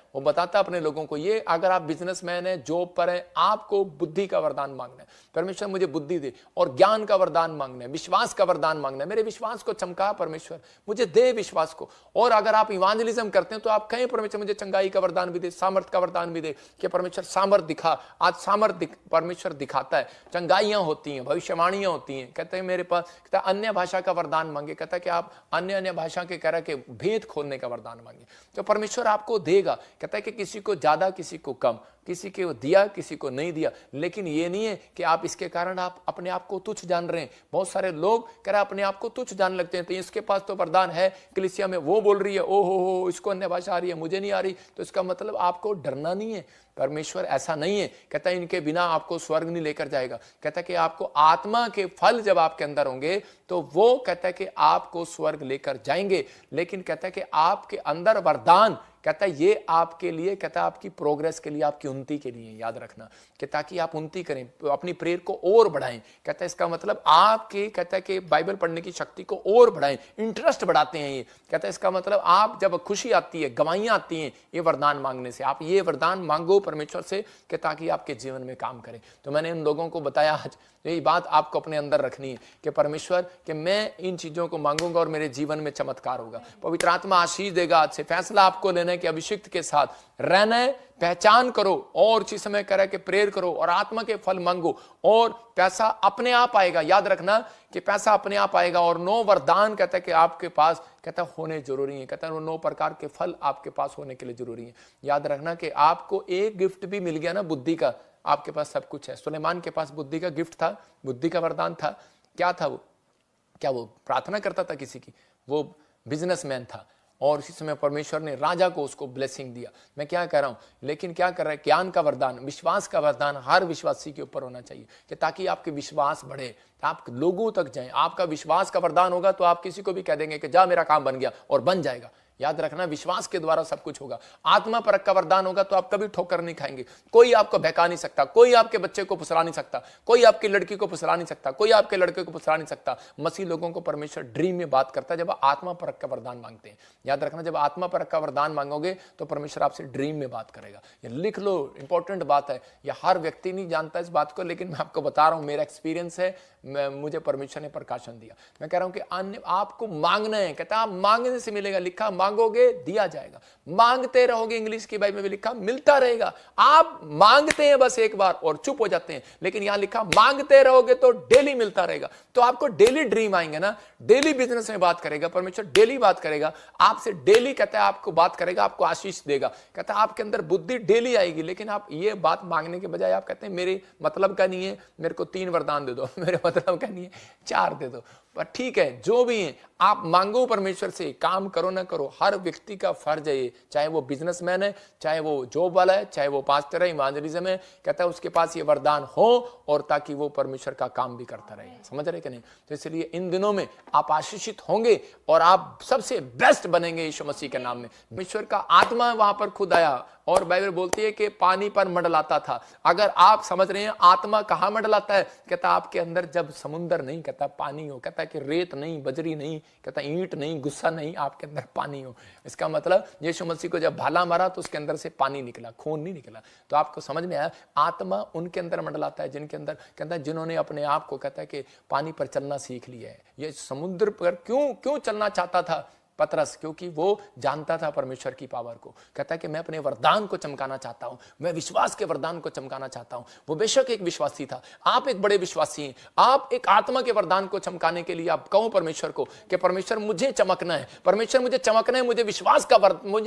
अपने लोगों को। ये अगर आप बिजनेसमैन है, जॉब पर है, आपको बुद्धि का वरदान मांगना है, परमेश्वर मुझे बुद्धि दे, और ज्ञान का वरदान मांगना है, विश्वास का वरदान मांगना है, मेरे विश्वास को चमका परमेश्वर, मुझे दे विश्वास को। और अगर आप इवांजलिज्म करते हैं तो आप कहें परमेश्वर मुझे चंगाई का वरदान भी दे, सामर्थ का वरदान भी दे, कि परमेश्वर सामर्थ दिखा। आज सामर्थ परमेश्वर दिखाता है, चंगाइयां होती हैं, भविष्यवाणियां होती हैं। कहते हैं मेरे पास, कहता है अन्य भाषा का वरदान मांगे, कहता है कि आप अन्य भाषा के कह के भेद खोलने का वरदान मांगे, तो परमेश्वर आपको देगा। कहता है कि किसी को ज्यादा, किसी को कम, किसी को दिया, किसी को नहीं दिया, लेकिन ये नहीं है कि आप इसके कारण आप अपने आप को तुच्छ जान रहे हैं। बहुत सारे लोग कह रहे हैं अपने आप को तुच्छ जान लगते हैं, तो इसके पास तो वरदान है, कलीसिया में वो बोल रही है, ओ हो इसको अन्य भाषा आ रही है, मुझे नहीं आ रही, तो इसका मतलब आपको डरना नहीं है। परमेश्वर ऐसा नहीं है, कहता है इनके बिना आपको स्वर्ग नहीं लेकर जाएगा। कहता है कि आपको आत्मा के फल जब आपके अंदर होंगे तो वो कहता है कि आपको स्वर्ग लेकर जाएंगे। लेकिन कहता है कि आपके अंदर वरदान, कहता है ये आपके लिए, कहता है आपकी प्रोग्रेस के लिए, आपकी उन्नति के लिए, याद रखना कि ताकि आप उन्नति करें, अपनी प्रेयर को और बढ़ाएं। कहता है इसका मतलब आपके, कहता है कि बाइबल पढ़ने की शक्ति को और बढ़ाएं, इंटरेस्ट बढ़ाते हैं ये। कहता है इसका मतलब आप जब खुशी आती है, गवाहियां आती हैं ये वरदान मांगने से, आप ये वरदान मांगो परमेश्वर से कि ताकि आपके जीवन में काम करें। तो मैंने इन लोगों को बताया आज, यही बात आपको अपने अंदर रखनी है कि परमेश्वर कि मैं इन चीजों को मांगूंगा और मेरे जीवन में चमत्कार होगा। पवित्र आत्मा आशीष देगा। आज से फैसला आपको लेना है कि अभिषिक्त के साथ रहना है, पहचान करो और उसी समय करें कि प्रेयर करो और आत्मा के फल मांगो, और पैसा अपने आप आएगा। याद रखना कि पैसा अपने आप आएगा। और 9 वरदान कहता है कि आपके पास, कहता है होने जरूरी है, कहता है 9 प्रकार के फल आपके पास होने के लिए जरूरी है। याद रखना कि आपको एक गिफ्ट भी मिल गया ना, बुद्धि का, आपके पास सब कुछ है। सुलेमान के पास बुद्धि का गिफ्ट था, बुद्धि का वरदान था। क्या था वो? क्या वो प्रार्थना करता था किसी की? वो बिजनेसमैन था, और उसी समय परमेश्वर ने राजा को उसको ब्लेसिंग दिया। मैं क्या कह रहा हूं, लेकिन क्या कर रहा है, ज्ञान का वरदान, विश्वास का वरदान हर विश्वासी के ऊपर होना चाहिए कि ताकि आपके विश्वास बढ़े, आप लोगों तक जाएं। आपका विश्वास का वरदान होगा तो आप किसी को भी कह देंगे कि जा मेरा काम बन गया, और बन जाएगा। याद रखना विश्वास के द्वारा सब कुछ होगा। आत्मा परख का वरदान होगा तो आप कभी ठोकर नहीं खाएंगे। कोई आपको बहका नहीं सकता, कोई आपके बच्चे को फुसला नहीं सकता, कोई आपकी लड़की को फुसला नहीं सकता, कोई आपके लड़के को फुसला नहीं सकता। मसीह लोगों को परमेश्वर ड्रीम में बात करता है जब आत्मा परख का वरदान मांगते हैं। याद रखना जब आत्मा परख का वरदान मांगोगे तो परमेश्वर आपसे ड्रीम में बात करेगा। ये लिख लो, इंपॉर्टेंट बात है। यह हर व्यक्ति नहीं जानता इस बात को, लेकिन मैं आपको बता रहा हूं, मेरा एक्सपीरियंस है, मुझे परमेश्वर ने प्रकाशन दिया। मैं कह रहा हूं कि अन्य आपको मांगना है, कहता आप मांगने से मिलेगा, लिखा मांगोगे दिया जाएगा, मांगते रहोगे, इंग्लिश की बाइबल में लिखा मिलता रहेगा। आप मांगते हैं बस एक बार और चुप हो जाते हैं, लेकिन यहां लिखा मांगते रहोगे तो डेली मिलता रहेगा। तो आपको डेली ड्रीम आएंगे ना, डेली बिजनेस में बात करेगा परमेश्वर, डेली बात करेगा आपसे, डेली कहता है आपको बात करेगा, आपको आशीष देगा। कहता है आपके अंदर बुद्धि डेली आएगी। लेकिन आप ये बात मांगने के बजाय आप कहते हैं मेरे मतलब का नहीं है, मेरे को 3 वरदान दे दो, मेरे मतलब का नहीं है 4 दे दो। पर ठीक है, जो भी है आप मांगो परमेश्वर से, काम करो ना करो, हर व्यक्ति का फर्ज है ये, चाहे वो बिजनेसमैन है, चाहे वो जॉब वाला है, चाहे वो पास्टर है, इवांजलिज्म है, कहता है उसके पास ये वरदान हो, और ताकि वो परमेश्वर का काम भी करता रहे। समझ रहे कि नहीं? तो इसलिए इन दिनों में आप आशीषित होंगे और आप सबसे बेस्ट बनेंगे यीशु मसीह के नाम में। परमेश्वर का आत्मा वहां पर खुद आया, और बाइबल बोलती है कि पानी पर मंडलाता था। अगर आप समझ रहे हैं आत्मा कहां मंडलाता है, कहता आपके अंदर जब समुंदर नहीं, कहता पानी हो, कहता कि रेत नहीं, बजरी नहीं, कहता ईंट नहीं, गुस्सा नहीं, आपके अंदर पानी हो। इसका मतलब यीशु मसीह को जब भाला मारा तो उसके अंदर से पानी निकला, खून नहीं निकला। तो आपको समझ में आया, आत्मा उनके अंदर मंडलाता है जिनके अंदर, कहता है जिन्होंने अपने आप को, कहता है कि पानी पर चलना सीख लिया है। ये समुद्र पर क्यों चलना चाहता था पतरस? क्योंकि वो जानता था परमेश्वर की पावर को। कहता है कि मैं अपने वरदान को चमकाना चाहता हूं, मैं विश्वास के वरदान को चमकाना चाहता हूं। वो बेशक एक विश्वासी था, आप एक बड़े विश्वासी हैं। आप एक आत्मा के वरदान को चमकाने के लिए आप कहो परमेश्वर को कि परमेश्वर मुझे चमकना है, परमेश्वर मुझे चमकना है, मुझे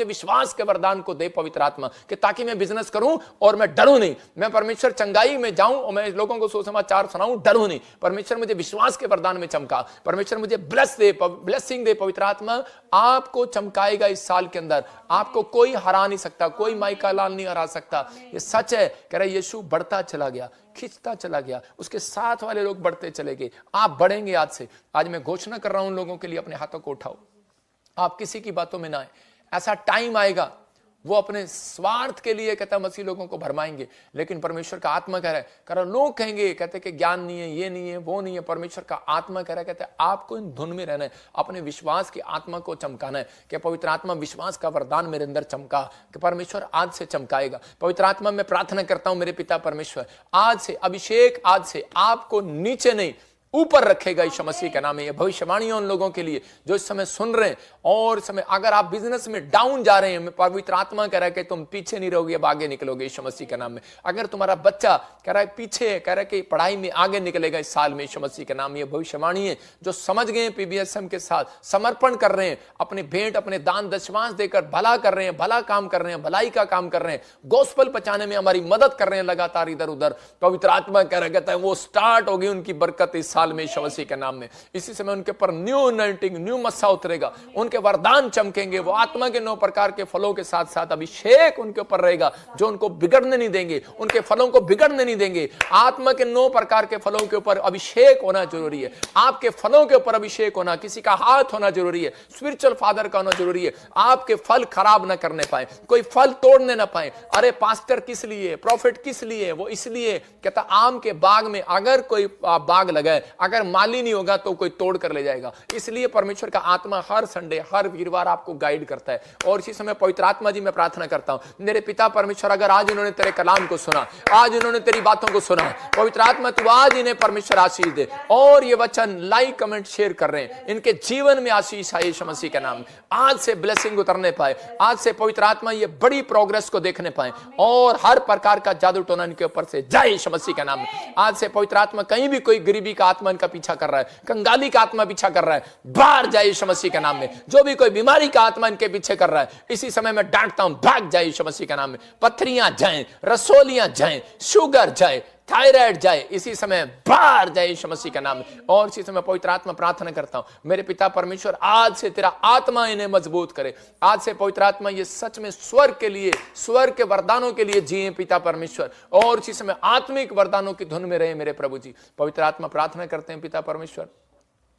विश्वास के वरदान को दे पवित्र आत्मा, कि ताकि मैं बिजनेस करूं और मैं डरूं नहीं, मैं परमेश्वर चंगाई में जाऊं और मैं लोगों को सुसमाचार सुनाऊं, डरूं नहीं। परमेश्वर मुझे विश्वास के वरदान में चमका, परमेश्वर मुझे ब्लेसिंग दे। पवित्र आत्मा आपको चमकाएगा इस साल के अंदर, आपको कोई हरा नहीं सकता, कोई माइका लाल नहीं हरा सकता। ये सच है। कह रहा यीशु बढ़ता चला गया, खिंचता चला गया, उसके साथ वाले लोग बढ़ते चले गए, आप बढ़ेंगे आज से। आज मैं घोषणा कर रहा हूं उन लोगों के लिए, अपने हाथों को उठाओ, आप किसी की बातों में ना आए। ऐसा टाइम आएगा वो अपने स्वार्थ के लिए कहता है मसीह लोगों को भरमाएंगे, लेकिन परमेश्वर का आत्मा कह रहा है, कारण लोग कहेंगे कहते कि ज्ञान नहीं है, ये नहीं है, वो नहीं है। परमेश्वर का आत्मा कह रहा है, कहता है आपको इन धुन में रहना है, अपने विश्वास की आत्मा को चमकाना है कि पवित्र आत्मा विश्वास का वरदान मेरे अंदर चमका, कि परमेश्वर आज से चमकाएगा। पवित्र आत्मा मैं प्रार्थना करता हूं मेरे पिता परमेश्वर, आज से अभिषेक आज से आपको नीचे नहीं ऊपर रखेगा यीशु मसीह के नाम में। ये भविष्यवाणी उन लोगों के लिए जो इस समय सुन रहे हैं, और इस समय अगर आप बिजनेस में डाउन जा रहे हैं, पवित्र आत्मा कह रहा है कि तुम पीछे नहीं रहोगे, अब आगे निकलोगे यीशु मसीह के नाम में। अगर तुम्हारा बच्चा कह रहा है पीछे है, कह रहा है कि पढ़ाई में आगे निकलेगा इस साल में यीशु मसीह के नाम में, ये भविष्यवाणी है जो समझ गए पीबीएसएम के साथ समर्पण कर रहे हैं, अपने भेंट अपने दान दशमांश देकर भला कर रहे हैं, भला काम कर रहे हैं, भलाई का काम कर रहे हैं, गोस्पल पहुंचाने में हमारी मदद कर रहे हैं लगातार इधर उधर। पवित्र आत्मा कह रहा कहता है वो स्टार्ट होगी उनकी बरकत इस साल में यीशु मसीह के नाम में। इसी समय उनके पर न्यू अनॉइंटिंग, न्यू मस्सा उतरेगा, उनके वरदान चमकेंगे, वो आत्मा के 9 प्रकार के फलों के साथ साथ अभिषेक उनके ऊपर रहेगा जो उनको बिगड़ने नहीं देंगे, उनके फलों को बिगड़ने नहीं देंगे। आत्मा के 9 प्रकार के फलों के ऊपर अभिषेक होना जरूरी है, आपके फलों के ऊपर अभिषेक होना, किसी का हाथ होना जरूरी है, स्पिरिचुअल फादर का होना जरूरी है, आपके फल खराब ना करने पाए, कोई फल तोड़ने ना पाए। अरे पास्टर किस लिए, प्रॉफिट किस लिए, वो इसलिए कहता आम के बाग में अगर कोई बाग लगाए, अगर माली नहीं होगा तो कोई तोड़ कर ले जाएगा। इसलिए परमेश्वर का आत्मा हर संडे हर वीरवार आपको गाइड करता है। और इसी समय पवित्र आत्मा जी मैं प्रार्थना करता हूं मेरे पिता परमेश्वर, अगर आज उन्होंने तेरे कलाम को सुना, आज उन्होंने तेरी बातों को सुना, पवित्र आत्मा तू आज इन्हें परमेश्वर आशीष दे, और ये वचन लाइक कमेंट शेयर कर रहे हैं, इनके जीवन में आशीष आए यीशु मसीह के नाम में। आज से ब्लेसिंग उतरने पाए, आज से पवित्र आत्मा ये बड़ी प्रोग्रेस को देखने पाए, और हर प्रकार का जादू टोना इनके ऊपर से जाए यीशु मसीह के नाम में। आज से पवित्र आत्मा कहीं भी कोई गरीबी का आत्मा इनका पीछा कर रहा है, कंगाली का आत्मा पीछा कर रहा है, बाहर जाए यीशु मसीह के नाम में। जो भी कोई बीमारी का आत्मा इनके पीछे कर रहा है, इसी समय मैं डांटता हूं, भाग जाए यीशु मसीह के नाम में। पथरियां जाएं, रसोलियां जाएं, शुगर जाए, थायराइड जाए, इसी समय बाहर जाए यीशु मसीह के नाम में। और इसी समय पवित्र आत्मा प्रार्थना करता हूं मेरे पिता परमेश्वर, आज से तेरा आत्मा इन्हें मजबूत करे। आज से पवित्र आत्मा ये सच में स्वर्ग के लिए, स्वर्ग के वरदानों के लिए जिए पिता परमेश्वर, और इसी समय आत्मिक वरदानों की धुन में रहे मेरे प्रभु जी। पवित्र आत्मा प्रार्थना करते हैं पिता परमेश्वर,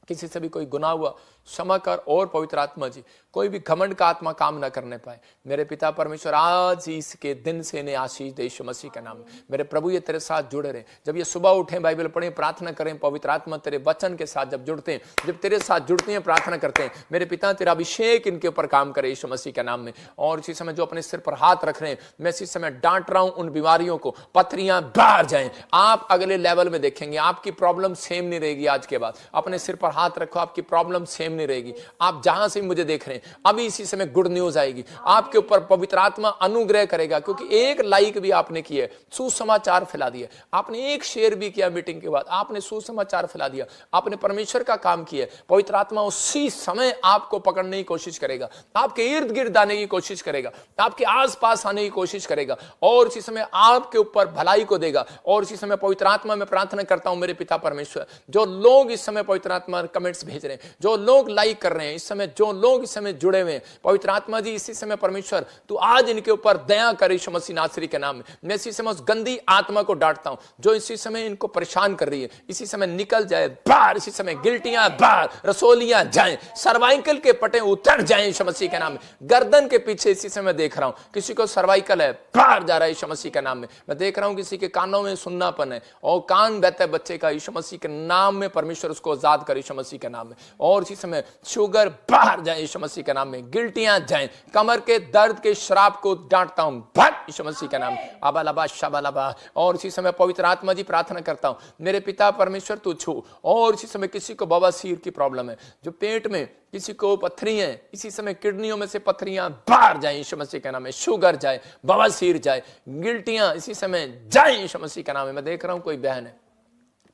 किसी से भी कोई गुनाह हुआ क्षमा कर, और पवित्र आत्मा जी कोई भी घमंड का आत्मा काम ना करने पाए मेरे पिता परमेश्वर। आज इसके दिन से इन्हें आशीष दे यीशु मसीह का नाम। मेरे प्रभु ये तेरे साथ जुड़े रहे, जब ये सुबह उठें, बाइबल पढ़ें, प्रार्थना करें, पवित्र आत्मा तेरे वचन के साथ जब जुड़ते हैं, जब तेरे साथ जुड़ते हैं, प्रार्थना करते हैं, मेरे पिता तेरा अभिषेक इनके ऊपर काम करे यीशु मसीह के नाम में। और इसी समय जो अपने सिर पर हाथ रख रहे हैं, मैं इसी समय डांट रहा हूं उन बीमारियों को, पथरियां बाहर जाएं। आप अगले लेवल में देखेंगे, आपकी प्रॉब्लम सेम नहीं रहेगी आज के बाद। अपने सिर पर हाथ रखो, आपकी प्रॉब्लम सेम नहीं रहेगी। आप जहां से मुझे देख रहे हैं, अभी इसी समय गुड न्यूज आएगी आपके ऊपर, पवित्र आत्मा अनुग्रह करेगा, क्योंकि एक लाइक भी आपने किया, सुसमाचार फैला दिया, आपने एक शेयर भी किया मीटिंग के बाद, आपने सुसमाचार फैला दिया, आपने परमेश्वर का काम किया। पवित्र आत्मा उसी समय आपको पकड़ने की कोशिश करेगा, आपके इर्द गिर्द आने की कोशिश करेगा, आपके आसपास आने की कोशिश करेगा, और इसी समय आपके ऊपर भलाई को देगा। और इसी समय पवित्र आत्मा में प्रार्थना करता हूं मेरे पिता परमेश्वर, जो लोग इस समय पवित्र आत्मा कमेंट्स भेज रहे हैं, जो लोग लाइक कर रहे हैं इस समय, जो लोग इस समय जुड़े हुए हैं, पवित्र आत्मा जी इसी समय परमेश्वर तू आज इनके ऊपर दया कर यीशु मसीह नासरी के नाम में। मैं इसी समय उस गंदी आत्मा को डांटता हूं जो इसी समय इनको परेशान कर रही है, इसी समय निकल जाए बाहर। इसी समय गिल्टियां बाहर, रसोलियां जाएं, सर्वाइकल के पटे उतर जाएं यीशु मसीह के नाम में। गर्दन के पीछे इसी समय देख रहा हूं किसी को सर्वाइकल है, बाहर जा रहा है यीशु मसीह के नाम में। मैं देख रहा हूं किसी के कानों में सुन्नापन है और कान बहता है बच्चे का, यीशु मसीह के नाम में परमेश्वर उसको आजाद कर यीशु मसीह के नाम में। और इसी समय शुगर बाहर जाए यीशु मसीह के नाम में, गिल्टियां जाएं, कमर के दर्द के श्राप को डांटता हूं, भाग यीशु मसीह के नाम में। अबालबा शबालबा। और इसी समय पवित्र आत्मा जी प्रार्थना करता हूं मेरे पिता परमेश्वर तू छू। और इसी समय किसी को बवासीर की प्रॉब्लम है, जो पेट में, किसी को पथरी है, इसी समय किडनियों में से पथरियां बाहर जाए यीशु मसीह के नाम में, शुगर जाए, बवासीर जाए, गिल्टियां इसी समय जाए यीशु मसीह के नाम में। मैं देख रहा हूं कोई बहन है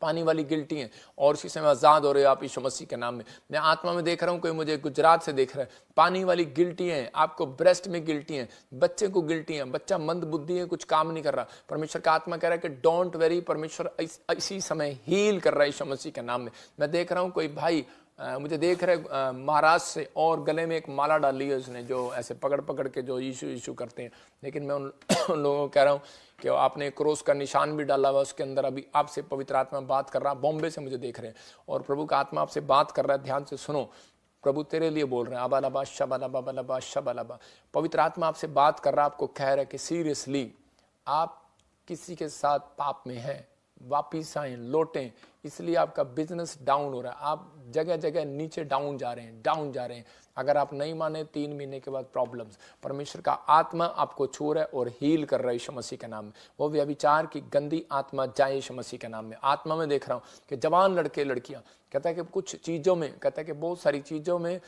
पानी वाली गिल्टी है, और इसी समय आजाद हो रहे हो आप यीशु मसीह के नाम में। मैं आत्मा में देख रहा हूं कोई मुझे गुजरात से देख रहा है, पानी वाली गिल्टी है, आपको ब्रेस्ट में गिल्टी है, बच्चे को गिल्टी है, बच्चा मंद बुद्धि है, कुछ काम नहीं कर रहा। परमेश्वर का आत्मा कह रहा है कि डोंट वेरी, परमेश्वर इसी समय हील कर रहा है यीशु मसीह के नाम में। मैं देख रहा हूं कोई भाई मुझे देख रहे महाराष्ट्र से, और गले में एक माला डाली है उसने, जो ऐसे पकड़ पकड़ के जो यीशु यीशु करते हैं। लेकिन मैं उन लोगों को कह रहा हूँ कि आपने क्रोस का निशान भी डाला हुआ उसके अंदर। अभी आपसे पवित्र आत्मा बात कर रहा, बॉम्बे से मुझे देख रहे हैं, और प्रभु का आत्मा आपसे बात कर रहा है, ध्यान से सुनो। प्रभु तेरे लिए बोल रहे हैं। अबालबा शबालबा बलबा शबालबा। पवित्र आत्मा आपसे बात कर रहा है, आपको कह रहा है कि सीरियसली आप किसी के साथ पाप में हैं, वापिस आए, लौटें। इसलिए आपका बिजनेस डाउन हो रहा है, आप जगह जगह नीचे डाउन जा रहे हैं। अगर आप नहीं माने 3 महीने के बाद प्रॉब्लम्स, परमेश्वर का आत्मा आपको छू रहा है और हील कर रहा है यीशु मसीह के नाम में। वो व्यभिचार की गंदी आत्मा जाए यीशु मसीह के नाम में। आत्मा में देख रहा हूँ कि जवान लड़के लड़कियाँ, कहता है कि कुछ चीज़ों में, कहता है कि बहुत सारी चीज़ों में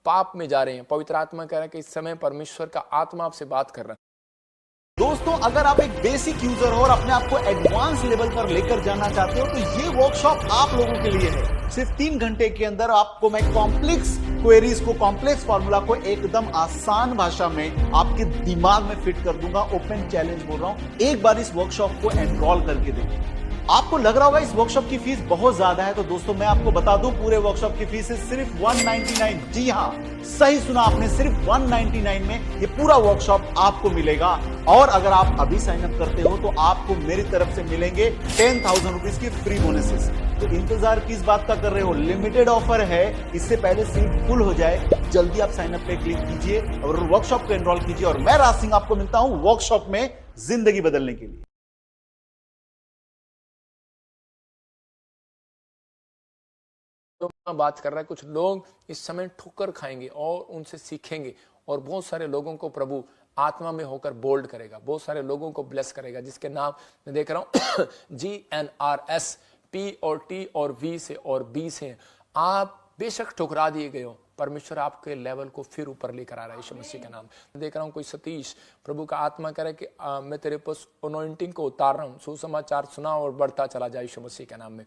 पाप में जा रहे हैं। पवित्र आत्मा कह रहा है कि इस समय परमेश्वर का आत्मा आपसे बात कर रहा है। दोस्तों, अगर आप एक बेसिक यूजर हो और अपने आप को एडवांस लेवल पर लेकर जाना चाहते हो तो ये वर्कशॉप आप लोगों के लिए है। सिर्फ 3 घंटे के अंदर आपको मैं कॉम्प्लेक्स क्वेरीज को, कॉम्प्लेक्स फार्मूला को एकदम आसान भाषा में आपके दिमाग में फिट कर दूंगा। ओपन चैलेंज बोल रहा हूं, एक बार इस वर्कशॉप को एनरोल करके देखिए। आपको लग रहा होगा इस वर्कशॉप की फीस बहुत ज्यादा है, तो दोस्तों मैं आपको बता दूं, पूरे वर्कशॉप की फीस है सिर्फ 199। जी हां, सही सुना आपने, सिर्फ 199 में ये पूरा वर्कशॉप आपको मिलेगा। और अगर आप अभी साइन अप करते हो तो आपको मेरी तरफ से मिलेंगे 10,000 रुपीज की फ्री बोनसेस। तो इंतजार किस बात का कर रहे हो? लिमिटेड ऑफर है, इससे पहले सीट फुल हो जाए। जल्दी आप साइन अप पे क्लिक कीजिए और वर्कशॉप को एनरोल कीजिए। और मैं राज सिंह आपको मिलता हूं वर्कशॉप में जिंदगी बदलने के लिए। तो बात कर रहा है, कुछ लोग इस समय ठोकर खाएंगे और उनसे सीखेंगे, और बहुत सारे लोगों को प्रभु आत्मा में होकर बोल्ड करेगा, बहुत सारे लोगों को ब्लेस करेगा, जिसके नाम मैं देख रहा हूं GNRS, P और T और V से और B से। आप बेशक ठुकरा दिए गए हो, परमेश्वर आपके लेवल को फिर ऊपर लेकर आ रहा है यीशु मसीह का नाम। देख रहा हूँ कोई सतीश, प्रभु का आत्मा कह रहा है कि मैं तेरे पास अनॉइंटिंग को उतार रहा हूँ, सुसमाचार सुना और बढ़ता चला जाए यीशु मसीह के नाम में।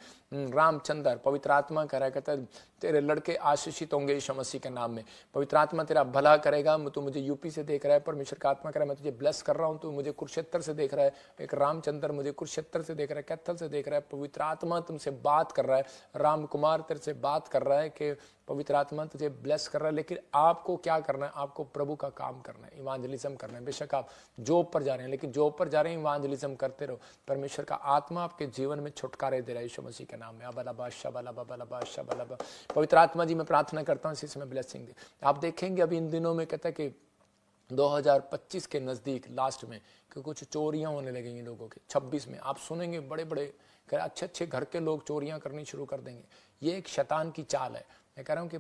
रामचंद्र, पवित्र आत्मा कह रहा है, कहता है तेरे लड़के आशीषित होंगे यीशु मसीह के नाम में। पवित्र आत्मा तेरा भला करेगा। तू मुझे यूपी से देख रहा है, परमेश्वर का आत्मा कह रहा है मैं तुझे ब्लेस कर रहा हूँ। तू मुझे कुरुक्षेत्र से देख रहा है, एक रामचंद्र मुझे कुरुक्षेत्र से देख रहा है, कैथल से देख रहा है। पवित्र आत्मा तुमसे बात कर रहा है, राम कुमार तेरे से बात कर रहा है कि पवित्र आत्मा तुझे ब्लेस कर रहा है। लेकिन आपको क्या करना है? आपको प्रभु का काम करना है, इवांजलिज्म करना है। बेशक आप जॉब पर जा रहे हैं, लेकिन जॉब पर जा रहे हैं, इवांजलिज्म करते रहो। परमेश्वर का आत्मा आपके जीवन में छुटकारे दे रहा है यीशु मसीह के नाम में। अबलबा शबलबा बलबा शबलबा। पवित्र आत्मा जी, मैं प्रार्थना करता हूँ इसी समय ब्लेसिंग दे। आप देखेंगे अभी इन दिनों में, कहता है कि 2025 के नजदीक लास्ट में कि कुछ चोरियां होने लगेंगी लोगों के। 26 में आप सुनेंगे बड़े बड़े अच्छे अच्छे घर के लोग चोरियां करनी शुरू कर देंगे। ये एक शैतान की चाल है। मैं कह रहा हूँ कि